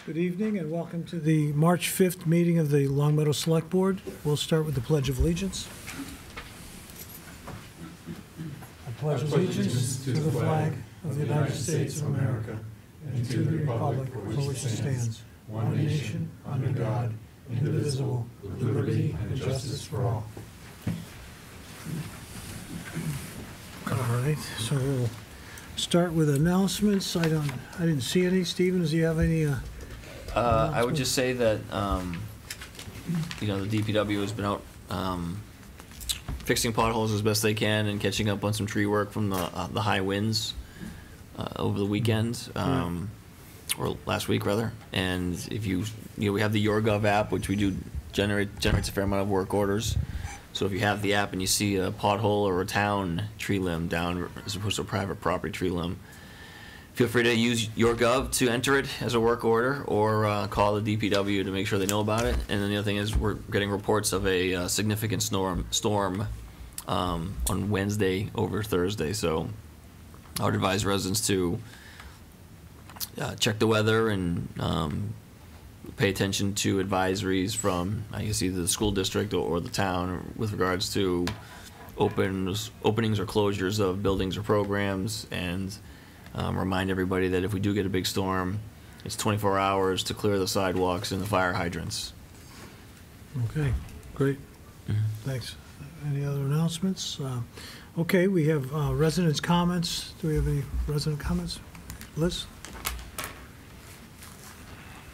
Good evening and welcome to the March 5th meeting of the Long Meadow Select Board. We'll start with the Pledge of Allegiance. I pledge allegiance to the flag of the United States of America and to the republic for which it stands, one nation, under God, indivisible, with liberty and justice for all. All right, so we'll start with announcements. I didn't see any. Stephen, do you have any? I would just say that the DPW has been out fixing potholes as best they can and catching up on some tree work from the high winds over the weekend, or last week rather. And if we have the YourGov app, which we do generates a fair amount of work orders. So if you have the app and you see a pothole or a town tree limb down as opposed to a private property tree limb, feel free to use YourGov to enter it as a work order, or call the DPW to make sure they know about it. And then the other thing is we're getting reports of a significant storm on Wednesday over Thursday. So I would advise residents to check the weather and pay attention to advisories from, I guess, either the school district or the town with regards to openings or closures of buildings or programs, and remind everybody that if we do get a big storm, it's 24 hours to clear the sidewalks and the fire hydrants. Okay, great. Thanks. Any other announcements? Okay, we have residents' comments. Do we have any resident comments? Liz?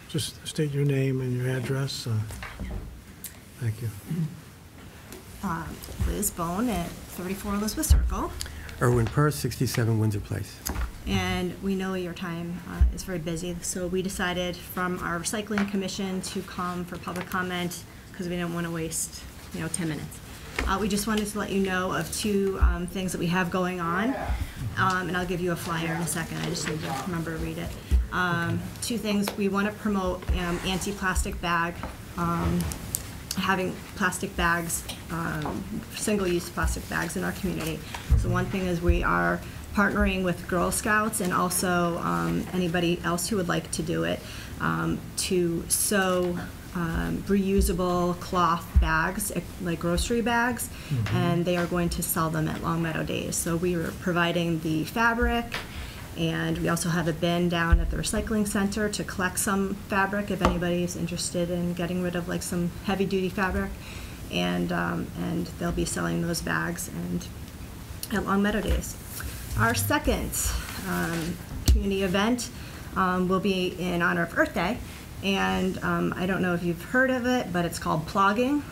Just state your name and your address. Thank you. Liz Bone at 34 Elizabeth Circle. Erwin Purse, 67 Windsor Place. And we know your time is very busy, so we decided from our recycling commission to come for public comment because we didn't want to waste 10 minutes. We just wanted to let you know of two things that we have going on, and I'll give you a flyer in a second. I just need to remember to read it. Two things. We want to promote anti-plastic bag, having plastic bags, single-use plastic bags in our community. So one thing is we are partnering with Girl Scouts and also anybody else who would like to do it to sew reusable cloth bags, like grocery bags, and they are going to sell them at Long Meadow Days. So we are providing the fabric, and we also have a bin down at the recycling center to collect some fabric if anybody is interested in getting rid of like some heavy-duty fabric, and they'll be selling those bags and at Long Meadow Days. Our second community event will be in honor of Earth Day, and I don't know if you've heard of it, but it's called plogging,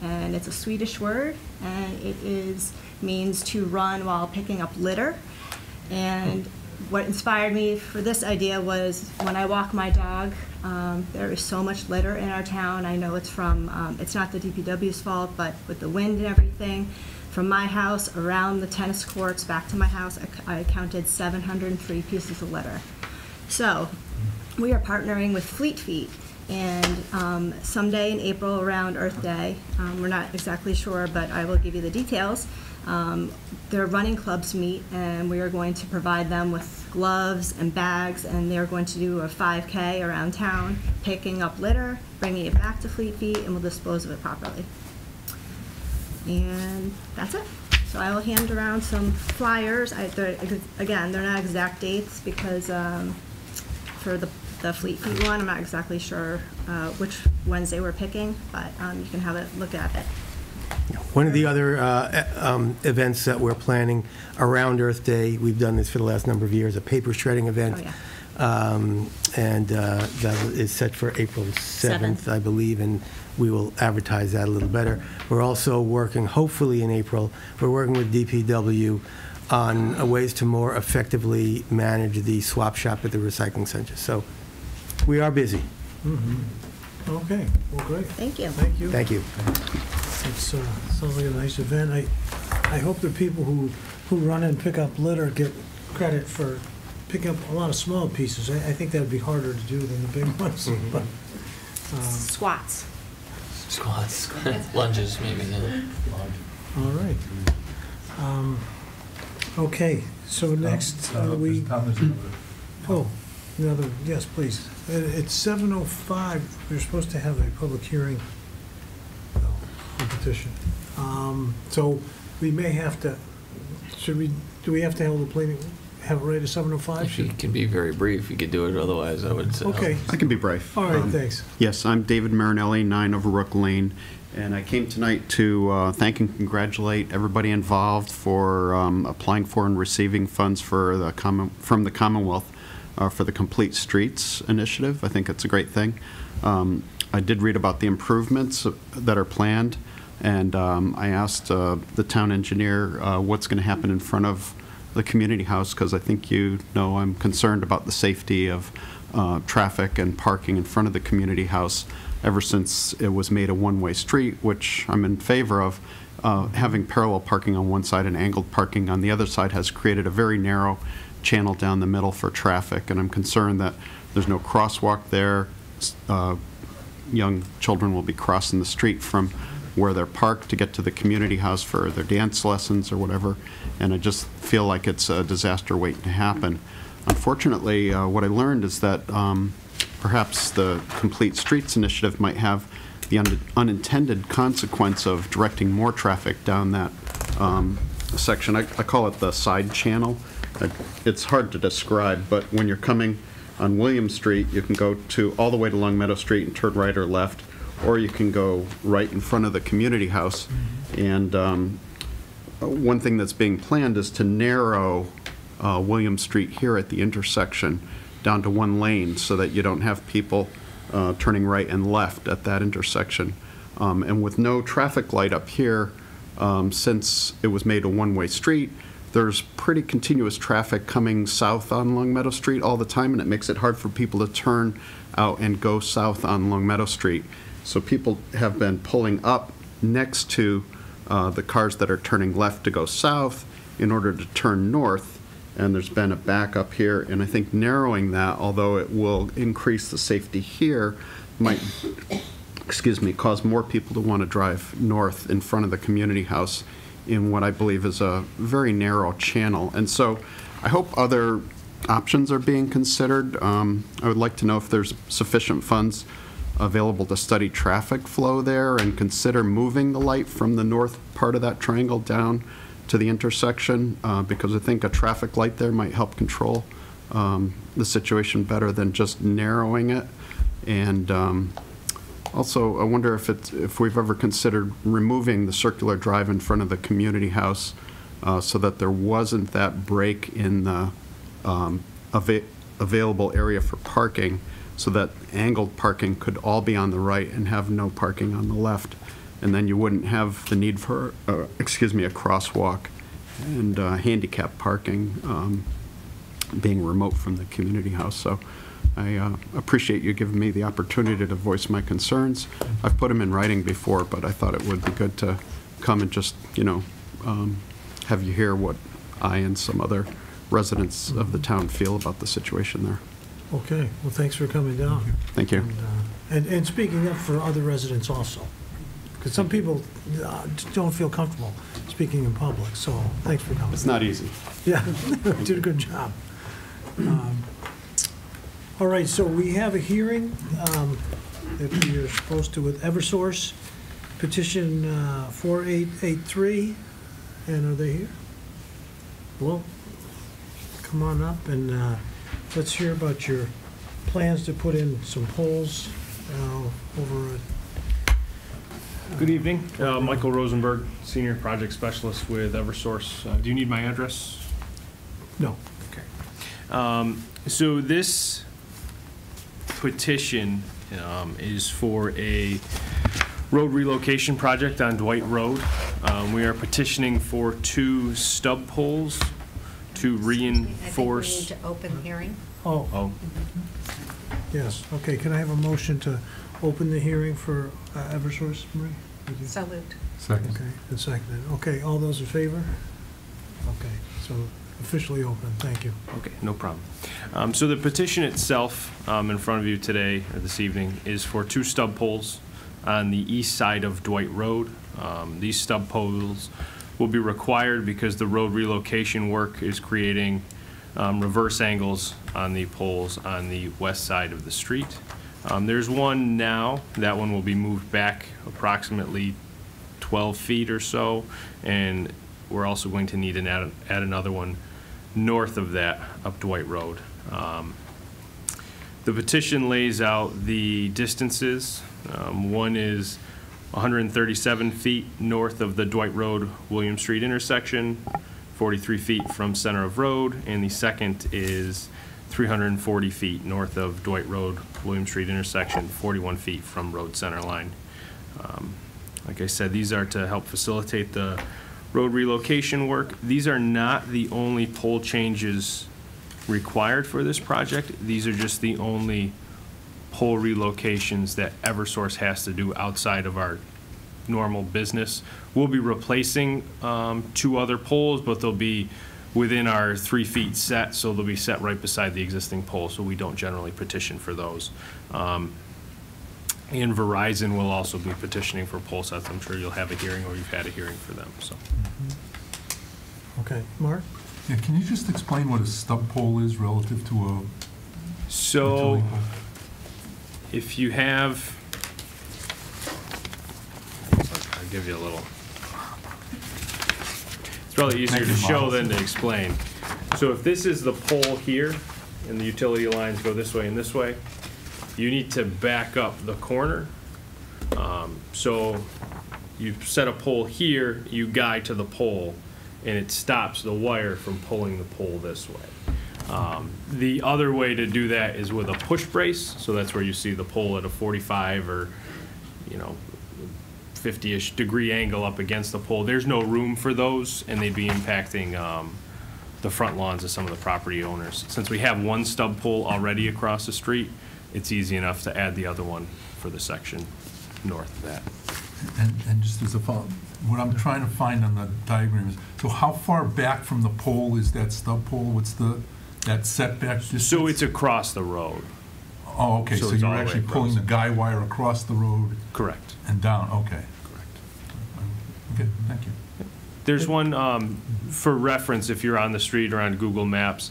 and it's a Swedish word, and it means to run while picking up litter. And what inspired me for this idea was when I walk my dog, there is so much litter in our town. I know it's from, it's not the DPW's fault, but with the wind and everything, from my house around the tennis courts back to my house, I counted 703 pieces of litter. So we are partnering with Fleet Feet, and someday in April around Earth Day, we're not exactly sure, but I will give you the details. Their running clubs meet, and we are going to provide them with gloves and bags, and they're going to do a 5K around town, picking up litter, bringing it back to Fleet Feet, and we'll dispose of it properly. And that's it. So I will hand around some flyers. Again, they're not exact dates because for the Fleet Feet one, I'm not exactly sure which Wednesday we're picking, but you can have a look at it. One of the other events that we're planning around Earth Day, we've done this for the last number of years, a paper shredding event. Oh, yeah. And that is set for April 7th, I believe, and we will advertise that a little better. We're also working, hopefully in April, we're working with DPW on ways to more effectively manage the swap shop at the recycling center. So we are busy. Okay, well, great. Thank you. Thank you. Thank you. It sounds like a nice event. I hope the people who run and pick up litter get credit for picking up a lot of small pieces. I think that would be harder to do than the big ones. But, Squats. Lunges, maybe. Yeah. all right. Okay, so next we... Oh, Another, yes, please. It's 7:05. We're supposed to have a public hearing on the petition. So we may have to, do we have to have it ready to 7:05? If you can be very brief, you could do it, otherwise I would say. Okay, I can be brief. all right, thanks. Yes, I'm David Marinelli, 9 Overbrook Lane, and I came tonight to thank and congratulate everybody involved for applying for and receiving funds for from the Commonwealth for the Complete Streets initiative. I think it's a great thing. I did read about the improvements that are planned, and I asked the town engineer what's going to happen in front of the community house, because I think I'm concerned about the safety of traffic and parking in front of the community house ever since it was made a one-way street, which I'm in favor of. Having parallel parking on one side and angled parking on the other side has created a very narrow channel down the middle for traffic, and I'm concerned that there's no crosswalk there. Young children will be crossing the street from where they're parked to get to the community house for their dance lessons or whatever, and I just feel like it's a disaster waiting to happen. Unfortunately, what I learned is that perhaps the Complete Streets initiative might have the unintended consequence of directing more traffic down that section. I call it the side channel. It's hard to describe, but when you're coming on William Street, you can go all the way to Long Meadow Street and turn right or left, or you can go right in front of the community house. And one thing that's being planned is to narrow William Street here at the intersection down to one lane so that you don't have people turning right and left at that intersection. And with no traffic light up here, since it was made a one-way street, there's pretty continuous traffic coming south on Long Meadow Street all the time, and it makes it hard for people to turn out and go south on Long Meadow Street. So people have been pulling up next to the cars that are turning left to go south in order to turn north, and there's been a backup here, and I think narrowing that, although it will increase the safety here, might cause more people to want to drive north in front of the community house in what I believe is a very narrow channel. And so I hope other options are being considered. I would like to know if there's sufficient funds available to study traffic flow there and consider moving the light from the north part of that triangle down to the intersection, because I think a traffic light there might help control the situation better than just narrowing it. And also, I wonder if we've ever considered removing the circular drive in front of the community house so that there wasn't that break in the available area for parking, so that angled parking could all be on the right and have no parking on the left. And then you wouldn't have the need for, a crosswalk and handicap parking being remote from the community house. So I appreciate you giving me the opportunity to voice my concerns. I've put them in writing before, but I thought it would be good to come and just, have you hear what I and some other residents of the town feel about the situation there. Okay, well, thanks for coming down. Thank you. And speaking up for other residents also, because some people don't feel comfortable speaking in public, so thanks for coming. It's not easy. Yeah, did a good job. All right, so we have a hearing that we are supposed to with Eversource, petition 4883, and are they here? Well, come on up and let's hear about your plans to put in some poles over at... Good evening. Michael Rosenberg, Senior Project Specialist with Eversource. Do you need my address? No. Okay. So this petition is for a road relocation project on Dwight Road. We are petitioning for 2 stub poles to reinforce... I think we need to open hearing. Oh. Yes, okay, can I have a motion to open the hearing for Eversource, Marie? Would you- So moved. Okay, and seconded. Okay, all those in favor? Okay, so officially open, thank you. Okay, no problem. So the petition itself in front of you today, or this evening, is for 2 stub poles on the east side of Dwight Road. These stub poles will be required because the road relocation work is creating reverse angles on the poles on the west side of the street. There's one now. That one will be moved back approximately 12 feet or so, and we're also going to need to add another one north of that up Dwight Road. The petition lays out the distances. One is 137 feet north of the Dwight Road William Street intersection, 43 feet from center of road, and the second is 340 feet north of Dwight Road William Street intersection, 41 feet from road center line. Like I said, these are to help facilitate the road relocation work. These are not the only pole changes required for this project. These are just the only pole relocations that Eversource has to do outside of our normal business. We'll be replacing 2 other poles, but they'll be within our 3 feet set, so they'll be set right beside the existing pole, so we don't generally petition for those. And Verizon will also be petitioning for pole sets. I'm sure you'll have a hearing, or you've had a hearing for them. So. Okay, Mark? Yeah, can you just explain what a stub pole is relative to a So, utility pole? if you have, I'll give you a little. It's probably easier to show than to explain. So if this is the pole here, and the utility lines go this way and this way, you need to back up the corner. So you set a pole here, you guide to the pole, and it stops the wire from pulling the pole this way. The other way to do that is with a push brace, so that's where you see the pole at a 45 or, 50-ish degree angle up against the pole. There's no room for those, and they'd be impacting the front lawns of some of the property owners. Since we have one stub pole already across the street, it's easy enough to add the other one for the section north of that. And just as a follow, what I'm trying to find on the diagram is, so how far back from the pole is that stub pole? What's that setback distance? So it's across the road. Oh, okay, so so it's all you're the way actually pulling the across. guy wire across the road Correct. and down, okay. Correct. Okay, thank you. There's one, for reference, if you're on the street or on Google Maps,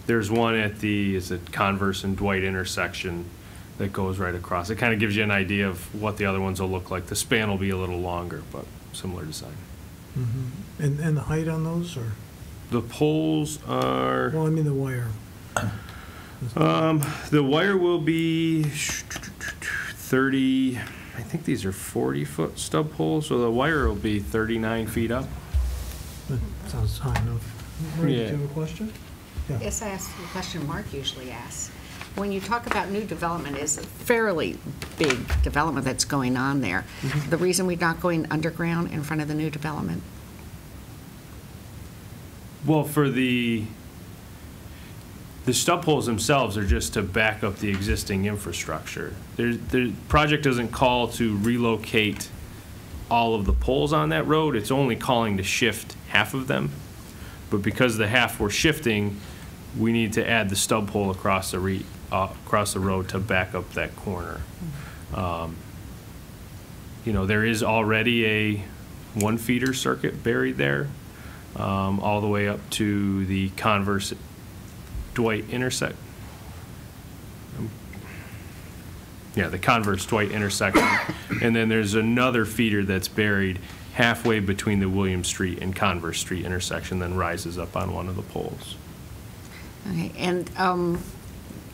there's one at the, is it Converse and Dwight intersection that goes right across. It kind of gives you an idea of what the other ones will look like. The span will be a little longer, but similar design. Mm-hmm. And the height on those, or? The poles are, Well, I mean the wire. the wire will be 30, I think these are 40-foot stub poles, so the wire will be 39 feet up. That sounds high enough. Marie, Yeah. do you have a question? Yeah. Yes, I asked the question Mark usually asks. When you talk about new development, it's a fairly big development that's going on there. The reason we're not going underground in front of the new development? Well, for the stub poles themselves are just to back up the existing infrastructure. The project doesn't call to relocate all of the poles on that road. It's only calling to shift half of them. But because the half we're shifting, we need to add the stub pole across the road to back up that corner. There is already a 1-feeder circuit buried there, all the way up to the Converse Dwight intersection. Yeah, the Converse Dwight intersection. And then there's another feeder that's buried halfway between the William Street and Converse Street intersection, then rises up on one of the poles. Okay, and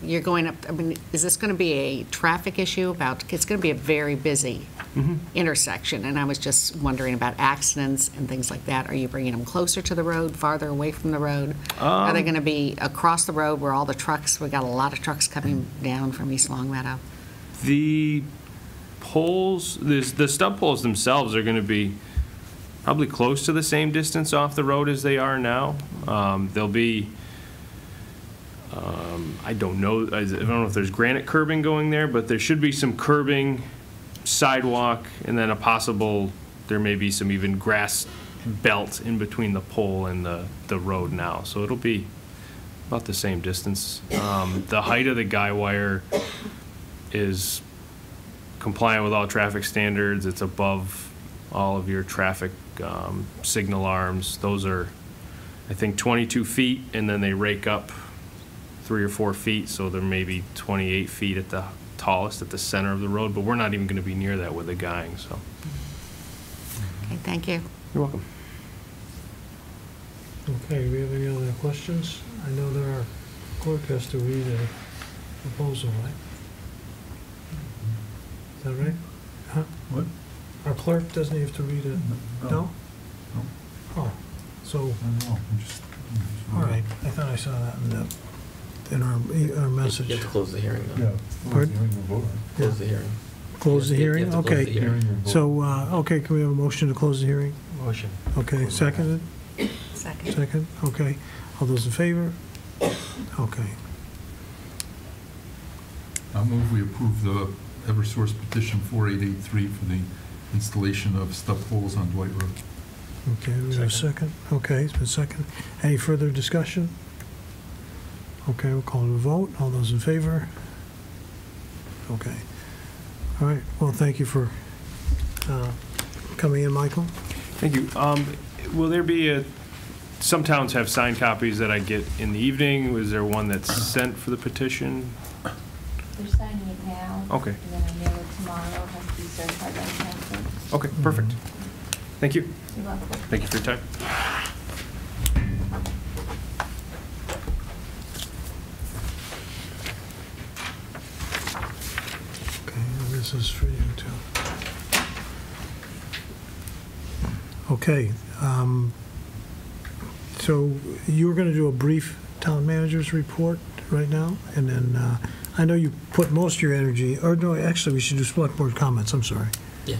you're going up, is this going to be a traffic issue it's going to be a very busy intersection, and I was just wondering about accidents and things like that. Are you bringing them closer to the road, farther away from the road? Are they going to be across the road where all the trucks, we got a lot of trucks coming down from East Longmeadow? The poles, the stub poles themselves are going to be probably close to the same distance off the road as they are now. They'll be, I don't know if there's granite curbing going there, but there should be some curbing, sidewalk, and then there may be some even grass belt in between the pole and the road now. So it'll be about the same distance. The height of the guy wire is compliant with all traffic standards. It's above all of your traffic signal arms. Those are I think 22 feet, and then they rake up 3 or 4 feet, so there may be 28 feet at the tallest at the center of the road, but we're not even going to be near that with the guying, so. Okay, thank you. You're welcome. Okay, do we have any other questions? I know that our clerk has to read a proposal, right? Is that right? Huh? What? Our clerk doesn't have to read it? No? No. Oh, so, I don't know, all right, I thought I saw that in our You message. have to close the hearing, though. Yeah. Pardon? Close the hearing. Close the You have hearing? to close the Okay. hearing. So, okay, can we have a motion to close the hearing? Motion. Okay, seconded? Second. Second, okay. All those in favor? Okay. I'll move we approve the Eversource petition 4883 for the installation of stub poles on Dwight Road. Okay, we have a second? Okay, it's been second. Any further discussion? Okay, we'll call it a vote. All those in favor? Okay. All right, well, thank you for coming in, Michael. Thank you. Will there be some towns have signed copies that I get in the evening. Was there one that's sent for the petition? They're signing it now. Okay. And then I mail it tomorrow, it has to be certified by the council. Okay, perfect. Thank you. You're welcome. Thank you for your time. Okay, and this is for you too. Okay, so you were going to do a brief town manager's report right now, and then I know you put most of your energy, or no, actually, we should do select board comments, I'm sorry. Yeah.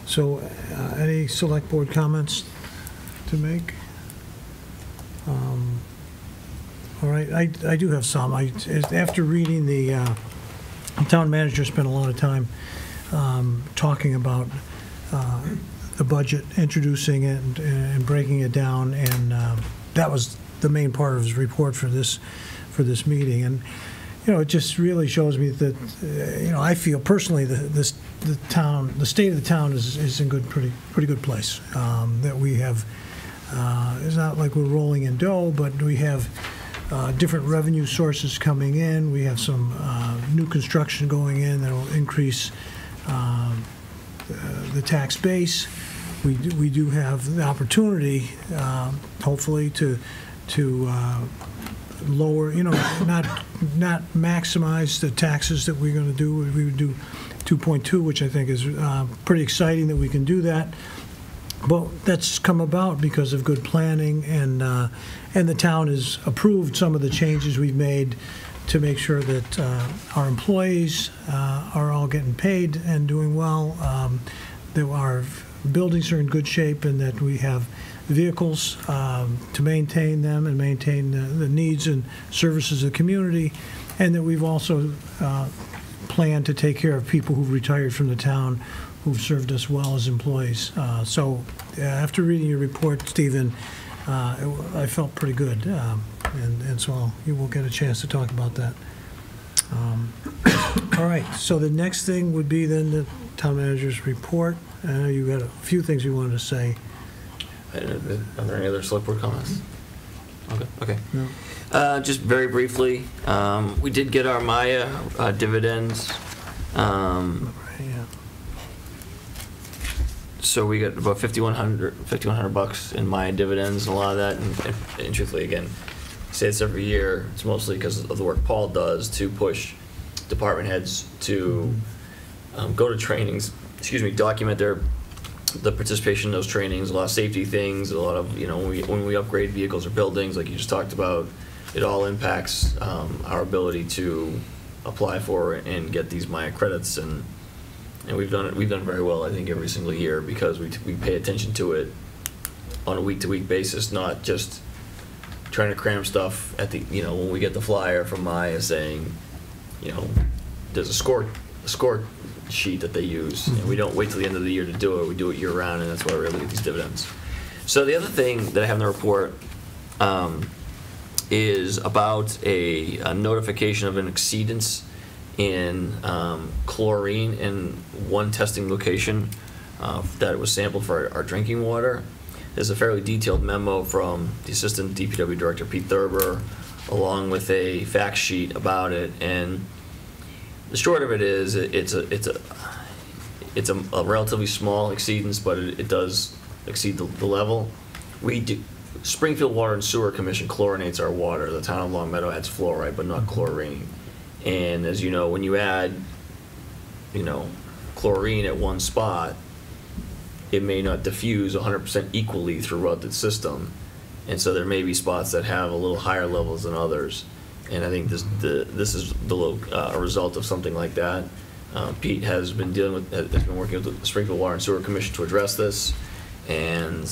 So, any select board comments to make? All right, I do have some. After reading the town manager spent a lot of time talking about the budget, introducing it and breaking it down, and that was the main part of his report for this meeting. And it just really shows me that I feel personally the state of the town is in pretty good place. That we have it's not like we're rolling in dough, but we have different revenue sources coming in. We have some new construction going in that will increase the tax base. We do have the opportunity, hopefully, to lower, not maximize the taxes that we're going to do. We would do 2.2, which I think is pretty exciting that we can do that. But that's come about because of good planning, and the town has approved some of the changes we've made to make sure that our employees are all getting paid and doing well, that our buildings are in good shape, and that we have vehicles to maintain them and maintain the needs and services of the community, and that we've also planned to take care of people who've retired from the town who've served us well as employees. So after reading your report, Stephen, I felt pretty good, and so you will get a chance to talk about that. All right, so the next thing would be then the town manager's report. I know you got a few things you wanted to say. Are there any other select board comments? Okay. No. Just very briefly, we did get our Maya dividends. Yeah. So we got about $5,100 in Maya dividends, and a lot of that, and truthfully, again, I say this every year, it's mostly because of the work Paul does to push department heads to go to trainings, document the participation in those trainings, a lot of safety things, a lot of, when we upgrade vehicles or buildings, like you just talked about, it all impacts our ability to apply for and get these Maya credits, and we've done very well, I think, every single year, because we pay attention to it on a week-to-week basis, not just trying to cram stuff at the, when we get the flyer from Maya saying, there's a score sheet that they use, and we don't wait till the end of the year to do it. We do it year round, and that's why we really get these dividends. So the other thing that I have in the report is about a notification of an exceedance in chlorine in one testing location that was sampled for our drinking water. is a fairly detailed memo from the Assistant DPW Director, Pete Thurber, along with a fact sheet about it. And the short of it is, it's a relatively small exceedance, but it does exceed the level. Springfield Water and Sewer Commission chlorinates our water. The town of Long Meadow adds fluoride, but not chlorine. And as you know, when you add, chlorine at one spot, it may not diffuse 100% equally throughout the system. And so there may be spots that have a little higher levels than others. And I think this is a result of something like that. Pete has been working with the Springfield Water and Sewer Commission to address this. And,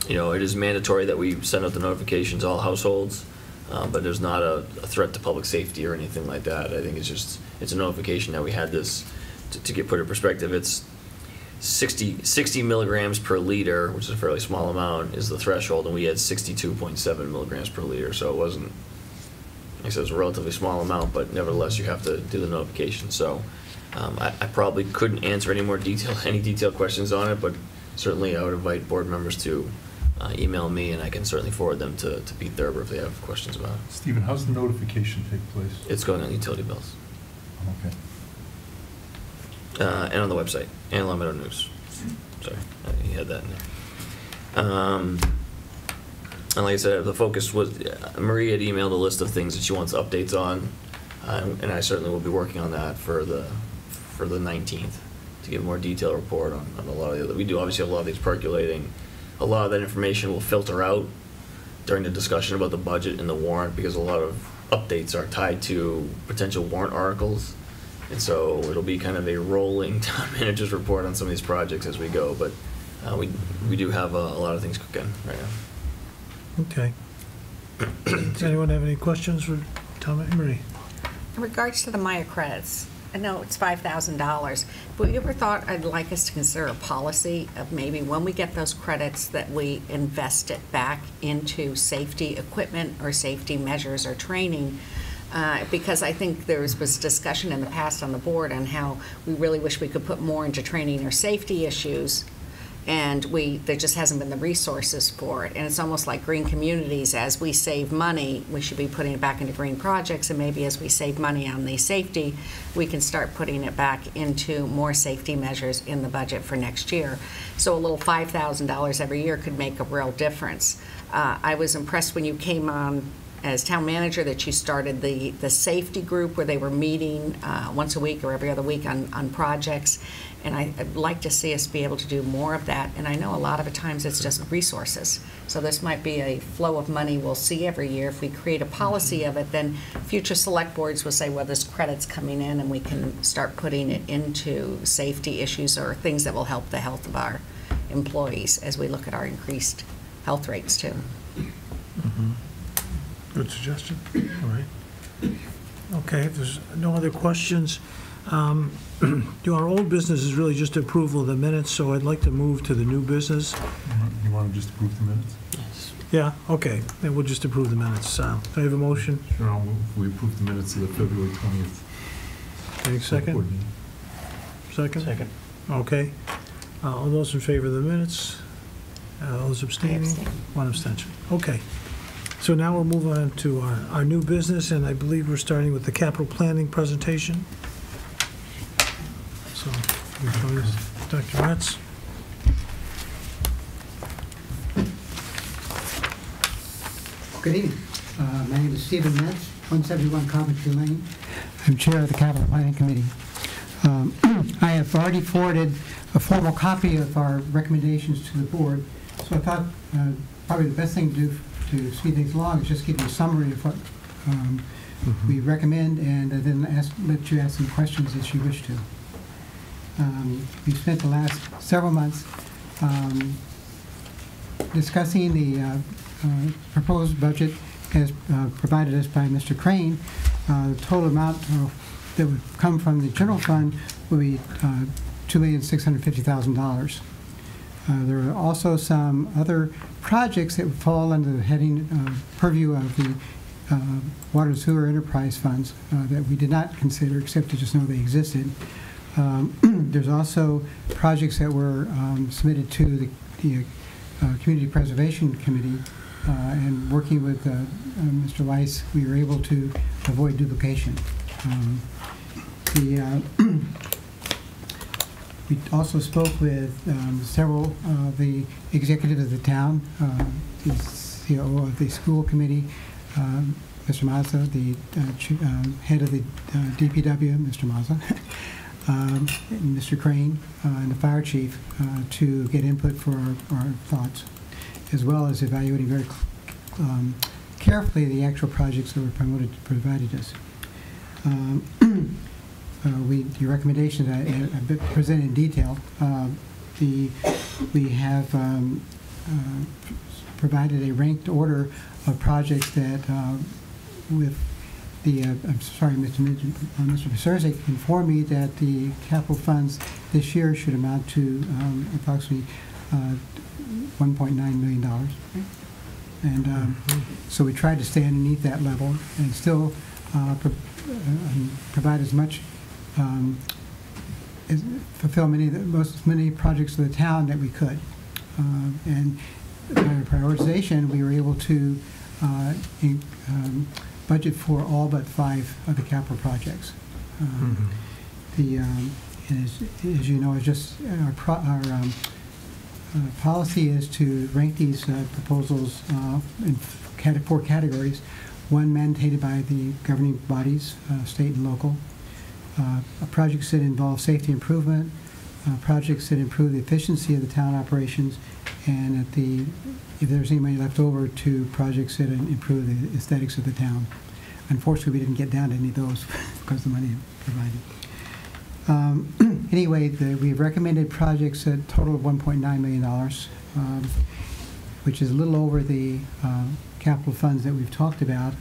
it is mandatory that we send out the notifications to all households, but there's not a threat to public safety or anything like that. I think it's a notification that we had this, to get put in perspective, it's 60 milligrams per liter, which is a fairly small amount, is the threshold, and we had 62.7 milligrams per liter. So it wasn't, like I said, it's a relatively small amount, but nevertheless, you have to do the notification. So I probably couldn't answer any detailed questions on it, but certainly I would invite board members to email me, and I can certainly forward them to Pete Thurber if they have questions about it. Stephen, how's the notification take place? It's going on utility bills. Okay. And on the website, and Long Meadow News. Sorry, you had that in there. And like I said, the focus was, Marie had emailed a list of things that she wants updates on, and I certainly will be working on that for the 19th to give a more detailed report on a lot of the other. We do obviously have a lot of these percolating. A lot of that information will filter out during the discussion about the budget and the warrant, because a lot of updates are tied to potential warrant articles. And so it'll be kind of a rolling town manager's report on some of these projects as we go. But we do have a lot of things cooking right now. Okay. Does anyone have any questions for Tom and Marie? In regards to the Maya credits, I know it's $5,000, but you ever thought I'd like us to consider a policy of maybe when we get those credits that we invest it back into safety equipment or safety measures or training? Because I think there was discussion in the past on the board on how we really wish we could put more into training or safety issues, and there just hasn't been the resources for it. And it's almost like green communities. As we save money, we should be putting it back into green projects, and maybe as we save money on the safety, we can start putting it back into more safety measures in the budget for next year. So a little $5,000 every year could make a real difference. I was impressed when you came on as town manager that you started the safety group where they were meeting once a week or every other week on projects. And I'd like to see us be able to do more of that. And I know a lot of the times it's just resources. So this might be a flow of money we'll see every year. If we create a policy of it, then future select boards will say, well, this credit's coming in, and we can start putting it into safety issues or things that will help the health of our employees as we look at our increased health rates too. Mm-hmm. Good suggestion. All right. Okay, if there's no other questions, our old business is really just approval of the minutes, so I'd like to move to the new business. You want to just approve the minutes? Yes. Yeah, okay, then we'll just approve the minutes. Do I have a motion? Sure, I'll move. We approve the minutes of the February 20th. Any second? Second? Second. Okay. All those in favor of the minutes? All those abstaining? abstain. One abstention. Okay. So now we'll move on to our new business, and I believe we're starting with the capital planning presentation. So, Dr. Retz. Good evening. My name is Stephen Metz, 171 Coventry Lane. I'm chair of the Capital Planning Committee. I have already forwarded a formal copy of our recommendations to the board, so I thought probably the best thing to do to speed things along is just give you a summary of what we recommend, and then let you ask some questions as you wish to. We've spent the last several months discussing the proposed budget as provided us by Mr. Crane. The total amount that would come from the general fund would be $2,650,000. There are also some other projects that would fall under the heading purview of the Water and Sewer Enterprise Funds that we did not consider except to just know they existed. There's also projects that were submitted to the Community Preservation Committee, and working with Mr. Weiss, we were able to avoid duplication. We also spoke with several of the executives of the town, the CEO of the school committee, Mr. Mazza, the head of the DPW, Mr. Mazza, and Mr. Crane, and the fire chief, to get input for our thoughts, as well as evaluating very carefully the actual projects that were provided us. Your recommendations I've been presented in detail. We have provided a ranked order of projects that, with the, I'm sorry, Mr. Pserzik informed me that the capital funds this year should amount to approximately $1.9 million. And so we tried to stay underneath that level and still provide as much, fulfill many projects of the town that we could. And by prioritization, we were able to budget for all but 5 of the capital projects. As you know, it's just our policy is to rank these proposals in 4 categories. One mandated by the governing bodies, state and local. Projects that involve safety improvement, projects that improve the efficiency of the town operations, and if there's any money left over, to projects that improve the aesthetics of the town. Unfortunately, we didn't get down to any of those because the money provided. Anyway, we've recommended projects at a total of $1.9 million, which is a little over the capital funds that we've talked about.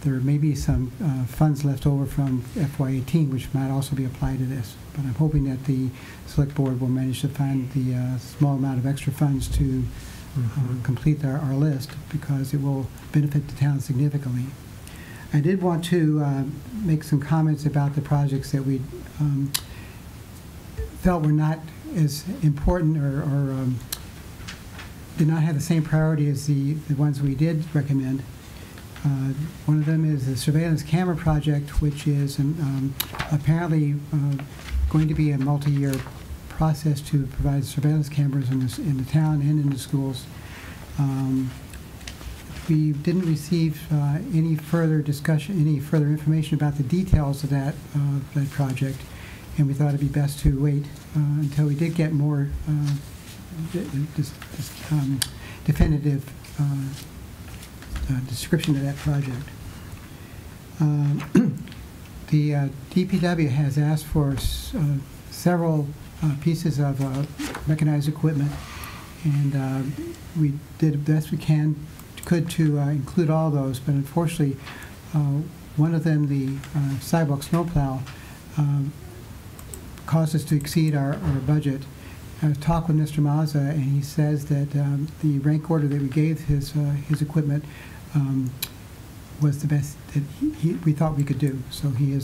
There may be some funds left over from FY18, which might also be applied to this. But I'm hoping that the Select Board will manage to find the small amount of extra funds to complete our list, because it will benefit the town significantly. I did want to make some comments about the projects that we felt were not as important or did not have the same priority as the ones we did recommend. One of them is the surveillance camera project, which is apparently going to be a multi-year process to provide surveillance cameras in the town and in the schools. We didn't receive any further discussion, any further information about the details of that project, and we thought it'd be best to wait until we did get more definitive description of that project. The DPW has asked for several pieces of mechanized equipment, and we did the best we could to include all those, but unfortunately one of them, the sidewalk snowplow, caused us to exceed our budget. I talked with Mr. Mazza, and he says that the rank order that we gave his equipment was the best that we thought we could do. So he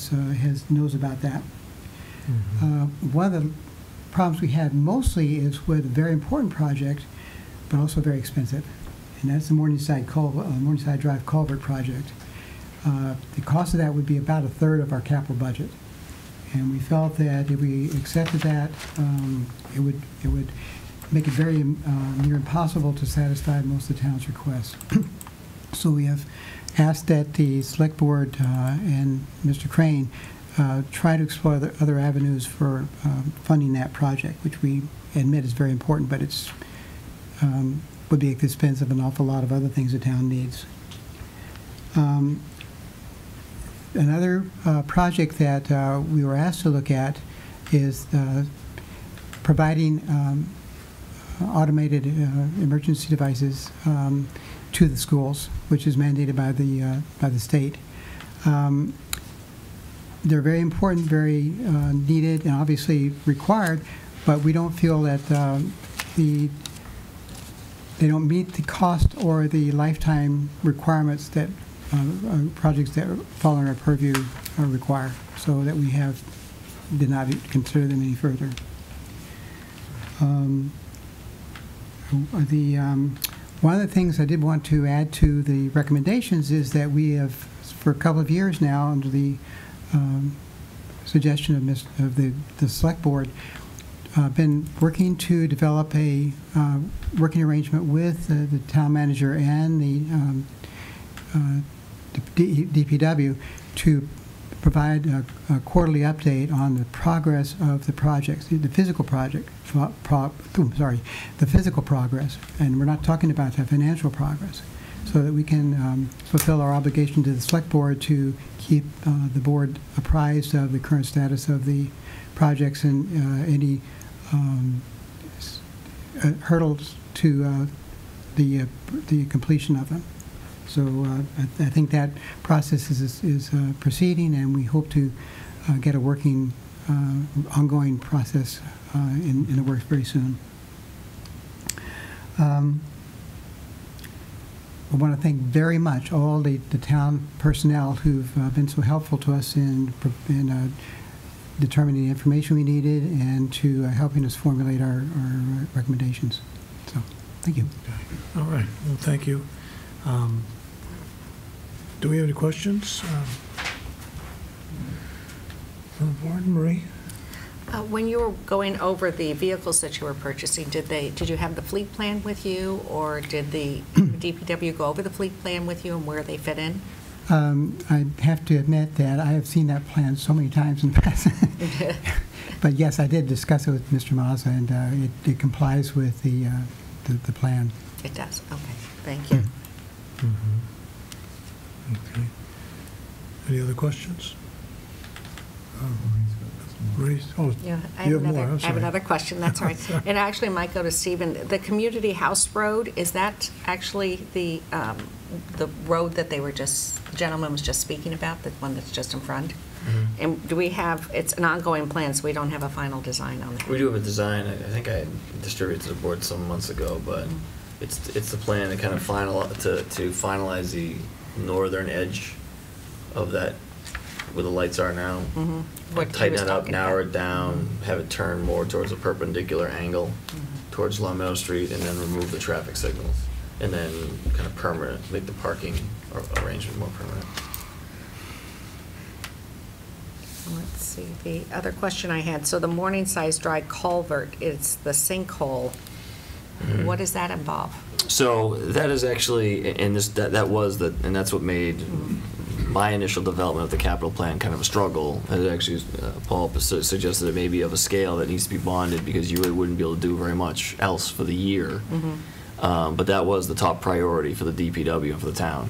knows about that. One of the problems we had mostly is with a very important project, but also very expensive, and that's the Morningside Drive Culvert project. The cost of that would be about 1/3 of our capital budget, and we felt that if we accepted that, it would make it very near impossible to satisfy most of the town's requests. So we have asked that the Select Board and Mr. Crane try to explore other avenues for funding that project, which we admit is very important, but it's would be at the expense of an awful lot of other things the town needs. Another project that we were asked to look at is providing automated emergency devices to the schools, which is mandated by the state. They're very important, very needed, and obviously required, but we don't feel that they don't meet the cost or the lifetime requirements that projects that fall in our purview require, so that we did not consider them any further. One of the things I did want to add to the recommendations is that we have, for a couple of years now, under the suggestion of the Select Board, been working to develop a working arrangement with the town manager and the DPW to provide a quarterly update on the progress of the projects, the physical progress, and we're not talking about the financial progress, so that we can fulfill our obligation to the Select Board to keep the board apprised of the current status of the projects and any hurdles to the completion of them. So I think that process is proceeding, and we hope to get a working, ongoing process in the works very soon. I want to thank very much all the town personnel who've been so helpful to us in determining the information we needed and to helping us formulate our recommendations. So, thank you. Okay. All right. Well, thank you. Do we have any questions from the board? Marie? When you were going over the vehicles that you were purchasing, did you have the fleet plan with you, or did the DPW go over the fleet plan with you and where they fit in? I have to admit that I have seen that plan so many times in the past. But yes, I did discuss it with Mr. Mazza, and it complies with the plan. It does. Okay. Thank you. Mm-hmm. Okay. Any other questions? Maurice? Oh, Yeah, I you have have more. I'm I have sorry. another question. That's all right. It actually might go to Stephen. The Community House Road, is that actually the road that the gentleman was just speaking about, the one that's just in front? Mm-hmm. And do we have, it's an ongoing plan, so we don't have a final design on it? We do have a design. I think I distributed to the board some months ago, but it's the plan to kind of finalize the northern edge of that, where the lights are now. Mm-hmm. What he Tighten was that up, talking narrow about. it down, have it turn more towards a perpendicular angle towards Long Meadow Street, and then remove the traffic signals, and then kind of make the parking arrangement more permanent. Let's see, the other question I had, so the Morningside Drive culvert, it's the sinkhole. Mhm. What does that involve? So that is actually, and that's what made my initial development of the capital plan kind of a struggle. And actually, Paul suggested it may be of a scale that needs to be bonded because you really wouldn't be able to do very much else for the year. But that was the top priority for the DPW and for the town.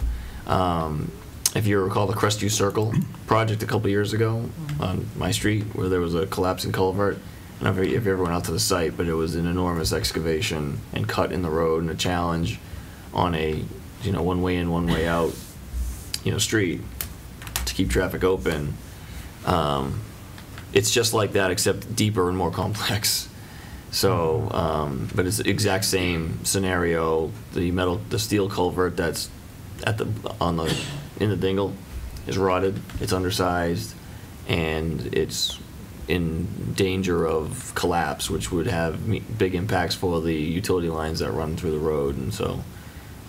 If you recall the Crestview Circle project a couple years ago on my street, where there was a collapsing culvert, I don't know if you ever went out to the site, but it was an enormous excavation and cut in the road and a challenge on a one way in, one way out street to keep traffic open. It's just like that, except deeper and more complex. So, but it's the exact same scenario. The steel culvert that's in the dingle is rotted. It's undersized, and it's in danger of collapse, which would have big impacts for the utility lines that run through the road. And so,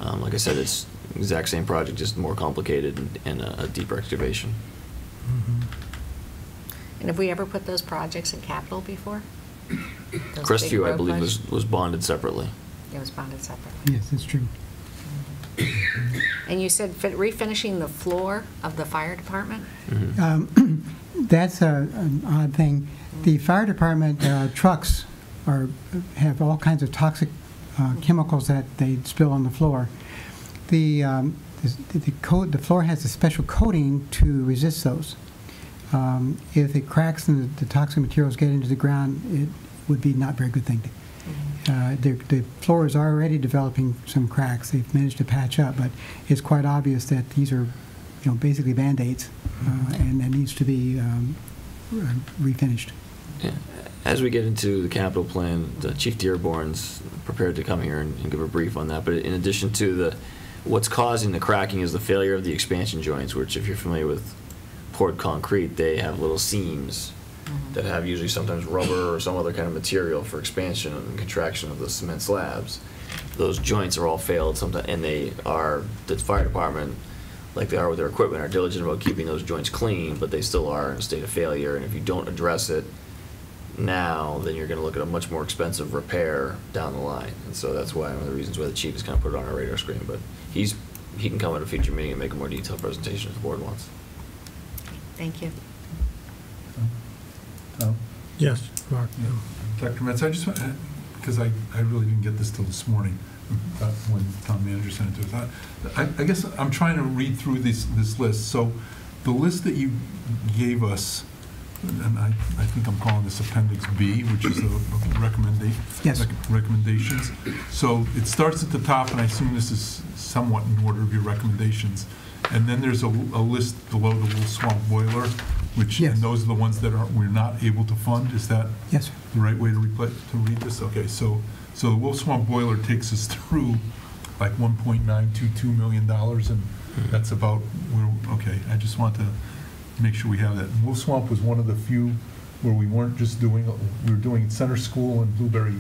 like I said, it's the exact same project, just more complicated and a deeper excavation. And have we ever put those projects in capital before? Those big Crestview, I road believe, projects? was bonded separately. It was bonded separately. Yes, that's true. And you said refinishing the floor of the fire department? That's an odd thing. The fire department trucks have all kinds of toxic chemicals that they spill on the floor. The floor has a special coating to resist those. If it cracks and the toxic materials get into the ground, it would be not a very good thing. The floor is already developing some cracks. They've managed to patch up, but it's quite obvious that these are, basically Band-Aids, and that needs to be refinished. Yeah. As we get into the capital plan, the Chief Dearborn's prepared to come here and give a brief on that. But in addition to what's causing the cracking is the failure of the expansion joints, which, if you're familiar with poured concrete, they have little seams that have usually sometimes rubber or some other kind of material for expansion and contraction of the cement slabs. Those joints are all failed sometimes, and the fire department, like they are with their equipment, are diligent about keeping those joints clean, but they still are in a state of failure, and if you don't address it now, then you're gonna look at a much more expensive repair down the line. And so that's why, one of the reasons why the chief has kind of put it on our radar screen, but he can come at a future meeting and make a more detailed presentation if the board wants. Thank you. Tom? Yes, Mark. Dr. Metz, I just want, because I really didn't get this till this morning, when town manager sent it to us. I guess I'm trying to read through this list. So the list that you gave us, and I think I'm calling this Appendix B, which is the Yes. recommendations. So it starts at the top, and I assume this is somewhat in order of your recommendations. And then there's a list below the Wolf Swamp boiler, which, Yes. and those are the ones that we're not able to fund. Is that Yes, sir. the right way to read this? Okay, so the Wolf Swamp boiler takes us through like $1.922 million, and that's about where, okay, I just want to make sure we have that. Wolf Swamp was one of the few where we weren't just doing, we were doing Center School and Blueberry,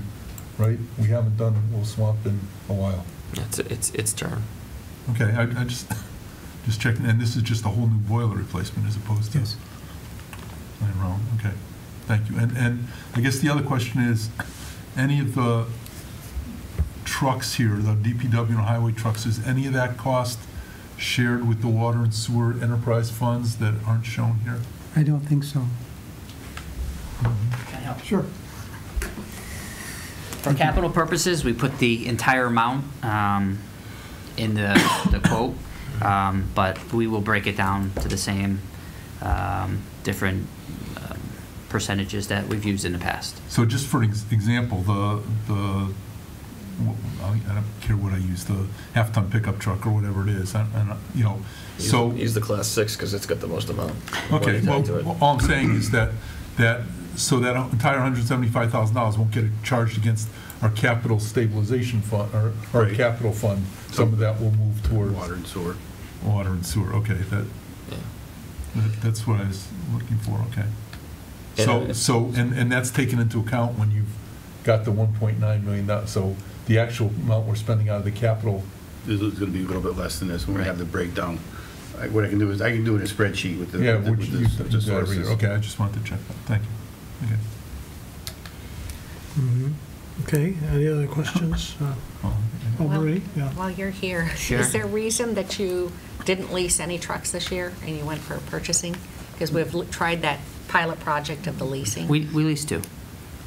right? We haven't done Wolf Swamp in a while. It's turn. Okay, I just checking, and this is just a whole new boiler replacement as opposed to. Yes. I'm wrong, okay, thank you. And I guess the other question is, any of the trucks here, the DPW and highway trucks, is any of that cost shared with the water and sewer enterprise funds that aren't shown here? I don't think so. Sure. For capital purposes, we put the entire amount in the quote, but we will break it down to the same different percentages that we've used in the past. So just for example, I don't care what I use, the half-ton pickup truck or whatever it is, you know, so. Use the Class 6 because it's got the most amount. Okay, money tied to it. well, all I'm saying is that so that entire $175,000 won't get charged against our capital stabilization fund, or our Right. capital fund. Some of that will move towards. Water and sewer. Water and sewer, okay, Yeah. that's what I was looking for, okay. And, So that's taken into account when you've got the $1.9 million, so the actual amount we're spending out of the capital. It's going to be a little bit less than this when we Right. have the breakdown. What I can do is, I can do it in a spreadsheet with the, Yeah, with the- which with you the do every sources. year. Okay, I just wanted to check that, thank you. Okay. Mhm. Okay, any other questions? Well, Marie? Yeah. While you're here, Sure. is there a reason that you didn't lease any trucks this year and you went for purchasing? Because we've tried that pilot project of the leasing. We leased two.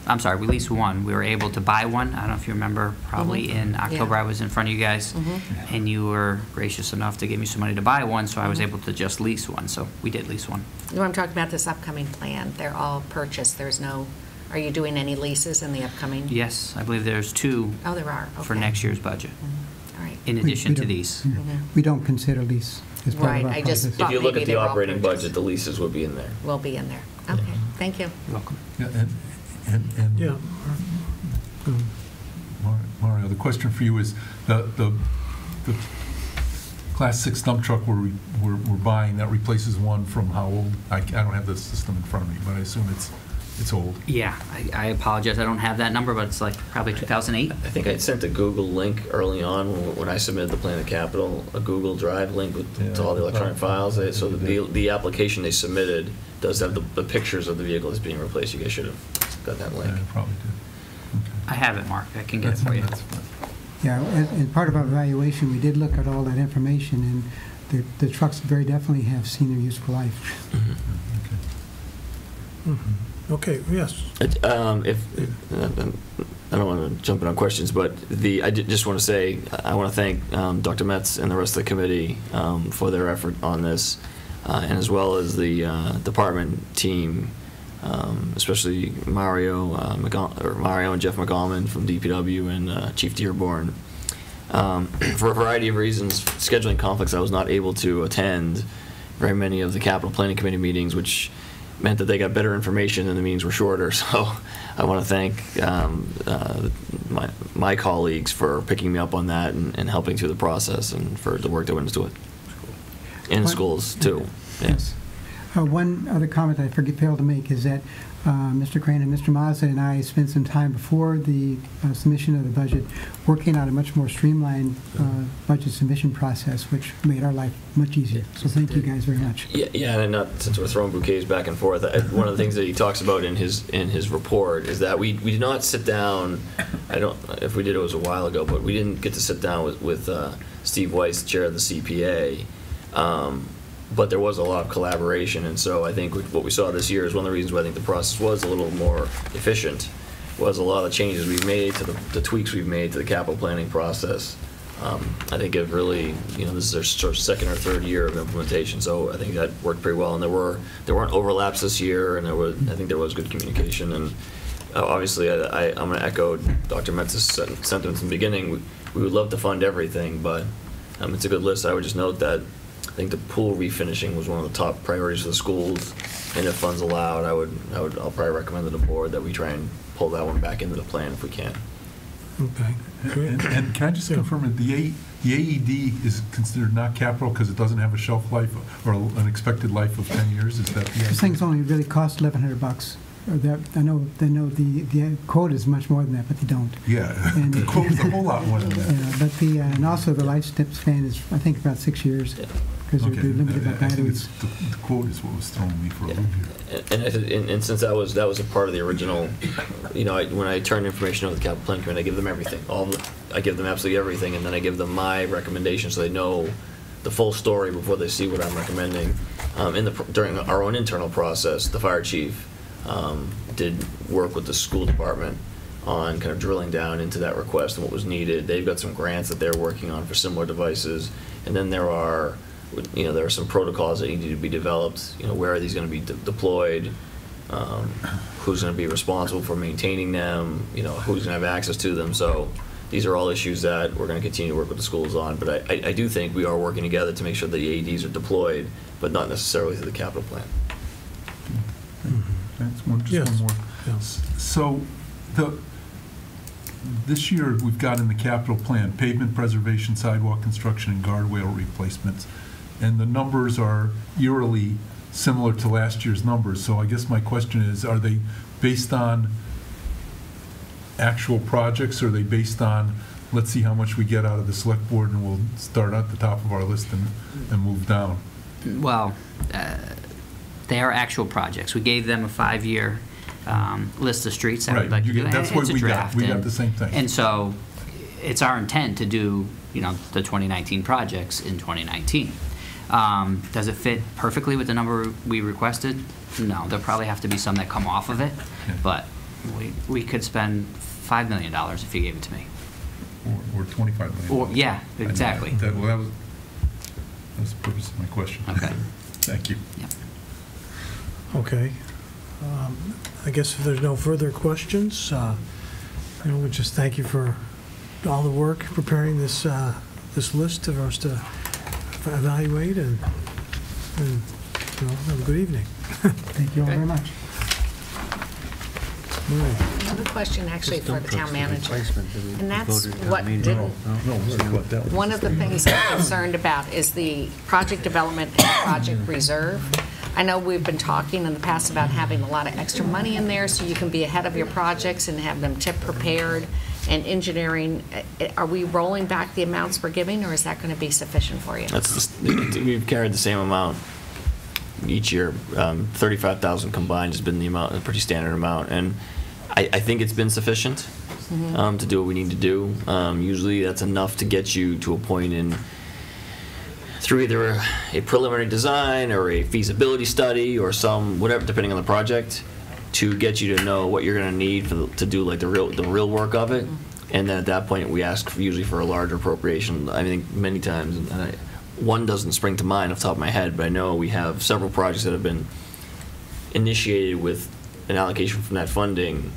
I'm sorry, we leased one. We were able to buy one. I don't know if you remember, probably in October, Yeah. I was in front of you guys, and you were gracious enough to give me some money to buy one, so I was able to just lease one. So we did lease one. No, I'm talking about this upcoming plan. They're all purchased. There's no, are you doing any leases in the upcoming? Yes, I believe there's two Oh, there are, for okay. next year's budget, All right. in We- addition we to don't- these. We don't consider lease as part Right, of our I just process. thought If you look maybe at the they were all operating purchased. budget, the leases would be in there. Will be in there. Okay, thank you. You're welcome. Yeah, and Yeah. Mario, the question for you is, the Class 6 dump truck we're buying, that replaces one from how old? I don't have the system in front of me, but I assume it's old. Yeah, I apologize, I don't have that number, but it's like probably 2008. I think I sent a Google link early on when I submitted the plan of capital, a Google Drive link with to all the electronic files. So the application they submitted does have the pictures of the vehicle that's being replaced. You guys should have got that link. Yeah, I probably did. Okay. I have it, Mark, I can get it for you. That's fine. Yeah, as part of our evaluation, we did look at all that information, and the trucks very definitely have senior useful life. Okay. Okay, yes. If I don't want to jump in on questions, but I just want to say I want to thank Dr. Metz and the rest of the committee for their effort on this, and as well as the department team, especially Mario and Jeff McGallman from DPW and Chief Dearborn. For a variety of reasons, scheduling conflicts, I was not able to attend very many of the capital planning committee meetings, which meant that they got better information and the meetings were shorter. So I want to thank my colleagues for picking me up on that and helping through the process, and for the work that went into it. In schools too. Yes. One other comment I failed to make is that Mr. Crane and Mr. Mazza and I spent some time before the submission of the budget working on a much more streamlined budget submission process, which made our life much easier. So thank you guys very much. Yeah, and not since we're throwing bouquets back and forth. One of the things that he talks about in his report is that we did not sit down. I don't. If we did, it was a while ago, but we didn't get to sit down with Steve Weiss, chair of the CPA. But there was a lot of collaboration, and so I think what we saw this year is one of the reasons why I think the process was a little more efficient, was a lot of the changes we've made to the tweaks we've made to the capital planning process. I think it really, this is their sort of second or third year of implementation, so I think that worked pretty well. And there weren't overlaps this year, and I think there was good communication. And obviously, I'm going to echo Dr. Metz's sentiments in the beginning. We would love to fund everything, but it's a good list. I would just note that I think the pool refinishing was one of the top priorities for the schools, and if funds allowed, I'll probably recommend to the board that we try and pull that one back into the plan if we can. Okay. And can I just confirm that the AED is considered not capital because it doesn't have a shelf life or an expected life of 10 years? Is that the idea? This thing's only really cost $1,100. I know the quote is much more than that, but they don't. Yeah, And the quote is a whole lot more than that. But and also the lifespan is, I think, about 6 years. Because they're limited by I think batteries. the quote is what was throwing me for a loop here. And since that was a part of the original, when I turn information over to the capital planning committee, I give them everything. I give them absolutely everything, and then I give them my recommendations so they know the full story before they see what I'm recommending. During our own internal process, the fire chief did work with the school department on kind of drilling down into that request and what was needed. They've got some grants that they're working on for similar devices, and then there are some protocols that need to be developed. Where are these going to be deployed? Who's going to be responsible for maintaining them? Who's going to have access to them? So these are all issues that we're going to continue to work with the schools on. But I do think we are working together to make sure the AEDs are deployed, but not necessarily through the capital plan. One more. Yes. So this year we've got in the capital plan pavement preservation, sidewalk construction, and guardrail replacements. And the numbers are eerily similar to last year's numbers. So I guess my question is, are they based on actual projects, or are they based on, let's see how much we get out of the select board and we'll start at the top of our list and move down? Well, they are actual projects. We gave them a 5-year list of streets that we'd like to do. That's what we got. We got the same thing. And so it's our intent to do, the 2019 projects in 2019. Does it fit perfectly with the number we requested? No, there'll probably have to be some that come off of it, but we could spend $5 million if you gave it to me. Or $25 million. Yeah, exactly. That was the purpose of my question. Okay. Thank you. Yep. Okay. I guess if there's no further questions, we just thank you for all the work preparing this list for us to evaluate, and have a good evening. Thank you all very much. All right. I have a question actually for the town manager. And that's what one of the things I'm concerned about is the project development and project reserve. I know we've been talking in the past about having a lot of extra money in there so you can be ahead of your projects and have them tip prepared. And engineering, are we rolling back the amounts we're giving, or is that going to be sufficient for you? We've carried the same amount each year. 35,000 combined has been a pretty standard amount, and I think it's been sufficient to do what we need to do. Usually that's enough to get you to a point through either a preliminary design or a feasibility study or whatever, depending on the project, to get you to know what you're going to need to do like the real work of it. And then at that point we ask usually for a larger appropriation. I think many times, and one doesn't spring to mind off the top of my head, but I know we have several projects that have been initiated with an allocation from that funding,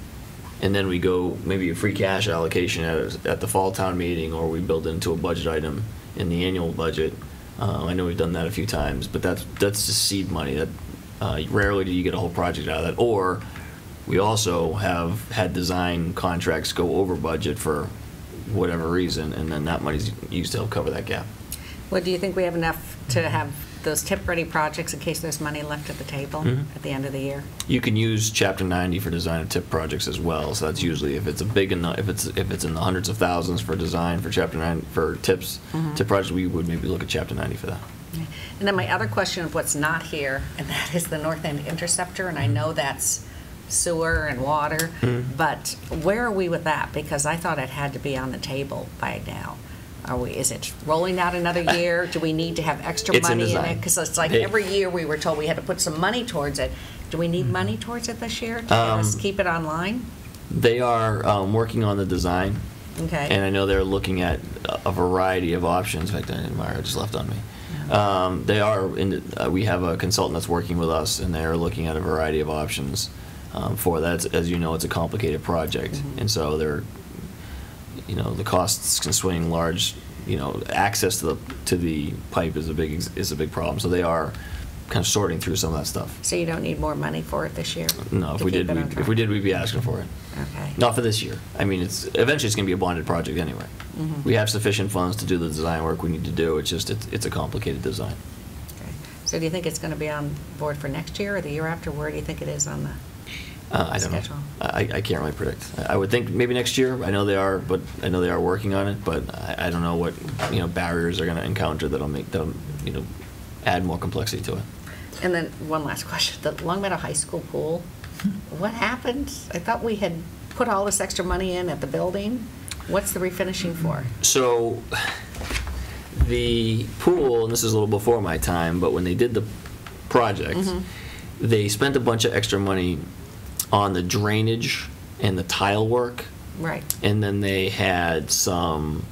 and then we go maybe a free cash allocation at the fall town meeting, or we build it into a budget item in the annual budget. I know we've done that a few times, but that's just seed money. That rarely do you get a whole project out of that. Or we also have had design contracts go over budget for whatever reason, and then that money's used to help cover that gap. Well, do you think we have enough to have those tip-ready projects in case there's money left at the table at the end of the year? You can use Chapter 90 for design of tip projects as well. So that's usually if it's a big enough, if it's in the hundreds of thousands for design for Chapter 90 for tips, tip projects, we would maybe look at Chapter 90 for that. And then my other question of what's not here, and that is the North End Interceptor, and I know that's sewer and water, but where are we with that? Because I thought it had to be on the table by now. Is it rolling out another year? Do we need to have extra It's in money in design. it? Because it's like every year we were told we had to put some money towards it. Do we need money towards it this year to get us keep it online? They are working on the design. Okay. And I know they're looking at a variety of options. In fact, Myra just left on me. They are. We have a consultant that's working with us, and they are looking at a variety of options for that. As you know, it's a complicated project, and so they're, the costs can swing large. Access to the pipe is a big problem. So they are kind of sorting through some of that stuff. So you don't need more money for it this year? No, if we did, we'd be asking for it. Okay. Not for this year. I mean, eventually it's going to be a bonded project anyway. We have sufficient funds to do the design work we need to do. It's just it's a complicated design. Okay. So do you think it's going to be on board for next year or the year after? Where do you think it is on the I don't schedule? know. I can't really predict. I would think maybe next year. I know they are working on it, but I don't know what barriers they're going to encounter that'll add more complexity to it. And then one last question. The Long Meadow High School pool, what happened? I thought we had put all this extra money in at the building. What's the refinishing for? So the pool, and this is a little before my time, but when they did the project, they spent a bunch of extra money on the drainage and the tile work. Right. And then they had some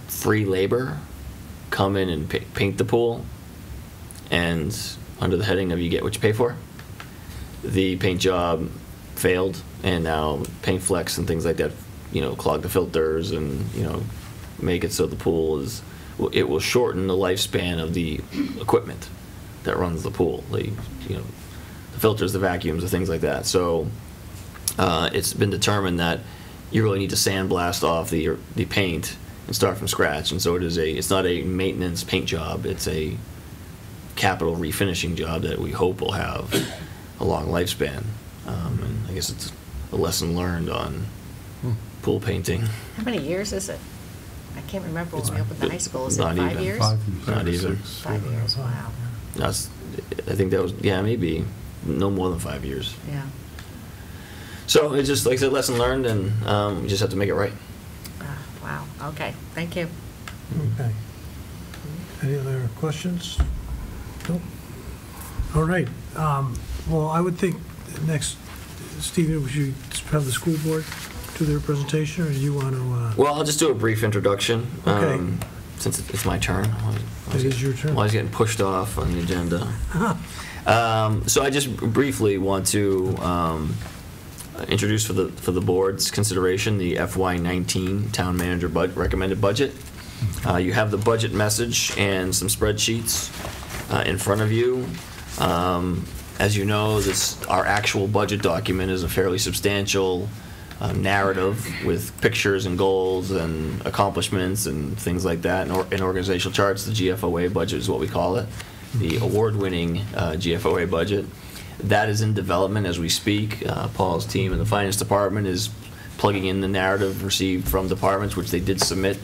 free labor come in and paint the pool. And under the heading of you get what you pay for, the paint job failed, and now Paint Flex and things like that, clog the filters and, make it so the pool it will shorten the lifespan of the equipment that runs the pool. The filters, the vacuums, the things like that. So it's been determined that you really need to sandblast off the paint and start from scratch. And so it's not a maintenance paint job. It's a capital refinishing job that we hope will have a long lifespan. And I guess it's a lesson learned on pool painting. How many years is it? I can't remember when we opened the high school. Is it Not 5 even. years? Not even. 5 years, wow. I think that was, maybe no more than 5 years. Yeah. So it's just, like I said, lesson learned, and we just have to make it right. Wow, okay, thank you. Okay. Any other questions? Nope. All right. Well, I would think next, Stephen, would you have the school board do their presentation, or do you want to? Well, I'll just do a brief introduction. Okay. Since it's my turn. It is your turn. Well, I was getting pushed off on the agenda. So I just briefly want to introduce for the board's consideration the FY19 town manager recommended budget. You have the budget message and some spreadsheets in front of you. As you know, our actual budget document is a fairly substantial narrative with pictures and goals and accomplishments and things like that, and organizational charts. The GFOA budget is what we call it, the award-winning GFOA budget. That is in development as we speak. Paul's team in the finance department is plugging in the narrative received from departments, which they did submit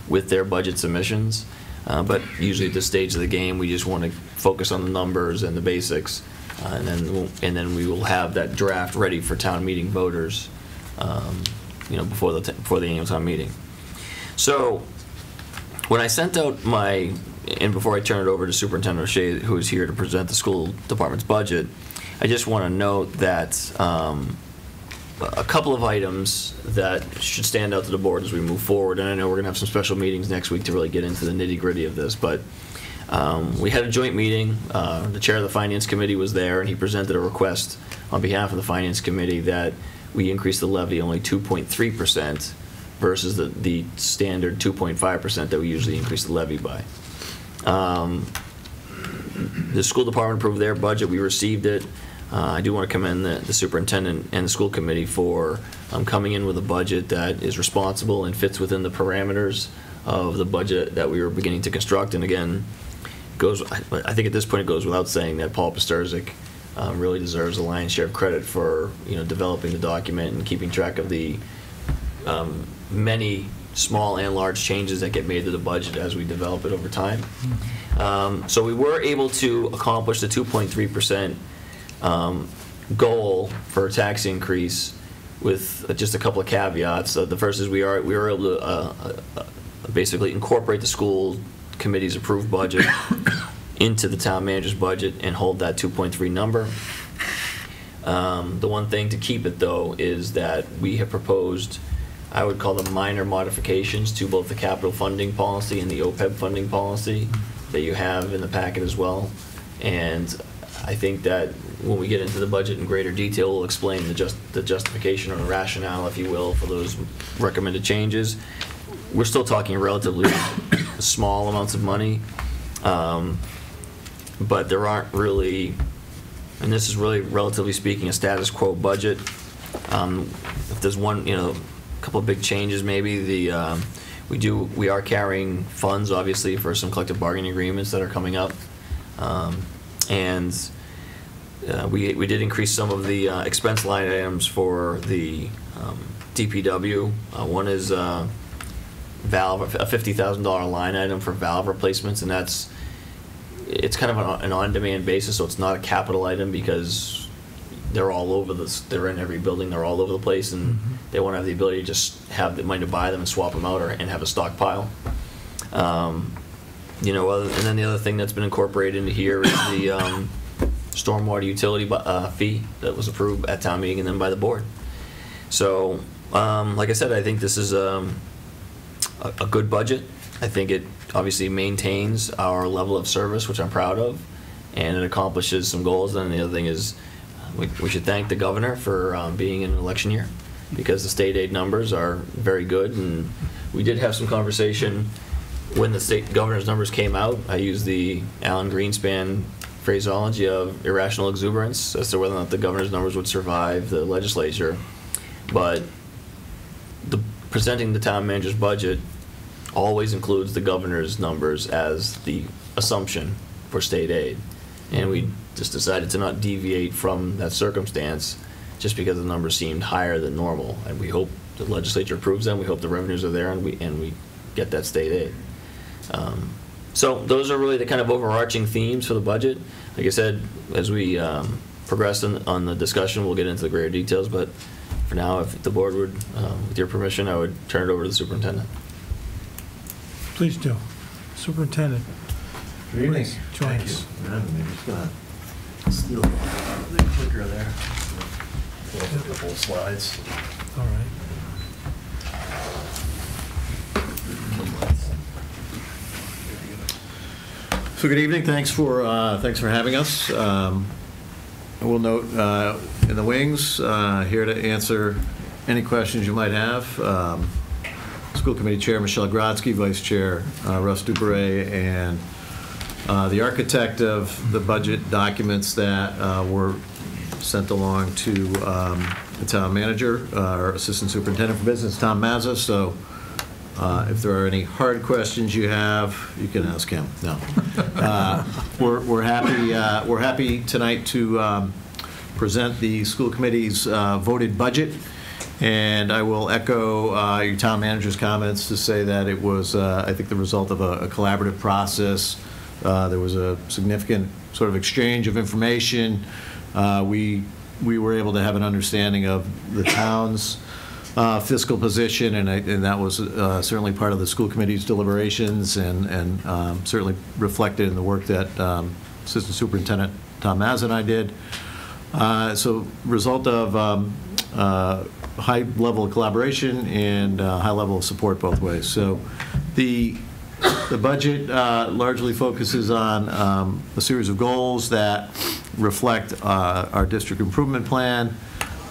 with their budget submissions. But usually at this stage of the game, we just want to focus on the numbers and the basics, and then we will have that draft ready for town meeting voters, before the annual town meeting. So when I sent out and before I turn it over to Superintendent O'Shea, who is here to present the school department's budget, I just want to note that a couple of items that should stand out to the board as we move forward. And I know we're going to have some special meetings next week to really get into the nitty-gritty of this, but we had a joint meeting. The chair of the Finance Committee was there, and he presented a request on behalf of the Finance Committee that we increase the levy only 2.3% versus the standard 2.5% that we usually increase the levy by. The school department approved their budget. We received it. I do want to commend the superintendent and the school committee for coming in with a budget that is responsible and fits within the parameters of the budget that we were beginning to construct. And again, I think at this point it goes without saying that Paul Pasturzik really deserves a lion's share of credit for developing the document and keeping track of the many small and large changes that get made to the budget as we develop it over time. So we were able to accomplish the 2.3% goal for a tax increase with just a couple of caveats. The first is we were able to basically incorporate the school committee's approved budget into the town manager's budget and hold that 2.3 number. The one thing to keep it, though, is that we have proposed, I would call them minor modifications to both the capital funding policy and the OPEB funding policy that you have in the packet as well. And I think that when we get into the budget in greater detail, we'll explain the justification or the rationale, if you will, for those recommended changes. We're still talking relatively small amounts of money, but there aren't really, and this is really, relatively speaking, a status quo budget. If there's one, a couple of big changes, maybe we are carrying funds, obviously, for some collective bargaining agreements that are coming up, and we did increase some of the expense line items for the DPW. One is valve, a $50,000 line item for valve replacements, and it's kind of an on-demand basis, so it's not a capital item because they're all over they're in every building, they're all over the place, and they want to have the ability to just have the money to buy them and swap them out and have a stockpile. And then the other thing that's been incorporated into here is the stormwater utility fee that was approved at town meeting and then by the board. So, like I said, I think this is a good budget. I think it obviously maintains our level of service, which I'm proud of, and it accomplishes some goals. And the other thing is we should thank the governor for being in an election year, because the state aid numbers are very good. And we did have some conversation when the state governor's numbers came out. I used the Alan Greenspan phraseology of irrational exuberance as to whether or not the governor's numbers would survive the legislature. But presenting the town manager's budget always includes the governor's numbers as the assumption for state aid. And we just decided to not deviate from that circumstance just because the numbers seemed higher than normal. And we hope the legislature approves them, we hope the revenues are there, and we get that state aid. So those are really the kind of overarching themes for the budget. Like I said, as we progress on the discussion, we'll get into the greater details, but for now, if the board would, with your permission, I would turn it over to the superintendent. Please do. Superintendent. Good evening. Please join us. I'm just going to steal the clicker there. Pull up a couple of slides. All right. So good evening. Thanks for having us. We'll note in the wings here to answer any questions you might have. School Committee Chair Michelle Grodzki, Vice Chair Russ Duperret, and the architect of the budget documents that were sent along to the town manager, our Assistant Superintendent for Business, Tom Mazza. So if there are any hard questions you have, you can ask him. No, we're happy tonight to present the school committee's voted budget. And I will echo your town manager's comments to say that it was, I think, the result of a collaborative process. There was a significant sort of exchange of information. We were able to have an understanding of the town's fiscal position, and that was certainly part of the school committee's deliberations, and certainly reflected in the work that Assistant Superintendent Tom Mazza and I did. So, result of high level of collaboration and high level of support both ways. So the budget largely focuses on a series of goals that reflect our district improvement plan,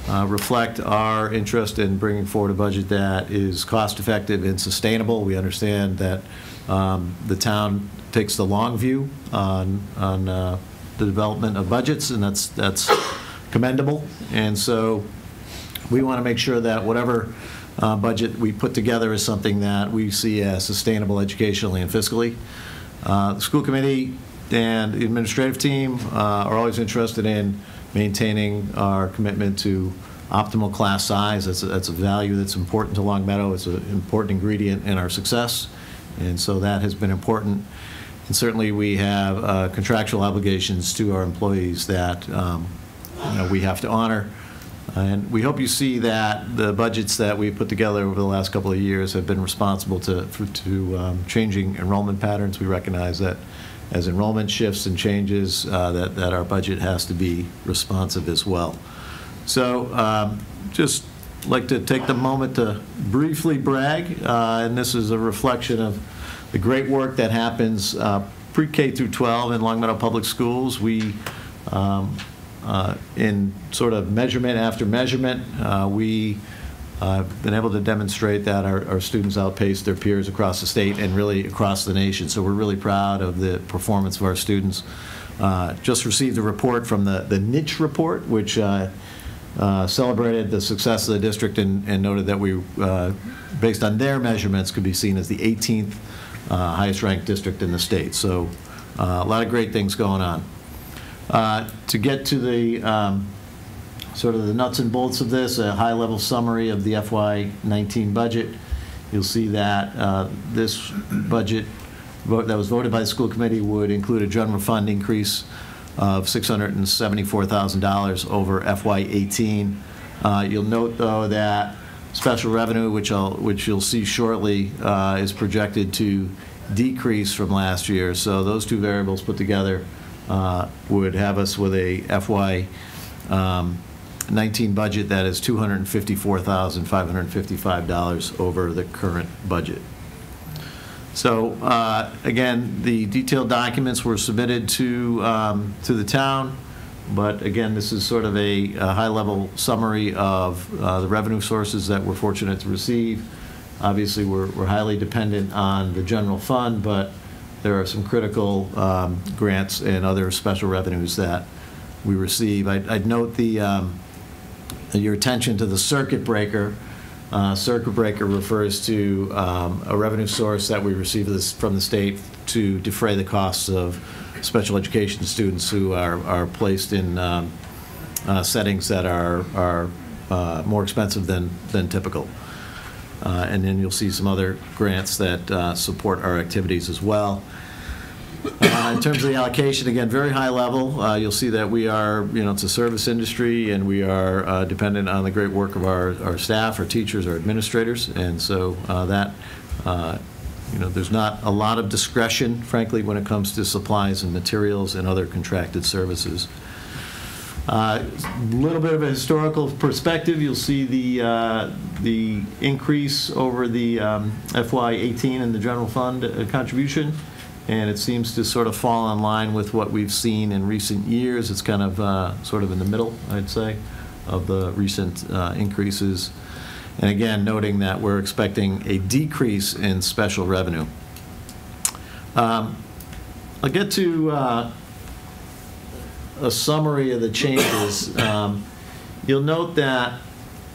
reflect our interest in bringing forward a budget that is cost effective and sustainable. We understand that the town takes the long view on the development of budgets, and that's commendable. And so we want to make sure that whatever budget we put together is something that we see as sustainable educationally and fiscally. The school committee and the administrative team are always interested in maintaining our commitment to optimal class size. That's a value that's important to Long Meadow. It's an important ingredient in our success, and so that has been important. And certainly we have contractual obligations to our employees that we have to honor. And we hope you see that the budgets that we've put together over the last couple of years have been responsible to changing enrollment patterns. We recognize that as enrollment shifts and changes, that our budget has to be responsive as well. So just like to take the moment to briefly brag, and this is a reflection of the great work that happens pre-K through 12 in Long Meadow Public Schools. We in sort of measurement after measurement, we have been able to demonstrate that our students outpace their peers across the state and really across the nation. So we're really proud of the performance of our students. Just received a report from the Niche Report, which celebrated the success of the district and noted that we, based on their measurements, could be seen as the 18th highest ranked district in the state. So a lot of great things going on. To get to the sort of the nuts and bolts of this, a high-level summary of the FY19 budget. You'll see that this budget vote that was voted by the school committee would include a general fund increase of $674,000 over FY18. You'll note, though, that special revenue, which you'll see shortly, is projected to decrease from last year. So those two variables put together would have us with a FY19 budget that is $254,555 over the current budget. So again, the detailed documents were submitted to the town, but again, this is sort of a high-level summary of the revenue sources that we're fortunate to receive. Obviously, we're highly dependent on the general fund, but there are some critical grants and other special revenues that we receive. I'd note your attention to the circuit breaker. Circuit breaker refers to a revenue source that we receive from the state to defray the costs of special education students who are placed in settings that are more expensive than typical. And then you'll see some other grants that support our activities as well. In terms of the allocation, again, very high level. You'll see that we are, it's a service industry, and we are dependent on the great work of our staff, our teachers, our administrators, and so there's not a lot of discretion, frankly, when it comes to supplies and materials and other contracted services. A little bit of a historical perspective. You'll see the increase over the FY18 in the general fund contribution, and it seems to sort of fall in line with what we've seen in recent years. It's kind of sort of in the middle, I'd say, of the recent increases. And again, noting that we're expecting a decrease in special revenue. I'll get to a summary of the changes. You'll note that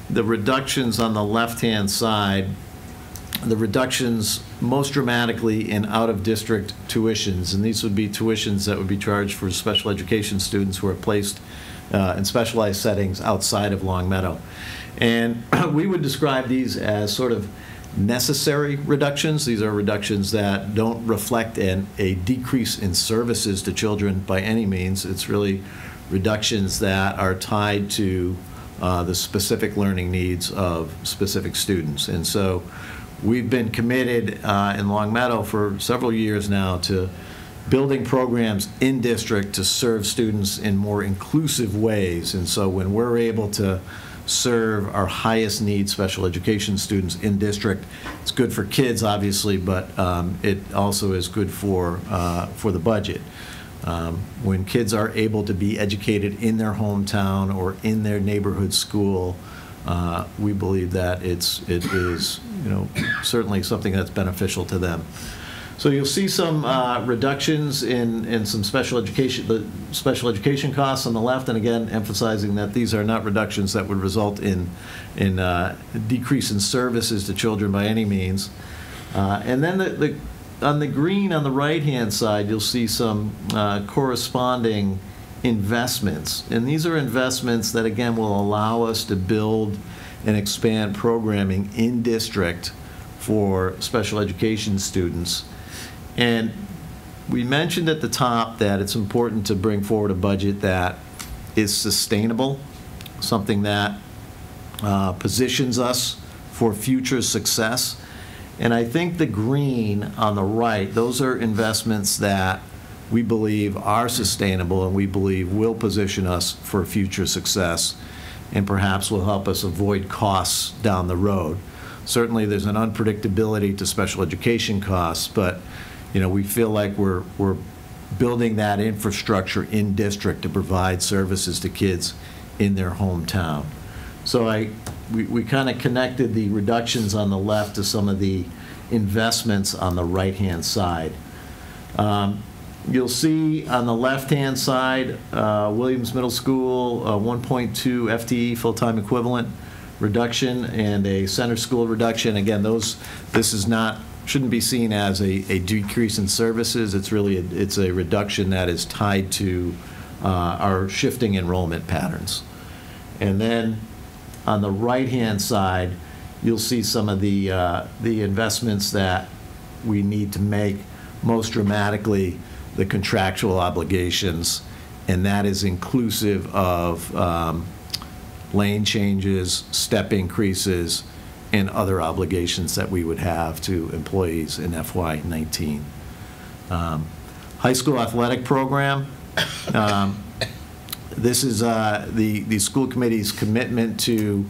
the reductions on the left-hand side, the reductions most dramatically in out-of-district tuitions, and these would be tuitions that would be charged for special education students who are placed in specialized settings outside of Long Meadow. And we would describe these as sort of necessary reductions. These are reductions that don't reflect a decrease in services to children by any means. It's really reductions that are tied to the specific learning needs of specific students. And so we've been committed in Long Meadow for several years now to building programs in district to serve students in more inclusive ways. And so when we're able to serve our highest need special education students in district, it's good for kids, obviously, but it also is good for the budget. When kids are able to be educated in their hometown or in their neighborhood school, we believe that it is certainly something that's beneficial to them. So you'll see some reductions in some special education costs on the left, and again emphasizing that these are not reductions that would result in a decrease in services to children by any means. And then the on the green on the right-hand side, you'll see some corresponding investments. And these are investments that, again, will allow us to build and expand programming in district for special education students. And we mentioned at the top that it's important to bring forward a budget that is sustainable, something that positions us for future success. And I think the green on the right, those are investments that we believe are sustainable and we believe will position us for future success and perhaps will help us avoid costs down the road. Certainly there's an unpredictability to special education costs, but we feel like we're building that infrastructure in district to provide services to kids in their hometown. So we kind of connected the reductions on the left to some of the investments on the right-hand side. You'll see on the left-hand side, Williams Middle School, 1.2 FTE full-time equivalent reduction and a center school reduction. Again, shouldn't be seen as a decrease in services. It's really it's a reduction that is tied to our shifting enrollment patterns. And then on the right-hand side, you'll see some of the investments that we need to make, most dramatically the contractual obligations, and that is inclusive of lane changes, step increases, and other obligations that we would have to employees in FY19. High school athletic program. This is the school committee's commitment to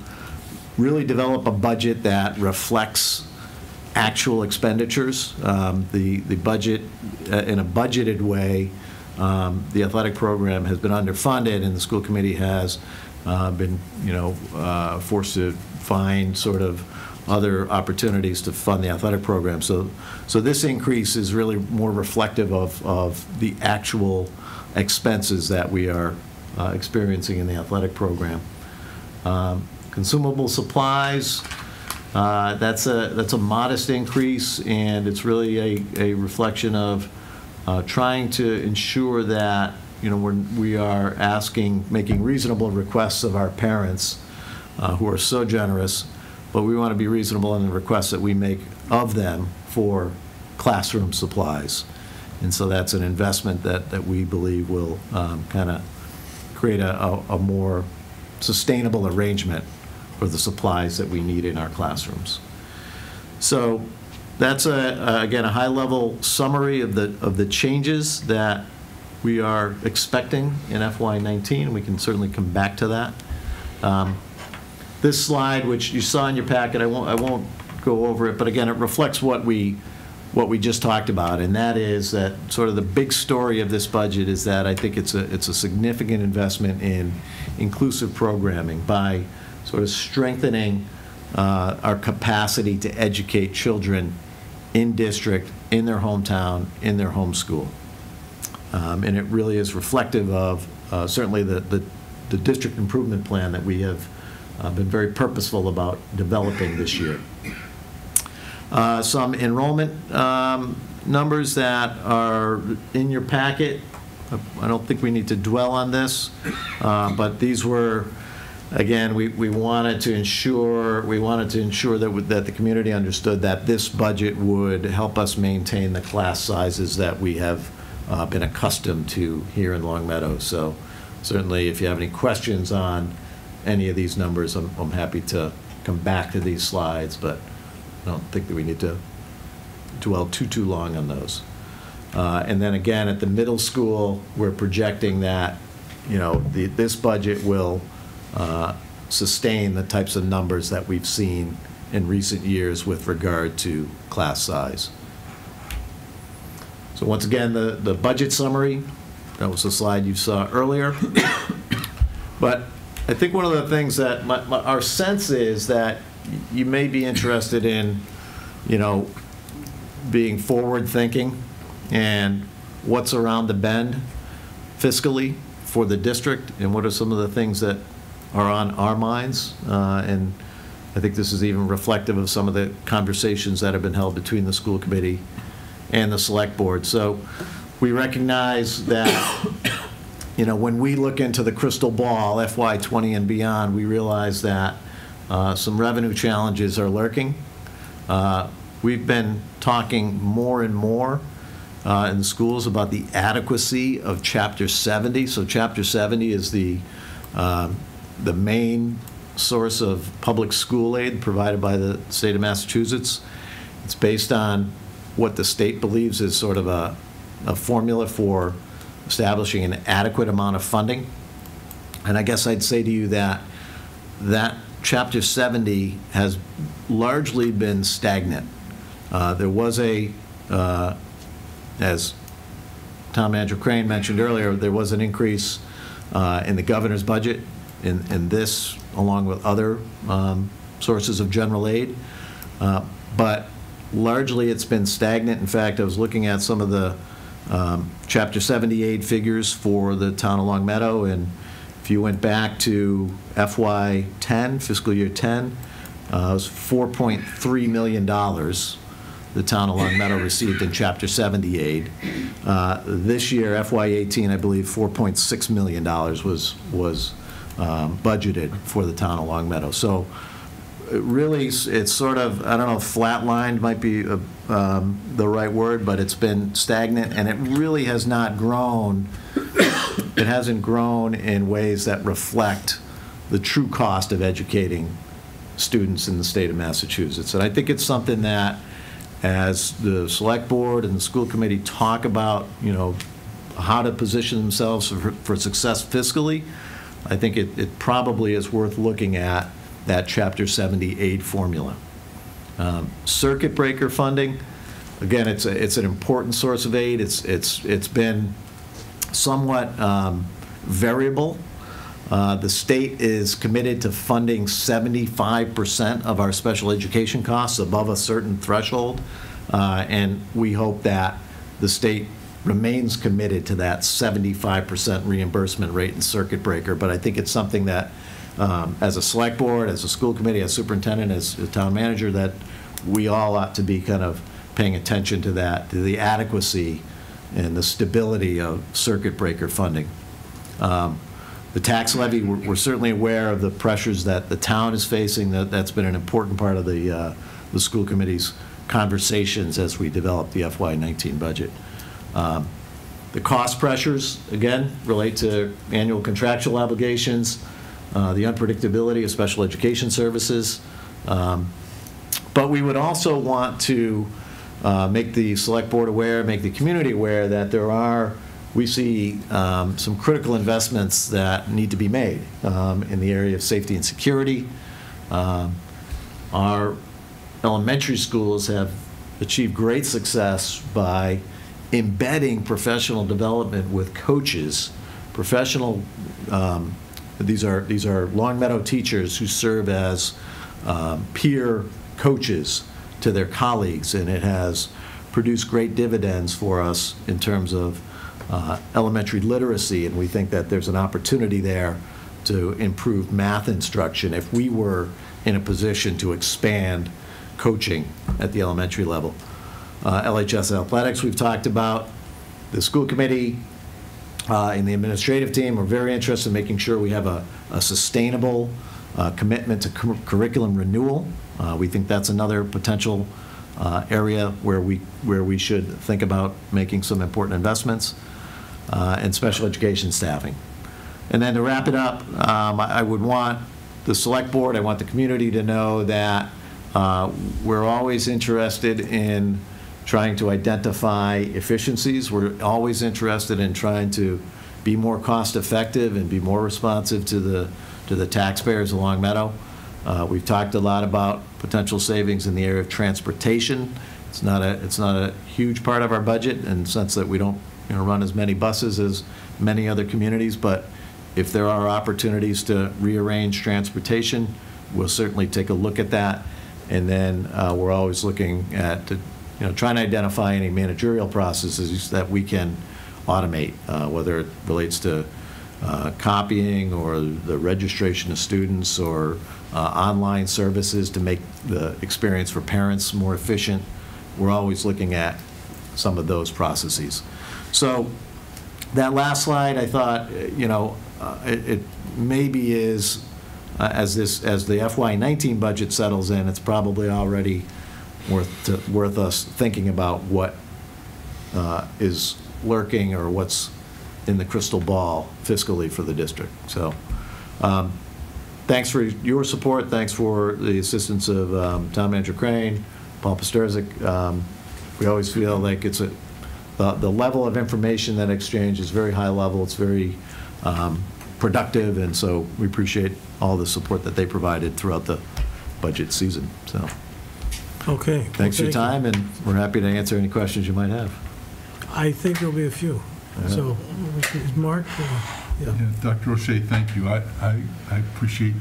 really develop a budget that reflects actual expenditures. The budget, in a budgeted way, the athletic program has been underfunded, and the school committee has been, forced to find sort of other opportunities to fund the athletic program. So this increase is really more reflective of the actual expenses that we are experiencing in the athletic program. Consumable supplies, that's a modest increase, and it's really a reflection of trying to ensure that we are making reasonable requests of our parents who are so generous, but we want to be reasonable in the requests that we make of them for classroom supplies. And so that's an investment that we believe will kind of create a more sustainable arrangement for the supplies that we need in our classrooms. So that's again a high-level summary of the changes that we are expecting in FY19. We can certainly come back to that. This slide, which you saw in your packet, I won't go over it, but again, it reflects what we just talked about, and that is that sort of the big story of this budget is that I think it's a significant investment in inclusive programming by sort of strengthening our capacity to educate children in district, in their hometown, in their home school. And it really is reflective of certainly the district improvement plan that we have been very purposeful about developing this year. Some enrollment numbers that are in your packet. I don't think we need to dwell on this, but these were, again, we wanted to ensure that the community understood that this budget would help us maintain the class sizes that we have been accustomed to here in Long Meadow. So certainly, if you have any questions on any of these numbers, I'm happy to come back to these slides, but I don't think that we need to dwell too long on those. And then again, at the middle school, we're projecting that this budget will sustain the types of numbers that we've seen in recent years with regard to class size. So once again, the budget summary, that was the slide you saw earlier. But I think one of the things that our sense is that you may be interested in, being forward-thinking and what's around the bend fiscally for the district, and what are some of the things that are on our minds. And I think this is even reflective of some of the conversations that have been held between the school committee and the select board. So we recognize that, you know, when we look into the crystal ball, FY20 and beyond, we realize that some revenue challenges are lurking. We've been talking more and more in the schools about the adequacy of Chapter 70. So Chapter 70 is the main source of public school aid provided by the state of Massachusetts. It's based on what the state believes is sort of a formula for establishing an adequate amount of funding. And I guess I'd say to you that Chapter 70 has largely been stagnant. There was as Town Manager Crane mentioned earlier, there was an increase in the governor's budget in this, along with other sources of general aid. But largely it's been stagnant. In fact, I was looking at some of the Chapter 70 aid figures for the town of Long Meadow, and if you went back to FY10, fiscal year 10, it was $4.3 million the town of Long Meadow received in Chapter 70 aid. This year, FY18, I believe $4.6 million was budgeted for the town of Long Meadow. So really, it's sort of, I don't know, flatlined might be the right word, but it's been stagnant, and it really has not grown. It hasn't grown in ways that reflect the true cost of educating students in the state of Massachusetts. And I think it's something that, as the select board and the school committee talk about, you know, how to position themselves for success fiscally, I think it probably is worth looking at that Chapter 70 aid formula. Circuit breaker funding, again, it's an important source of aid. It's been somewhat variable. The state is committed to funding 75% of our special education costs above a certain threshold, and we hope that the state remains committed to that 75% reimbursement rate in circuit breaker. But I think it's something that, as a select board, as a school committee, as superintendent, as a town manager, that we all ought to be kind of paying attention to that, to the adequacy and the stability of circuit breaker funding. The tax levy, we're certainly aware of the pressures that the town is facing. That's been an important part of the school committee's conversations as we develop the FY19 budget. The cost pressures, again, relate to annual contractual obligations, the unpredictability of special education services. But we would also want to make the select board aware, make the community aware that we see some critical investments that need to be made in the area of safety and security. Our elementary schools have achieved great success by embedding professional development with coaches. These are Long Meadow teachers who serve as peer coaches to their colleagues, and it has produced great dividends for us in terms of elementary literacy, and we think that there's an opportunity there to improve math instruction if we were in a position to expand coaching at the elementary level. LHS athletics we've talked about. The school committee and the administrative team are very interested in making sure we have a sustainable commitment to curriculum renewal. We think that's another potential area where we should think about making some important investments, and special education staffing. And then to wrap it up, I would want the select board, I want the community to know that we're always interested in trying to identify efficiencies. We're always interested in trying to be more cost effective and be more responsive to the taxpayers of Long Meadow. We've talked a lot about potential savings in the area of transportation. It's not a huge part of our budget in the sense that we don't run as many buses as many other communities, but if there are opportunities to rearrange transportation, we'll certainly take a look at that. And then we're always looking at trying to identify any managerial processes that we can automate, whether it relates to copying or the registration of students or online services to make the experience for parents more efficient. We're always looking at some of those processes. So that last slide, I thought, it maybe is, as the FY19 budget settles in, it's probably already worth us thinking about what is lurking or what's in the crystal ball fiscally for the district. So thanks for your support. Thanks for the assistance of Town Manager Crane, Paul Pasterzik. We always feel like it's the level of information that exchange is very high level. It's very productive, and so we appreciate all the support that they provided throughout the budget season. So, Okay. thanks for your time, and we're happy to answer any questions you might have. I think there'll be a few. So, Mark? Yeah, Dr. O'Shea, thank you. I appreciate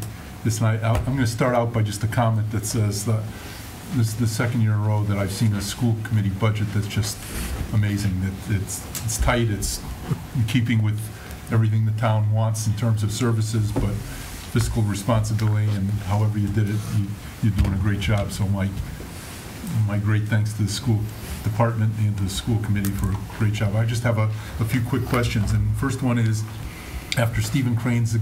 this, and I'm going to start out by just a comment that says that this is the second year in a row that I've seen a school committee budget that's just amazing. That it's tight, it's in keeping with everything the town wants in terms of services, but fiscal responsibility, and however you did it, you're doing a great job. So my great thanks to the school department and to the school committee for a great job. I just have a few quick questions, and the first one is, after Stephen Crane's